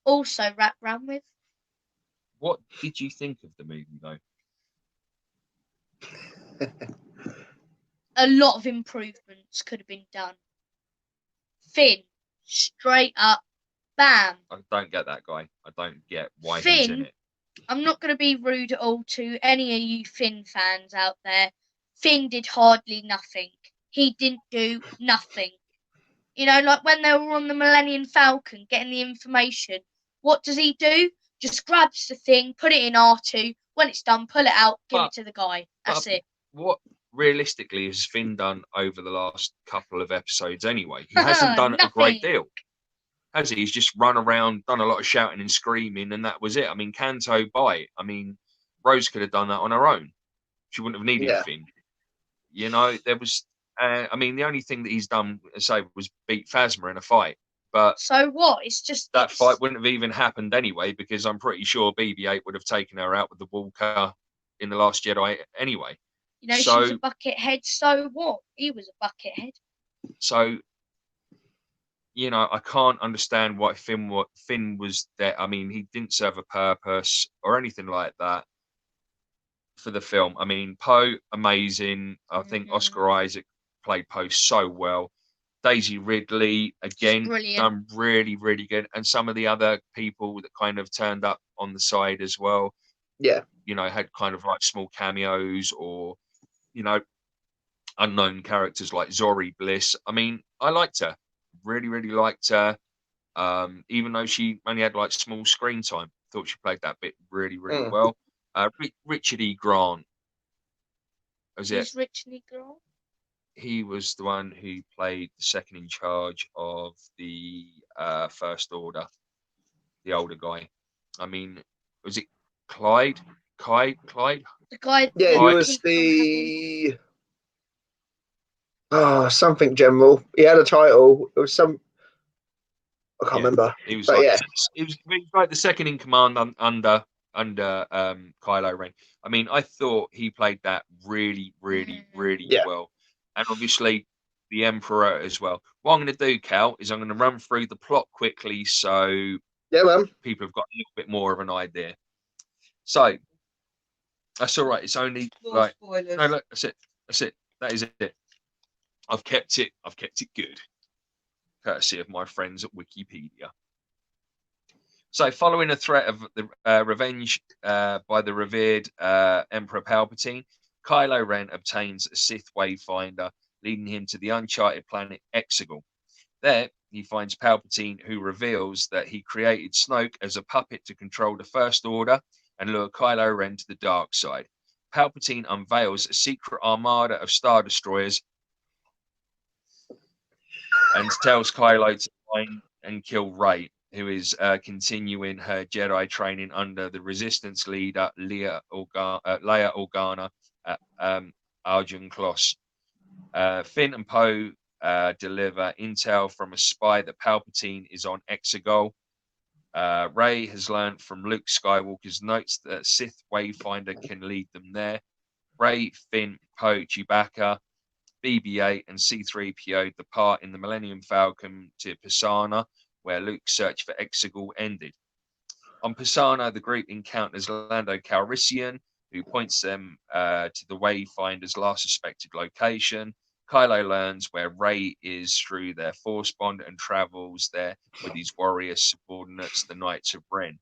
also wrapped round with. What did you think of the movie, though? A lot of improvements could have been done. Finn, straight up, bam. I don't get that guy. I don't get why Finn, he's in it. I'm not going to be rude at all to any of you Finn fans out there. Finn did hardly nothing. He didn't do nothing. You know, like when they were on the Millennium Falcon getting the information, what does he do? Just grabs the thing, put it in R2. When it's done, pull it out, give it to the guy. That's it. What realistically has Finn done over the last couple of episodes anyway? He hasn't done a great deal, has he? He's just run around, done a lot of shouting and screaming, and that was it. I mean, Canto Bight. I mean, Rose could have done that on her own. She wouldn't have needed Finn. You know, there was. I mean, the only thing that he's done, as I say, was beat Phasma in a fight. But so what? It's just that fight wouldn't have even happened anyway, because I'm pretty sure BB-8 would have taken her out with the Walker in The Last Jedi anyway. You know, so, she's a bucket head. So what? He was a bucket head. So, you know, I can't understand why Finn was there. I mean, he didn't serve a purpose or anything like that for the film. I mean, Poe, amazing. I think Oscar Isaac played Poe so well. Daisy Ridley, again, done really, really good. And some of the other people that kind of turned up on the side as well. Yeah. You know, had kind of like small cameos or, you know, unknown characters like Zori Bliss. I mean, I liked her. Really, really liked her. Even though she only had like small screen time, thought she played that bit really, really well. Richard E. Grant. Was it? Who's Richard E. Grant? He was the one who played the second in charge of the First Order, the older guy. I mean, was it Clyde? Clyde? The guy. Yeah, he was the something general. He had a title. It was some. I can't remember. He was but like, yeah, he was like the second in command under Kylo Ren. I mean, I thought he played that really, really, really well, and obviously the Emperor as well. What I'm going to do, Cal, is I'm going to run through the plot quickly so people have got a little bit more of an idea. So that's all right. It's only like spoilers. No, look, that's it. That's it. That is it. I've kept it good, courtesy of my friends at Wikipedia. So, following a threat of the revenge by the revered Emperor Palpatine, Kylo Ren obtains a Sith Wayfinder, leading him to the uncharted planet Exegol. There, he finds Palpatine, who reveals that he created Snoke as a puppet to control the First Order and lure Kylo Ren to the dark side. Palpatine unveils a secret armada of Star Destroyers and tells Kylo to find and kill Rey, who is continuing her Jedi training under the Resistance leader Leia Organa at Arjun Kloss. Finn and Poe deliver intel from a spy that Palpatine is on Exegol. Rey has learned from Luke Skywalker's notes that Sith Wayfinder can lead them there. Rey, Finn, Poe, Chewbacca, BB-8 and C-3PO depart in the Millennium Falcon to Pisana, where Luke's search for Exegol ended. On Pisana, the group encounters Lando Calrissian, who points them to the Wayfinder's last suspected location. Kylo learns where Rey is through their Force bond and travels there with his warrior subordinates, the Knights of Ren.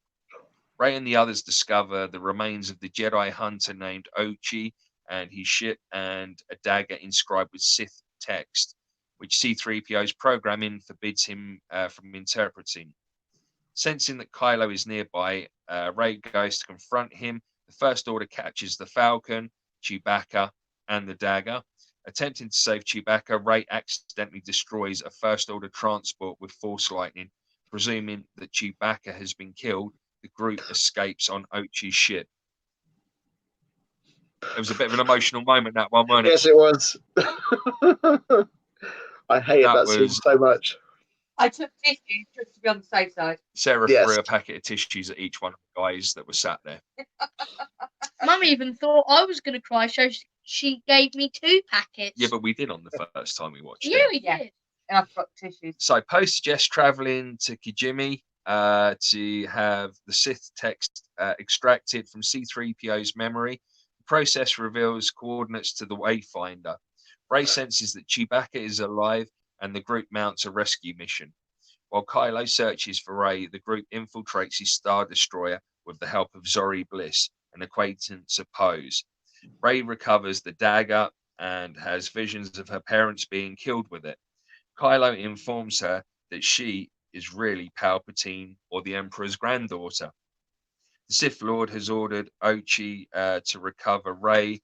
Rey and the others discover the remains of the Jedi hunter named Ochi and his ship and a dagger inscribed with Sith text, which C-3PO's programming forbids him from interpreting. Sensing that Kylo is nearby, Rey goes to confront him. The First Order captures the Falcon, Chewbacca, and the dagger. Attempting to save Chewbacca, Rey accidentally destroys a First Order transport with Force lightning. Presuming that Chewbacca has been killed, the group escapes on Ochi's ship. It was a bit of an emotional moment, that one, wasn't it? Yes, it was. I hated that scene so much. I took tissues just to be on the safe side. Sarah threw a packet of tissues at each one of the guys that were sat there. Mum even thought I was going to cry, so she gave me 2 packets. Yeah, but we did on the first time we watched it. Yeah, we did. And I've got tissues. So Poe suggests traveling to Kijimi to have the Sith text extracted from C-3PO's memory. The process reveals coordinates to the Wayfinder. Rey senses that Chewbacca is alive and the group mounts a rescue mission. While Kylo searches for Rey, the group infiltrates his Star Destroyer with the help of Zori Bliss, an acquaintance of Poe's. Rey recovers the dagger and has visions of her parents being killed with it. Kylo informs her that she is really Palpatine or the Emperor's granddaughter. The Sith Lord has ordered Ochi to recover Rey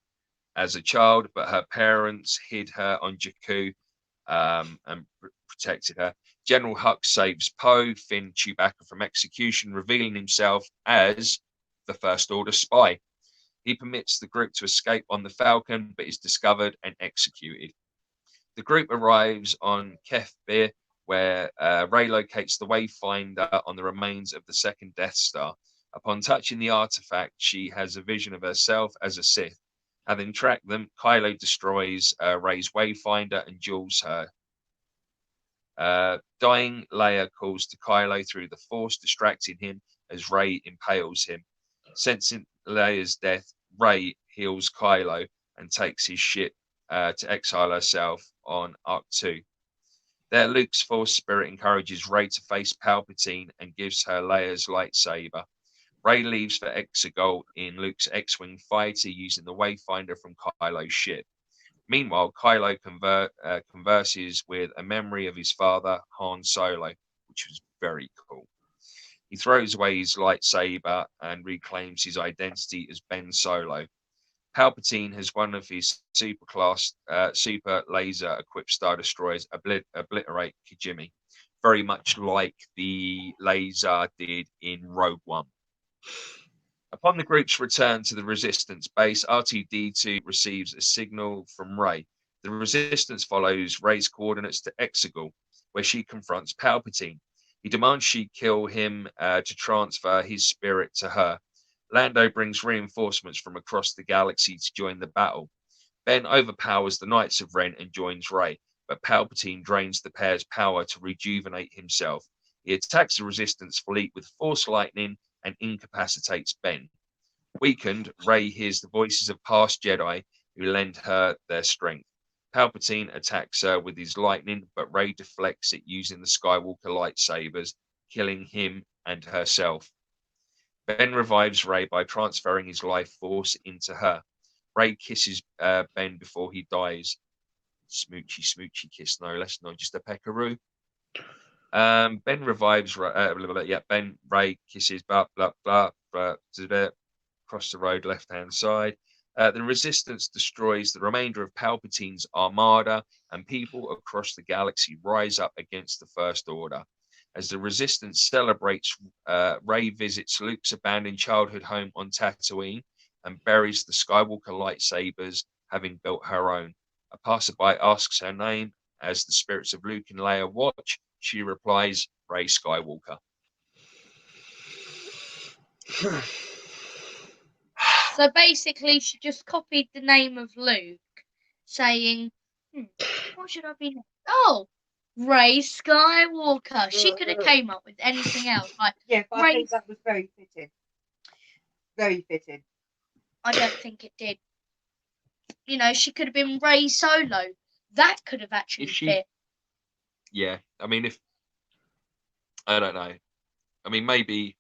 as a child, but her parents hid her on Jakku and protected her. General Hux saves Poe, Finn, Chewbacca from execution, revealing himself as the First Order spy. He permits the group to escape on the Falcon, but is discovered and executed. The group arrives on Kefbir, where Rey locates the Wayfinder on the remains of the second Death Star. Upon touching the artifact, she has a vision of herself as a Sith. Having tracked them, Kylo destroys Rey's Wayfinder and duels her. Dying Leia calls to Kylo through the Force, distracting him as Rey impales him. Sensing Leia's death, Rey heals Kylo and takes his ship to exile herself on Arc 2. There, Luke's Force spirit encourages Rey to face Palpatine and gives her Leia's lightsaber. Rey leaves for Exegol in Luke's X-Wing fighter using the Wayfinder from Kylo's ship. Meanwhile, Kylo converses with a memory of his father, Han Solo, which was very cool. He throws away his lightsaber and reclaims his identity as Ben Solo. Palpatine has one of his super laser-equipped Star Destroyers obliterate Kijimi, very much like the laser did in Rogue One. Upon the group's return to the Resistance base, R2-D2 receives a signal from Rey. The Resistance follows Rey's coordinates to Exegol, where she confronts Palpatine. He demands she kill him to transfer his spirit to her. Lando brings reinforcements from across the galaxy to join the battle. Ben overpowers the Knights of Ren and joins Rey, but Palpatine drains the pair's power to rejuvenate himself. He attacks the Resistance fleet with Force Lightning and incapacitates Ben. Weakened, Rey hears the voices of past Jedi who lend her their strength. Palpatine attacks her with his lightning, but Rey deflects it using the Skywalker lightsabers, killing him and herself. Ben revives Rey by transferring his life force into her. Rey kisses Ben before he dies. Smoochy, smoochy kiss, no less, not just a peckaroo. Ben revives Ben, Rey kisses, blah, blah, blah, blah, across the road, left-hand side. The Resistance destroys the remainder of Palpatine's armada, and people across the galaxy rise up against the First Order. As the Resistance celebrates, Rey visits Luke's abandoned childhood home on Tatooine and buries the Skywalker lightsabers, having built her own. A passerby asks her name. As the spirits of Luke and Leia watch, she replies, Rey Skywalker. So basically, she just copied the name of Luke, saying, what should I be named? Oh, Rey Skywalker. She could have came up with anything else. Like, yeah, but I think that was very fitting. Very fitting. I don't think it did. You know, she could have been Rey Solo. That could have actually fit. Yeah, I mean, I don't know. I mean, maybe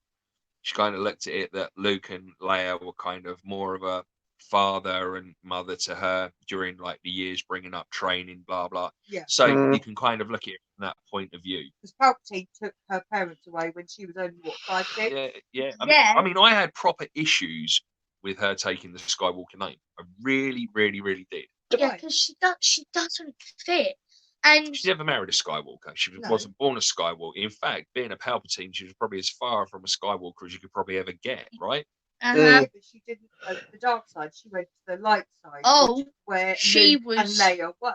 she kind of looked at it that Luke and Leia were kind of more of a father and mother to her during like the years bringing up training, blah blah. Yeah. So you can kind of look at it from that point of view. Because Palpatine took her parents away when she was only what, 5, 6? Yeah. I mean, I had proper issues with her taking the Skywalker name. I really, really, really did. Yeah, because she doesn't fit. And she never married a Skywalker. She wasn't born a Skywalker. In fact, being a Palpatine, she was probably as far from a Skywalker as you could probably ever get, right? But she didn't go to the dark side. She went to the light side. Oh, where she Luke was. And Leia were.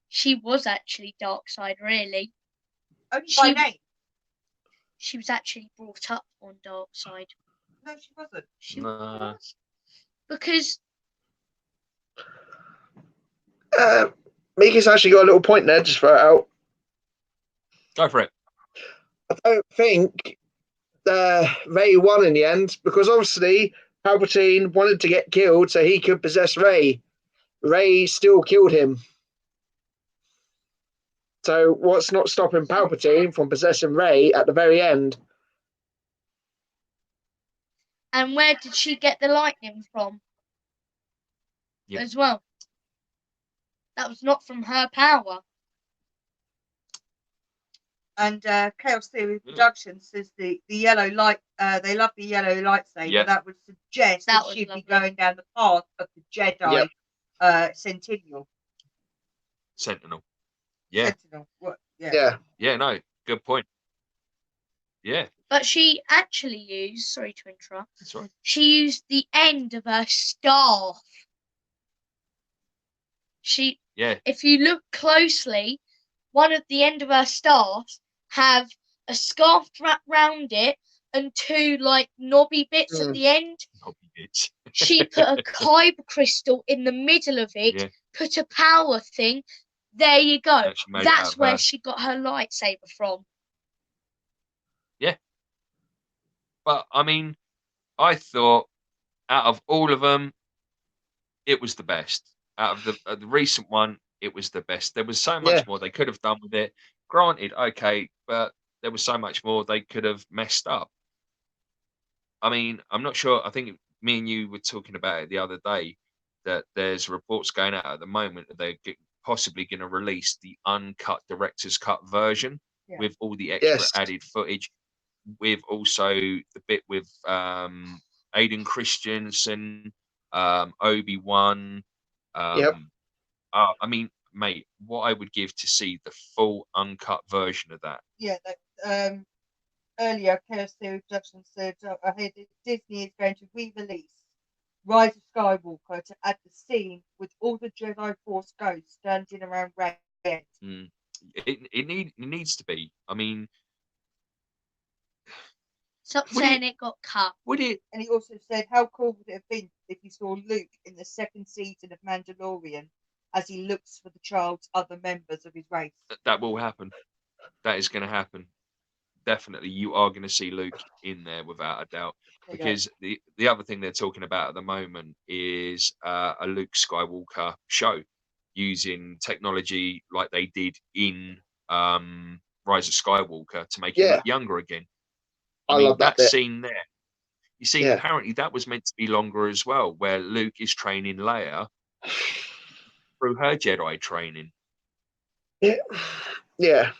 She was actually dark side, really. Only by name. She was actually brought up on dark side. No, she wasn't. She was. Because Mika's actually got a little point there, just throw it out. Go for it. I don't think Rey won in the end, because obviously Palpatine wanted to get killed so he could possess Rey. Rey still killed him. So what's not stopping Palpatine from possessing Rey at the very end? And where did she get the lightning from? As well. That was not from her power. And Chaos Theory Productions says the yellow light. They love the yellow lightsaber. Yeah. That would suggest that she'd be going down the path of the Jedi Sentinel. Sentinel. Yeah. Sentinel. What? Yeah. Yeah. No. Good point. Yeah. But she actually used, sorry to interrupt, That's right. she used the end of her staff. If you look closely, one at the end of her staffs have a scarf wrapped round it and two like knobby bits at the end. Knobby bits. She put a kyber crystal in the middle of it, put a power thing. There you go. That's where she got her lightsaber from. Yeah. But I mean, I thought out of all of them, it was the best. Out of the recent one, it was the best. There was so much more they could have done with it. Granted, okay, but there was so much more they could have messed up. I mean, I'm not sure. I think me and you were talking about it the other day that there's reports going out at the moment that they're possibly going to release the uncut director's cut version with all the extra added footage, with also the bit with Aiden Christensen, Obi-Wan. I mean, mate, what I would give to see the full uncut version of that. Yeah, earlier, Chaos Theory Production said, I heard that Disney is going to re-release Rise of Skywalker to add the scene with all the Jedi Force ghosts standing around Red. It needs to be. I mean, stop saying it got cut. Would it? And he also said, how cool would it have been if you saw Luke in the second season of Mandalorian as he looks for the child's other members of his race? That will happen. That is going to happen. Definitely, you are going to see Luke in there without a doubt. Because the other thing they're talking about at the moment is a Luke Skywalker show using technology like they did in Rise of Skywalker to make him look younger again. I mean, love that scene there. You see, apparently that was meant to be longer as well, where Luke is training Leia through her Jedi training. Yeah.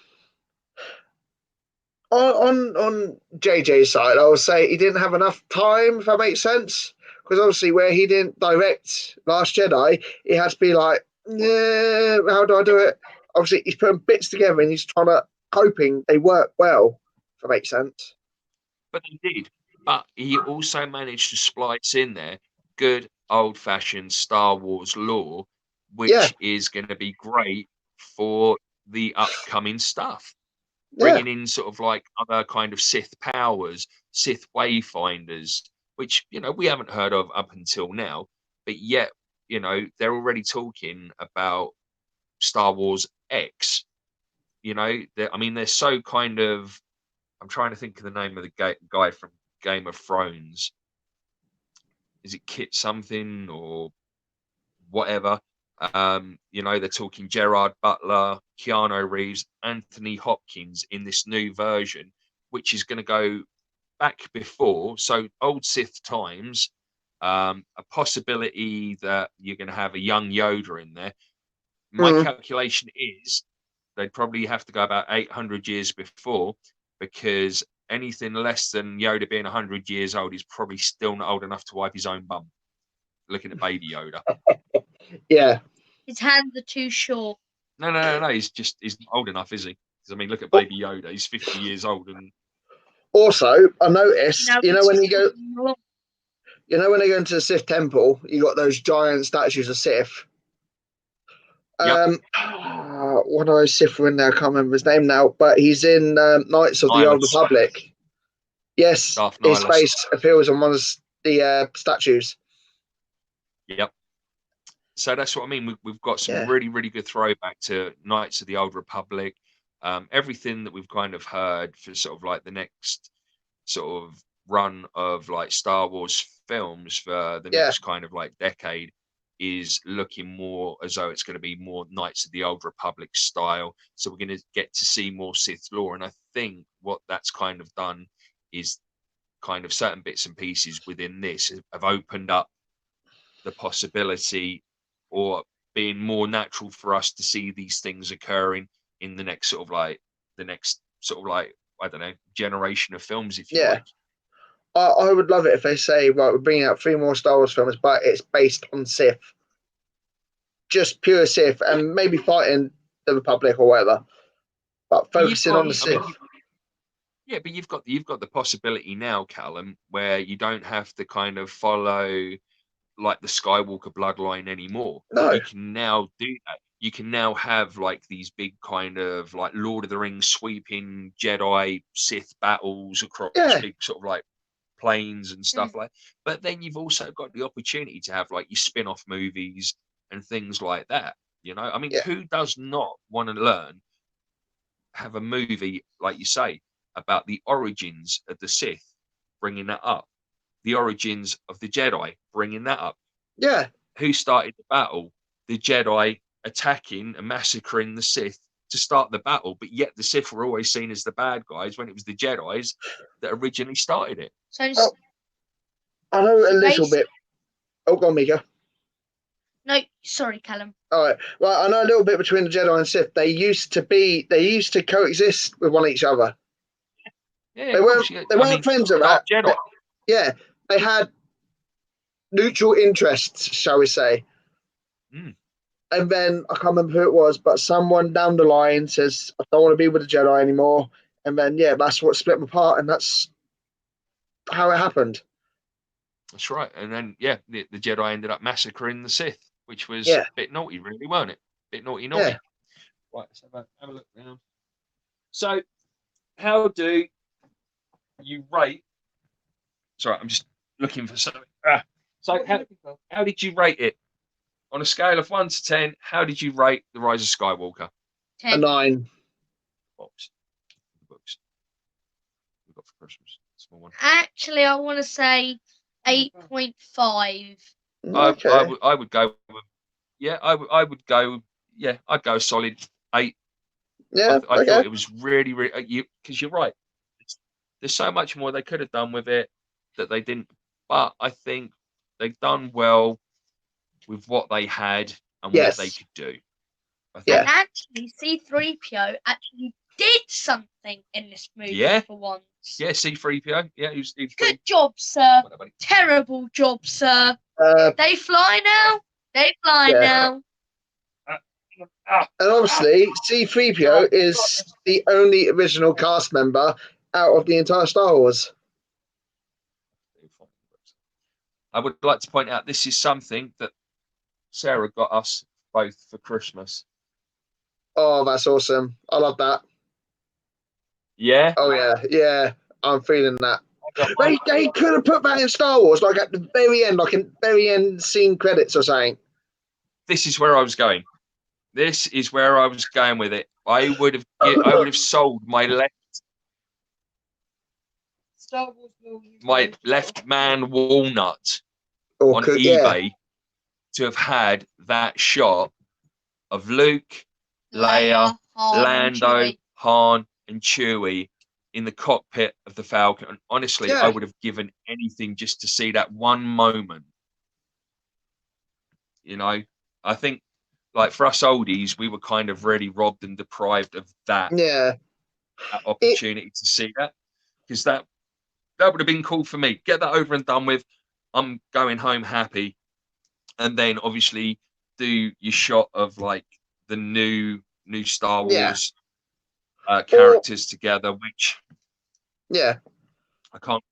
On JJ's side, I would say he didn't have enough time, if that makes sense. Because obviously, where he didn't direct Last Jedi, he had to be like, yeah, how do I do it? Obviously, he's putting bits together and he's hoping they work well, if that makes sense. But they did. But he also managed to splice in there good old-fashioned Star Wars lore, which is going to be great for the upcoming stuff. Bringing in sort of like other kind of Sith powers, Sith wayfinders, which, you know, we haven't heard of up until now, but yet, you know, they're already talking about Star Wars X. You know, I mean, they're so kind of, I'm trying to think of the name of the guy from Game of Thrones. Is it Kit something or whatever? You know, they're talking Gerard Butler, Keanu Reeves, Anthony Hopkins in this new version, which is going to go back before. So old Sith times, a possibility that you're going to have a young Yoda in there. My calculation is they'd probably have to go about 800 years before, because anything less than Yoda being 100 years old is probably still not old enough to wipe his own bum. Looking at baby Yoda. Yeah. His hands are too short. No. He's not old enough, is he? Because I mean, look at baby Yoda. He's 50 years old, and also I noticed, when they go into the Sith temple, you got those giant statues of Sith. One of those Sith were in there. I can't remember his name now, but he's in Knights of the Old Republic. Yes, his face appears on one of the statues. Yep. So that's what I mean. We've got some really, really good throwback to Knights of the Old Republic. Everything that we've kind of heard for sort of like the next sort of run of like Star Wars films for the next kind of like decade is looking more as though it's going to be more Knights of the Old Republic style. So we're going to get to see more Sith lore. And I think what that's kind of done is kind of certain bits and pieces within this have opened up the possibility or being more natural for us to see these things occurring in the next sort of like I don't know, generation of films, if you like. I would love it if they say, right, we're bringing out 3 more Star Wars films, but it's based on Sith. Just pure Sith, and maybe fighting the Republic or whatever. But focusing on the Sith. Yeah, but you've got the possibility now, Callum, where you don't have to kind of follow like the Skywalker bloodline anymore. No. You can now do that. You can now have like these big kind of like Lord of the Rings sweeping Jedi Sith battles across big sort of like planes and stuff like. But then you've also got the opportunity to have like your spin-off movies and things like that. You know, I mean, who does not want to have a movie, like you say, about the origins of the Sith, bringing that up, the origins of the Jedi, bringing that up. Yeah. Who started the battle? The Jedi attacking and massacring the Sith to start the battle, but yet the Sith were always seen as the bad guys when it was the Jedis that originally started it. So I know a little bit. Oh, go on, Mika. No, sorry, Callum. All right. Well, I know a little bit between the Jedi and Sith. They used to coexist with one each other. Yeah, they weren't friends of that. Jedi. Yeah, they had neutral interests, shall we say. And then I can't remember who it was, but someone down the line says, I don't want to be with the Jedi anymore. And then, that's what split them apart. And that's how it happened. That's right. And then, the Jedi ended up massacring the Sith, which was a bit naughty, really, weren't it? Bit naughty. Yeah. Right, let's have a look now. So, how do you rate? Sorry, I'm just looking for something. So, how did you rate it? On a scale of 1 to 10, how did you rate The Rise of Skywalker? 10. A 9. Books. We got for Christmas. Small one. Actually, I want to say 8.5. Okay. I would go with, I would go, I'd go a solid 8. Yeah, I thought it was really, really, because you're right. There's so much more they could have done with it that they didn't. But I think they've done well with what they had and what they could do. And actually, C-3PO actually did something in this movie for once. Yeah, C-3PO. Yeah, he was good job, sir. Terrible job, sir. They fly now. Now. And obviously, C-3PO is the only original cast member out of the entire Star Wars. I would like to point out this is something that Sarah got us both for Christmas. Oh, that's awesome. I love that. Yeah? Oh, yeah. I'm feeling that. They could have put that in Star Wars, like at the very end, like in very end scene credits or something. This is where I was going. With it. I would have sold my left man walnut on eBay to have had that shot of Luke, Leia, Lando, Han, and Chewie in the cockpit of the Falcon. And honestly, I would have given anything just to see that one moment. You know, I think, like, for us oldies, we were kind of really robbed and deprived of that opportunity to see that, because that would have been cool for me. Get that over and done with. I'm going home happy. And then obviously do your shot of like the new Star Wars characters together, which I can't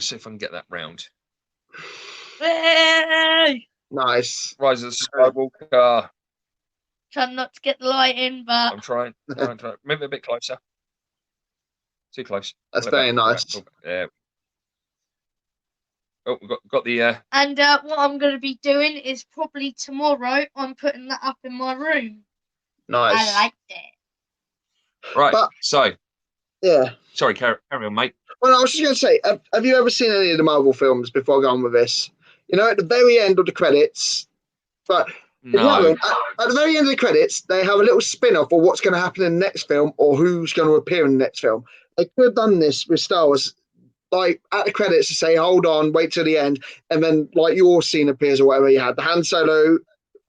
see if I can get that round. Hey! Nice. Rise of Skywalker. Trying not to get the light in, but I'm trying. Move it a bit closer. Too close. That's very nice. Yeah. Oh, we've got the. And what I'm going to be doing is probably tomorrow I'm putting that up in my room. Nice. I liked it. Right. So. Yeah. Sorry, carry on, mate. Well, I was just going to say, have you ever seen any of the Marvel films before going with this? You know, at the very end of the credits, but no. At the very end of the credits, they have a little spin-off of what's going to happen in the next film or who's going to appear in the next film. They could have done this with Star Wars. Like at the credits to say, hold on, wait till the end, and then like your scene appears or whatever you had. The Han Solo,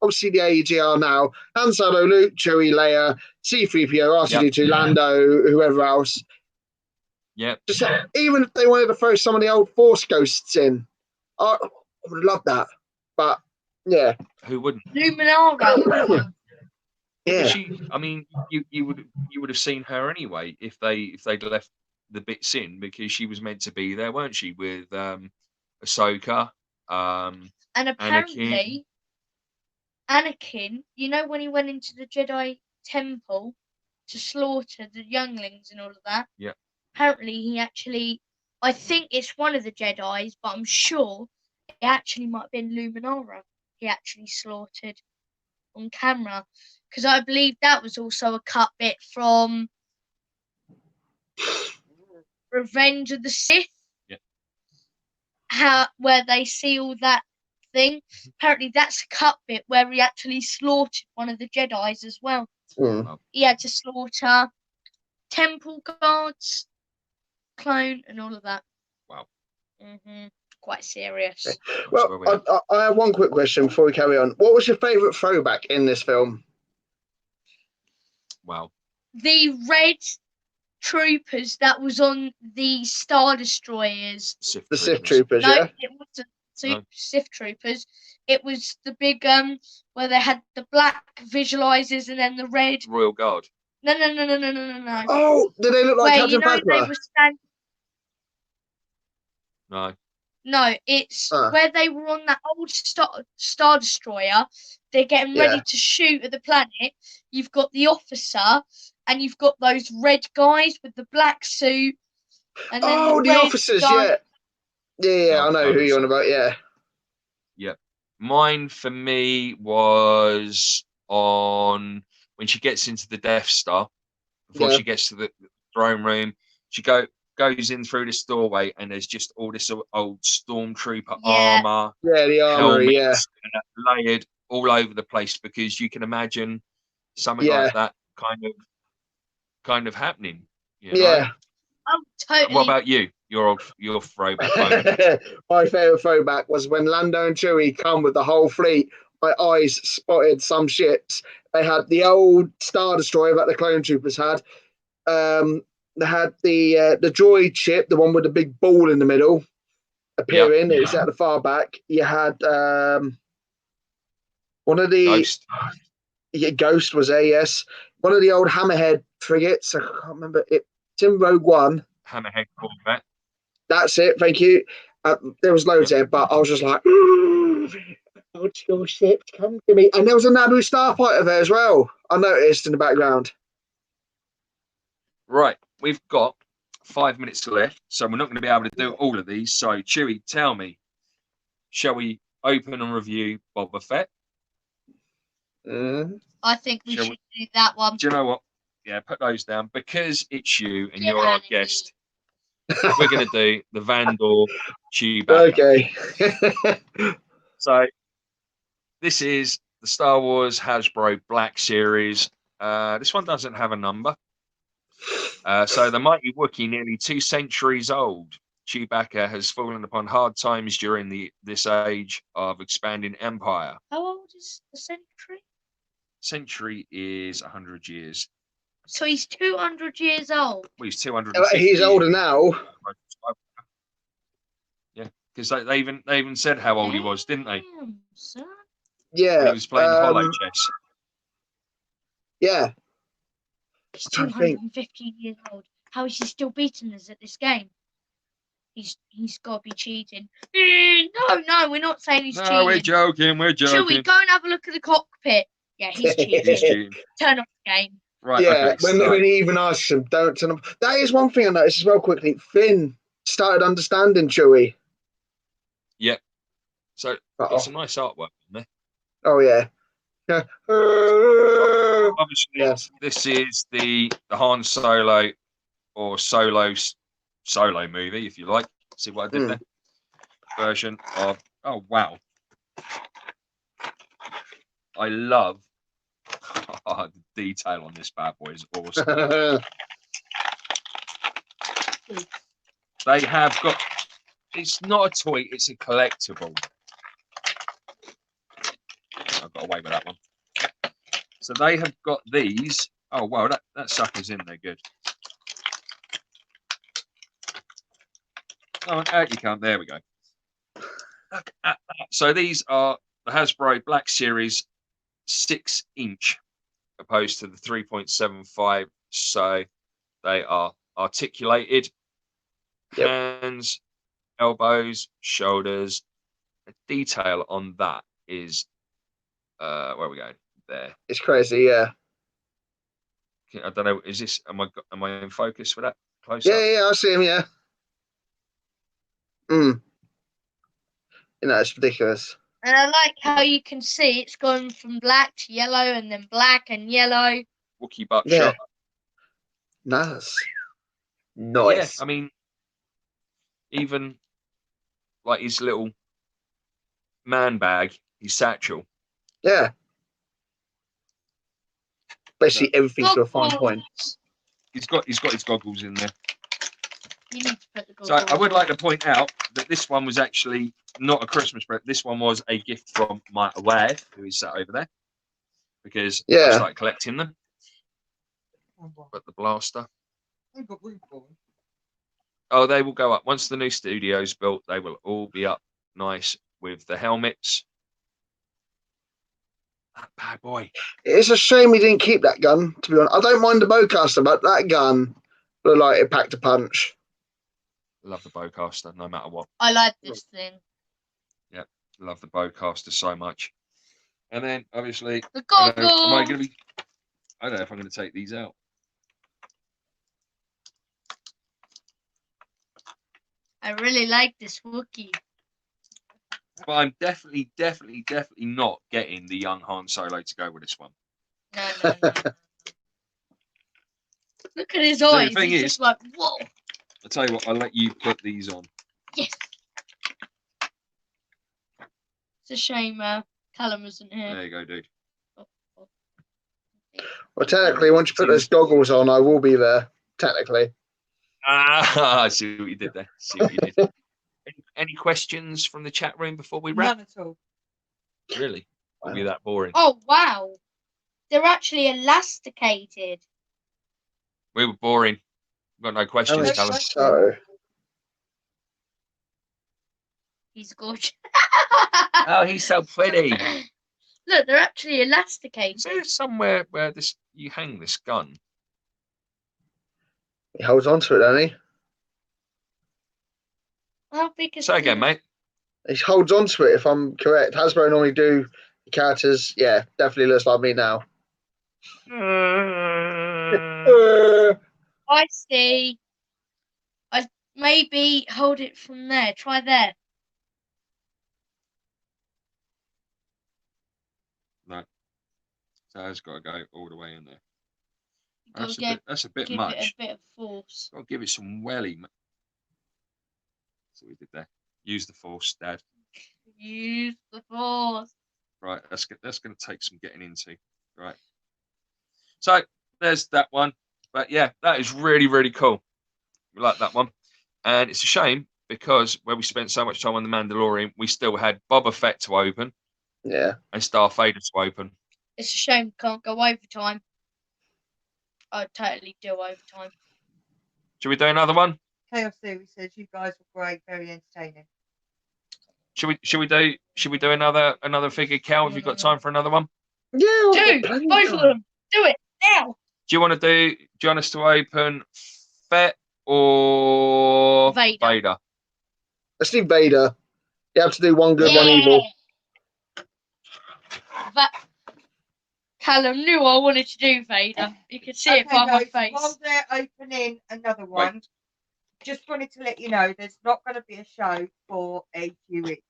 obviously the AEGR now, Han Solo, Luke, Chewie, Leia, C-3PO, R2-D2, Lando, whoever else. Yeah. Just even if they wanted to throw some of the old Force ghosts in, I would love that. But yeah. Who wouldn't? Luminara. Yeah. You would have seen her anyway if they'd left the bits in because she was meant to be there, weren't she? With Ahsoka, and apparently Anakin, you know, when he went into the Jedi temple to slaughter the younglings and all of that. Yeah. Apparently, he actually, I think it's one of the Jedi's, but I'm sure it actually might have been Luminara. He actually slaughtered on camera, because I believe that was also a cut bit from Revenge of the Sith. Yeah. Where they see all that thing. Apparently, that's a cut bit where he actually slaughtered one of the Jedi's as well. He had to slaughter temple guards, clone, and all of that. Wow. Quite serious. Okay. Well, I have one quick question before we carry on. What was your favourite throwback in this film? Wow. The red troopers that was on the Star Destroyers. The Sith troopers, no, yeah? it wasn't Sith troopers. It was the big where they had the black visualizers and then the red. Royal Guard. No. Oh, did they look like where, Captain you know, Phasma? they were standing. No, it's where they were on that old Star Destroyer. They're getting ready to shoot at the planet. You've got the officer, and you've got those red guys with the black suit. And then the officers, guy. Yeah, I know who you're on about, yeah. Yep. Mine, for me, was on when she gets into the Death Star, before she gets to the throne room. She goes in through this doorway, and there's just all this old stormtrooper armor. Yeah, the armory, helmets, layered all over the place, because you can imagine something like that kind of happening. You know? Oh, totally. What about you? Your throwback moment? My favourite throwback was when Lando and Chewie come with the whole fleet. My eyes spotted some ships. They had the old Star Destroyer that the clone troopers had. They had the droid ship, the one with the big ball in the middle, appearing. It was at the far back. You had one of the Ghost. Yeah, Ghost was there. Yes, one of the old Hammerhead frigates. I can't remember it. It's in Rogue One. Hammerhead Corvette. That's it. Thank you. There was loads there, but I was just like, your ship, come to me. And there was a Naboo starfighter there as well. I noticed in the background. Right, we've got 5 minutes left, so we're not going to be able to do all of these. So, Chewie, tell me, shall we open and review Boba Fett? I think we should do that one. Do you know what? Yeah, put those down, because it's you and you're our guest. We're going to do the Vandor Chewbacca. Okay. So, this is the Star Wars Hasbro Black Series. This one doesn't have a number. So the mighty Wookiee, nearly 2 centuries old, Chewbacca has fallen upon hard times during this age of expanding empire. How old is the century? Century is 100 years. So he's 200 years old. Well, he's 250. He's older now. Yeah, because they even said how old he was, didn't they? Son. Yeah. When he was playing hollow chess. Yeah. He's 250 years old. How is he still beating us at this game? He's got to be cheating. No, we're not saying he's cheating. No, we're joking. Shall we go and have a look at the cockpit? Yeah, he's cheating. He's cheating. Turn off the game. Right. Yeah. Okay, when he even asks him, don't turn off. That is one thing I noticed as well. Quickly, Finn started understanding Chewie. Yep. So it's some nice artwork in there. Oh yeah. Yeah. Obviously, this is the Han Solo or Solo movie, if you like. See what I did there? Version of. Oh wow! I love the detail on this bad boy is awesome. They have got. It's not a toy; it's a collectible. I've got away with that one. So they have got these. Oh wow, that sucker's in there good. Oh, out you come. There we go. Look at that. So these are the Hasbro Black Series 6-inch, opposed to the 3.75. So they are articulated. Yep. Hands, elbows, shoulders. The detail on that is where are we going? There. It's crazy, yeah. I don't know. Is this? Am I in focus for that? Close Yeah, up. I see him. Yeah. You know, it's ridiculous. And I like how you can see it's gone from black to yellow and then black and yellow. Wookie butt Yeah. shot. Nice. Yeah, I mean, even like his little man bag, his satchel. Yeah. Basically, everything to a fine point. He's got his goggles in there. You need to put the goggles So I would on. like to point out that this one was actually not a Christmas present. This one was a gift from my wife, who is sat over there, because I started collecting them. But the blaster. Oh, they will go up once the new studio's built. They will all be up nice with the helmets. That bad boy. It's a shame he didn't keep that gun, to be honest. I don't mind the bowcaster, but that gun looked like it packed a punch. Love the bowcaster, no matter what. I like this thing. Yeah, love the bowcaster so much. And then, obviously, The I goggles. don't know if I'm going to take these out. I really like this Wookiee. But I'm definitely not getting the young Han Solo to go with this one. No. Look at his the eyes. thing He's is- just like, whoa. I'll tell you what, I'll let you put these on. Yes. It's a shame Callum isn't here. There you go, dude. Well, technically, once you put those goggles on, I will be there. Technically. I see what you did there. Any questions from the chat room before we wrap? None at all. Really? Will be that boring? Oh, wow. They're actually elasticated. We were boring. We've got no questions, Callum. So, He's gorgeous. Oh, he's so pretty. Look, they're actually elasticated. Is there somewhere where you hang this gun? he holds on to it, doesn't he? How big is Say again, mate. He holds on to it, if I'm correct. Hasbro normally do the characters. Yeah, definitely looks like me now. I see. I maybe hold it from there. Try there. No. So it's got to go all the way in there. That's a bit give much. it a bit of force. Got to give it some welly. That's what we did there. Use the force, Dad. Use the force. Right, that's going to take some getting into. Right. So there's that one. But yeah, that is really, really cool. We like that one. And it's a shame because where we spent so much time on The Mandalorian, we still had Boba Fett to open. Yeah. And Darth Vader to open. It's a shame we can't go overtime. I'd totally do overtime. Should we do another one? Chaos Theory says you guys were great, very entertaining. Should we do another figure, Cal? Have you got time for another one? Yeah. Do both of them. Do it now. Do you want us to open Fett or Vader? Let's do Vader. You have to do one good, one evil. Callum knew I wanted to do Vader. You can see it by my face. While they're opening another one, just wanted to let you know there's not going to be a show for a few weeks.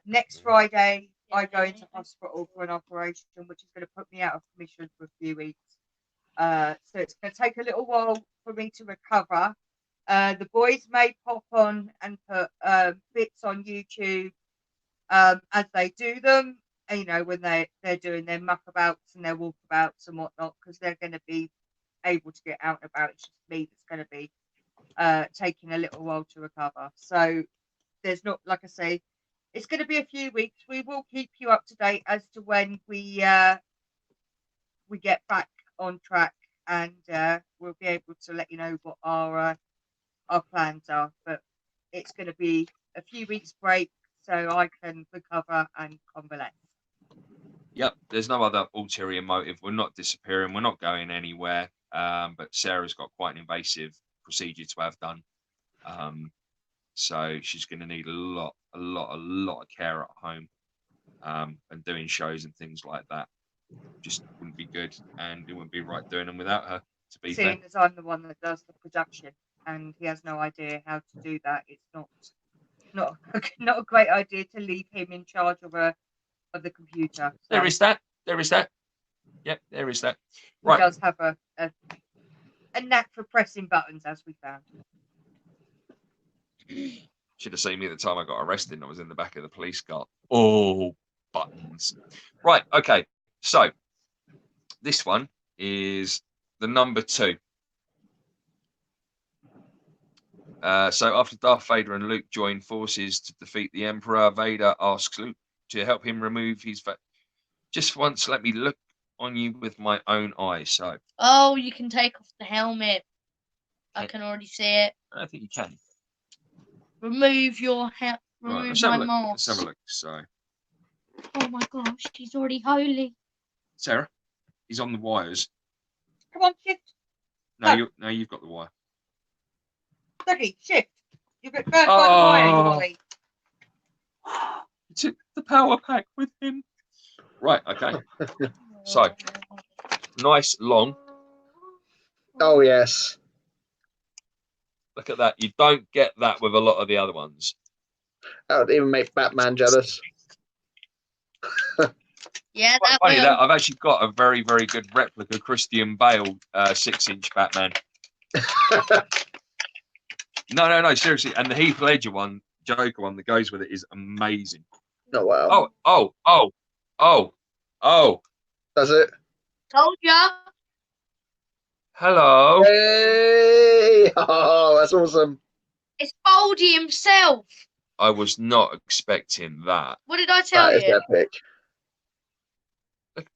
Next Friday, I go into hospital for an operation, which is going to put me out of commission for a few weeks. So it's going to take a little while for me to recover. The boys may pop on and put bits on YouTube as they do them. You know, when they're doing their muckabouts and their walkabouts and whatnot, because they're going to be able to get out and about. It's just me that's going to be taking a little while to recover. So there's not, like I say, it's going to be a few weeks. We will keep you up to date as to when we get back on track, and we'll be able to let you know what our plans are. But it's going to be a few weeks break so I can recover and convalesce. Yep, there's no other ulterior motive. We're not disappearing. We're not going anywhere. But Sarah's got quite an invasive procedure to have done. So she's going to need a lot of care at home, and doing shows and things like that just wouldn't be good, and it wouldn't be right doing them without her. To be fair, Seeing as I'm the one that does the production, and he has no idea how to do that, it's not a great idea to leave him in charge of the computer. So there is that. Yep, there is that. he does have a knack for pressing buttons, as we found. Should have seen me at the time I got arrested and I was in the back of the police car. Oh, buttons. Right, okay. So this one is the number 2. So after Darth Vader and Luke join forces to defeat the Emperor, Vader asks Luke to help him remove his just once let me look on you with my own eyes. So you can take off the helmet. I can already see it. I think you can. Remove your helmet. Remove my mask. Let's have a look. So oh my gosh, he's already holy. Sarah, he's on the wires. Come on, shift. No, you've got the wire. Dougie, shift. You get burnt by the wire, you Wally. He took the power pack with him. Right, okay. So, nice, long. Oh, yes. Look at that. You don't get that with a lot of the other ones. That would even make Batman jealous. Yeah, Quite funny that I've actually got a very, very good replica Christian Bale 6-inch Batman. No, seriously. And the Heath Ledger one, Joker one that goes with it is amazing. Oh, wow. Oh. Does it? Told ya. Hello. Hey! Oh, that's awesome. It's Baldy himself. I was not expecting that. What did I tell That is you? epic.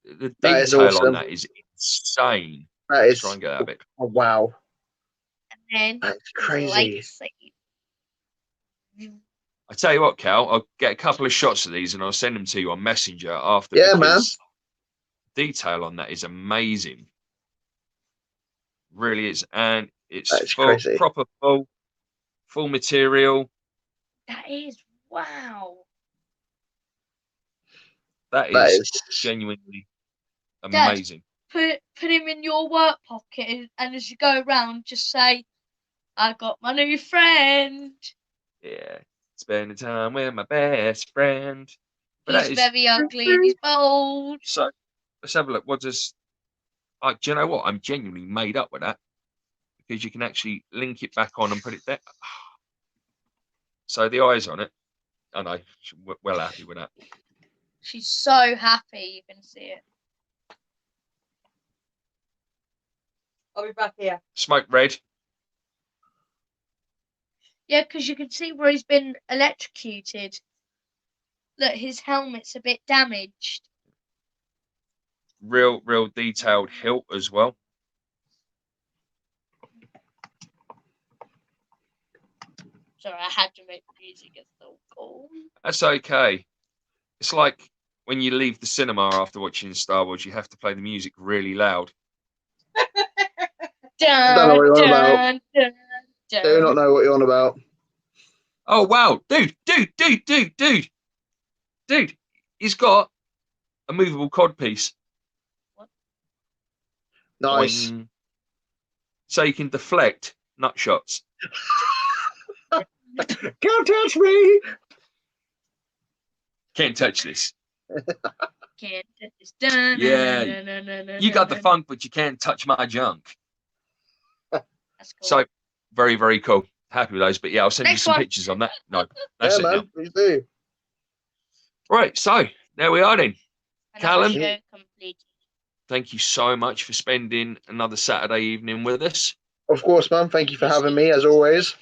The That is detail awesome. on that is insane. That is. Try and get that bit. Oh, wow. And then That's crazy. I tell you what, Cal, I'll get a couple of shots of these and I'll send them to you on Messenger after. Yeah, man. Detail on that is amazing. Really is, and it's crazy. Proper full material. That is wow. That is genuinely amazing. Dad, put him in your work pocket, and as you go around, just say, "I got my new friend." Yeah, spending time with my best friend. But he's very ugly and he's bold. So let's have a look. What does? Do you know what? I'm genuinely made up with that because you can actually link it back on and put it there. So the eyes on it. I know. Well happy with that. She's so happy. You can see it. I'll be back here. Smoke red. Yeah, because you can see where he's been electrocuted. Look, his helmet's a bit damaged. Real detailed hilt as well. Sorry, I had to make music. It's so cool. That's okay. It's like when you leave the cinema after watching Star Wars, you have to play the music really loud. I don't know what you're on about. Do not know what you're on about. Oh wow, dude! He's got a movable cod piece. What? Nice. Boing. So you can deflect nut shots. Can't touch me. Can't touch this. Can't touch this. Dun, Yeah. dun, dun, dun, dun, You got the dun. funk, but you can't touch my junk. That's cool. So very, very cool. Happy with those. But yeah, I'll send Next you some one. pictures on that. No, that's Yeah, it man. now. Please do. Right, so there we are then. Another Callum? show completed. Thank you so much for spending another Saturday evening with us. Of course, man. Thank you for having me, as always.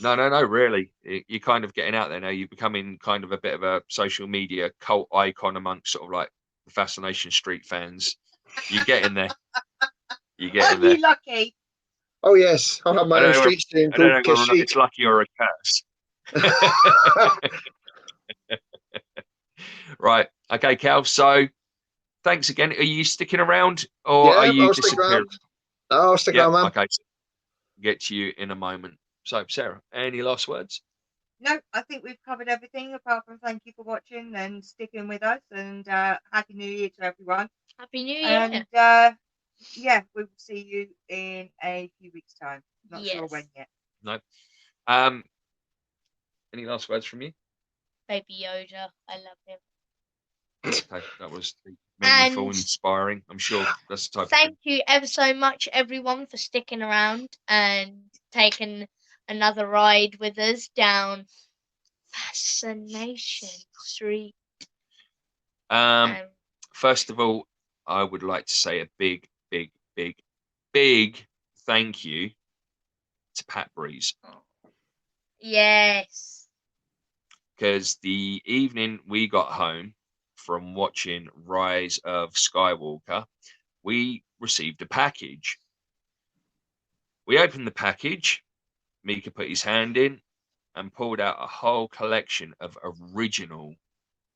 No, really. You're kind of getting out there now. You're becoming kind of a bit of a social media cult icon amongst sort of like the Fascination Street fans. You're getting there. You're getting Aren't there. you lucky? Oh, yes. I'll have my own street team I don't know called whether or not Kashik. it's lucky or a curse. Right. Okay, Cal. So thanks again. Are you sticking around or Yeah, are you I'll stick disappearing? around. I'll stick around, man. Okay. So get to you in a moment. So, Sarah, any last words? No, I think we've covered everything apart from thank you for watching and sticking with us, and Happy New Year to everyone. Happy New Year. And yeah, we will see you in a few weeks' time. Not sure when yet. No. Any last words from you? Baby Yoda, I love him. Okay, that was meaningful, And inspiring. I'm sure that's the type of thank thing. you ever so much, everyone, for sticking around and taking another ride with us down Fascination Street. First of all, I would like to say a big, big, big, big thank you to Pat Breeze. Yes. Because the evening we got home from watching Rise of Skywalker, we received a package. We opened the package, Mika put his hand in and pulled out a whole collection of original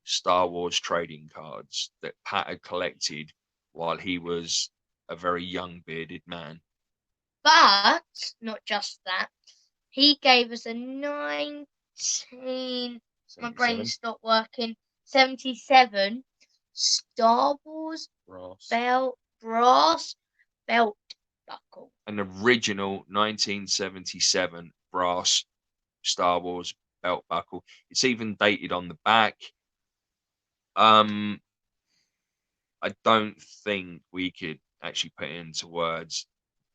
Star Wars trading cards that Pat had collected while he was a very young bearded man. But not just that. He gave us a my brain stopped working. 77 Star Wars brass belt buckle. An original 1977 brass Star Wars belt buckle. It's even dated on the back. I don't think we could actually put into words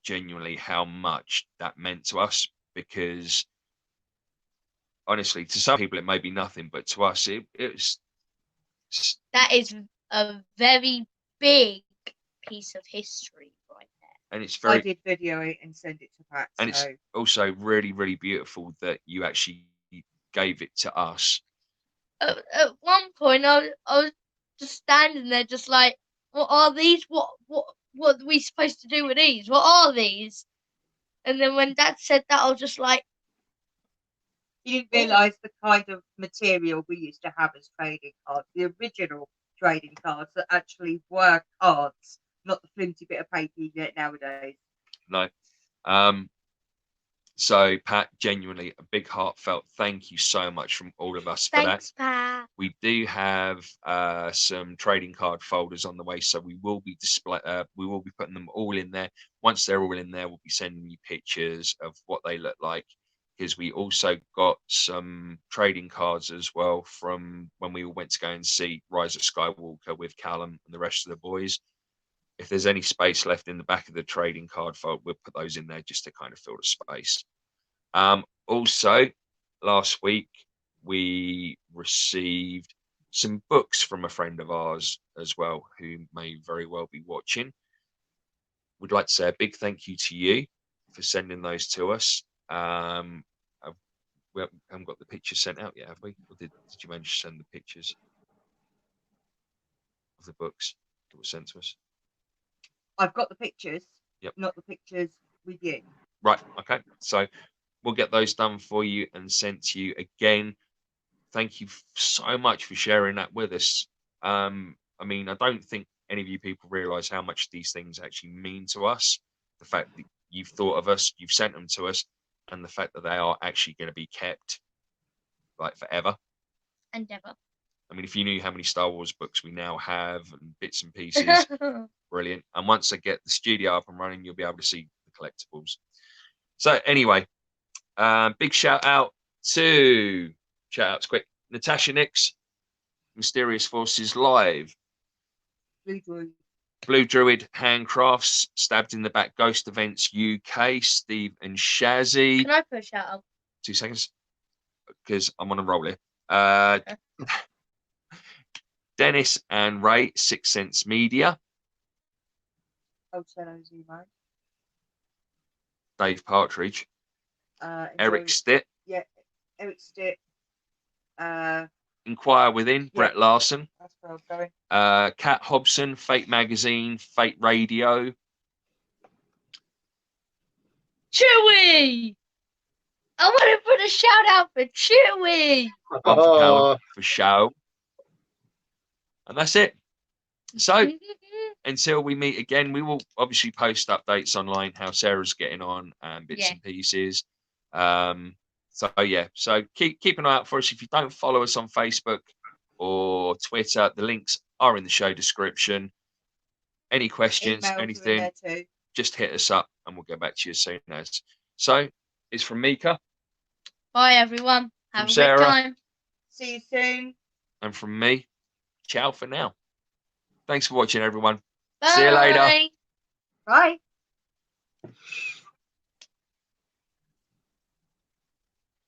genuinely how much that meant to us, because honestly, to some people it may be nothing, but to us it was. That is a very big piece of history right there. And it's very. I did video it and send it to Pat. And it's also really, really beautiful that you actually gave it to us. At one point, I was just standing there, just like, what are these? What are we supposed to do with these? What are these? And then when Dad said that, I was just like, you didn't realise the kind of material we used to have as trading cards, the original trading cards that actually were cards, not the flimsy bit of paper you get nowadays. No. So, Pat, genuinely a big heartfelt thank you so much from all of us for thanks, that. Pat. We do have some trading card folders on the way, so we will be putting them all in there. Once they're all in there, we'll be sending you pictures of what they look like, because we also got some trading cards as well from when we all went to go and see Rise of Skywalker with Callum and the rest of the boys. If there's any space left in the back of the trading card fold, we'll put those in there just to kind of fill the space. Also, last week we received some books from a friend of ours as well, who may very well be watching. We'd like to say a big thank you to you for sending those to us. We haven't got the pictures sent out yet, have we? Or did you manage to send the pictures of the books that were sent to us? I've got the pictures, Yep. Not the pictures with you. Right, okay. So we'll get those done for you and sent to you again. Thank you so much for sharing that with us. I mean, I don't think any of you people realise how much these things actually mean to us. The fact that you've thought of us, you've sent them to us, and the fact that they are actually going to be kept like forever. And ever. I mean, if you knew how many Star Wars books we now have and bits and pieces, brilliant. And once I get the studio up and running, you'll be able to see the collectibles. So anyway, big shout out to quick. Natasha Nix, Mysterious Forces Live. Blue Druid Handcrafts, Stabbed in the Back Ghost Events UK, Steve and Shazzy. Can I put a shout out? 2 seconds, because I'm on a roll here. Dennis and Ray, Sixth Sense Media. Dave Partridge. Eric Stitt. Yeah, Eric Stitt. Inquire Within, yeah. Brett Larson. That's where I was going. Kat Hobson, Fate Magazine, Fate Radio. Chewy! I want to put a shout out for Chewy! One for Callum, for show. And that's it. So, until we meet again, we will obviously post updates online how Sarah's getting on and bits Yeah. and pieces. So yeah, so keep an eye out for us. If you don't follow us on Facebook or Twitter, the links are in the show description. Any questions, Emails are in anything, there too. just hit us up and we'll get back to you as soon as. So it's from Mika, Bye, everyone. Have From a Sarah. great time. See you soon. and from me. Ciao for now. Thanks for watching, everyone. Bye. See you later. Bye.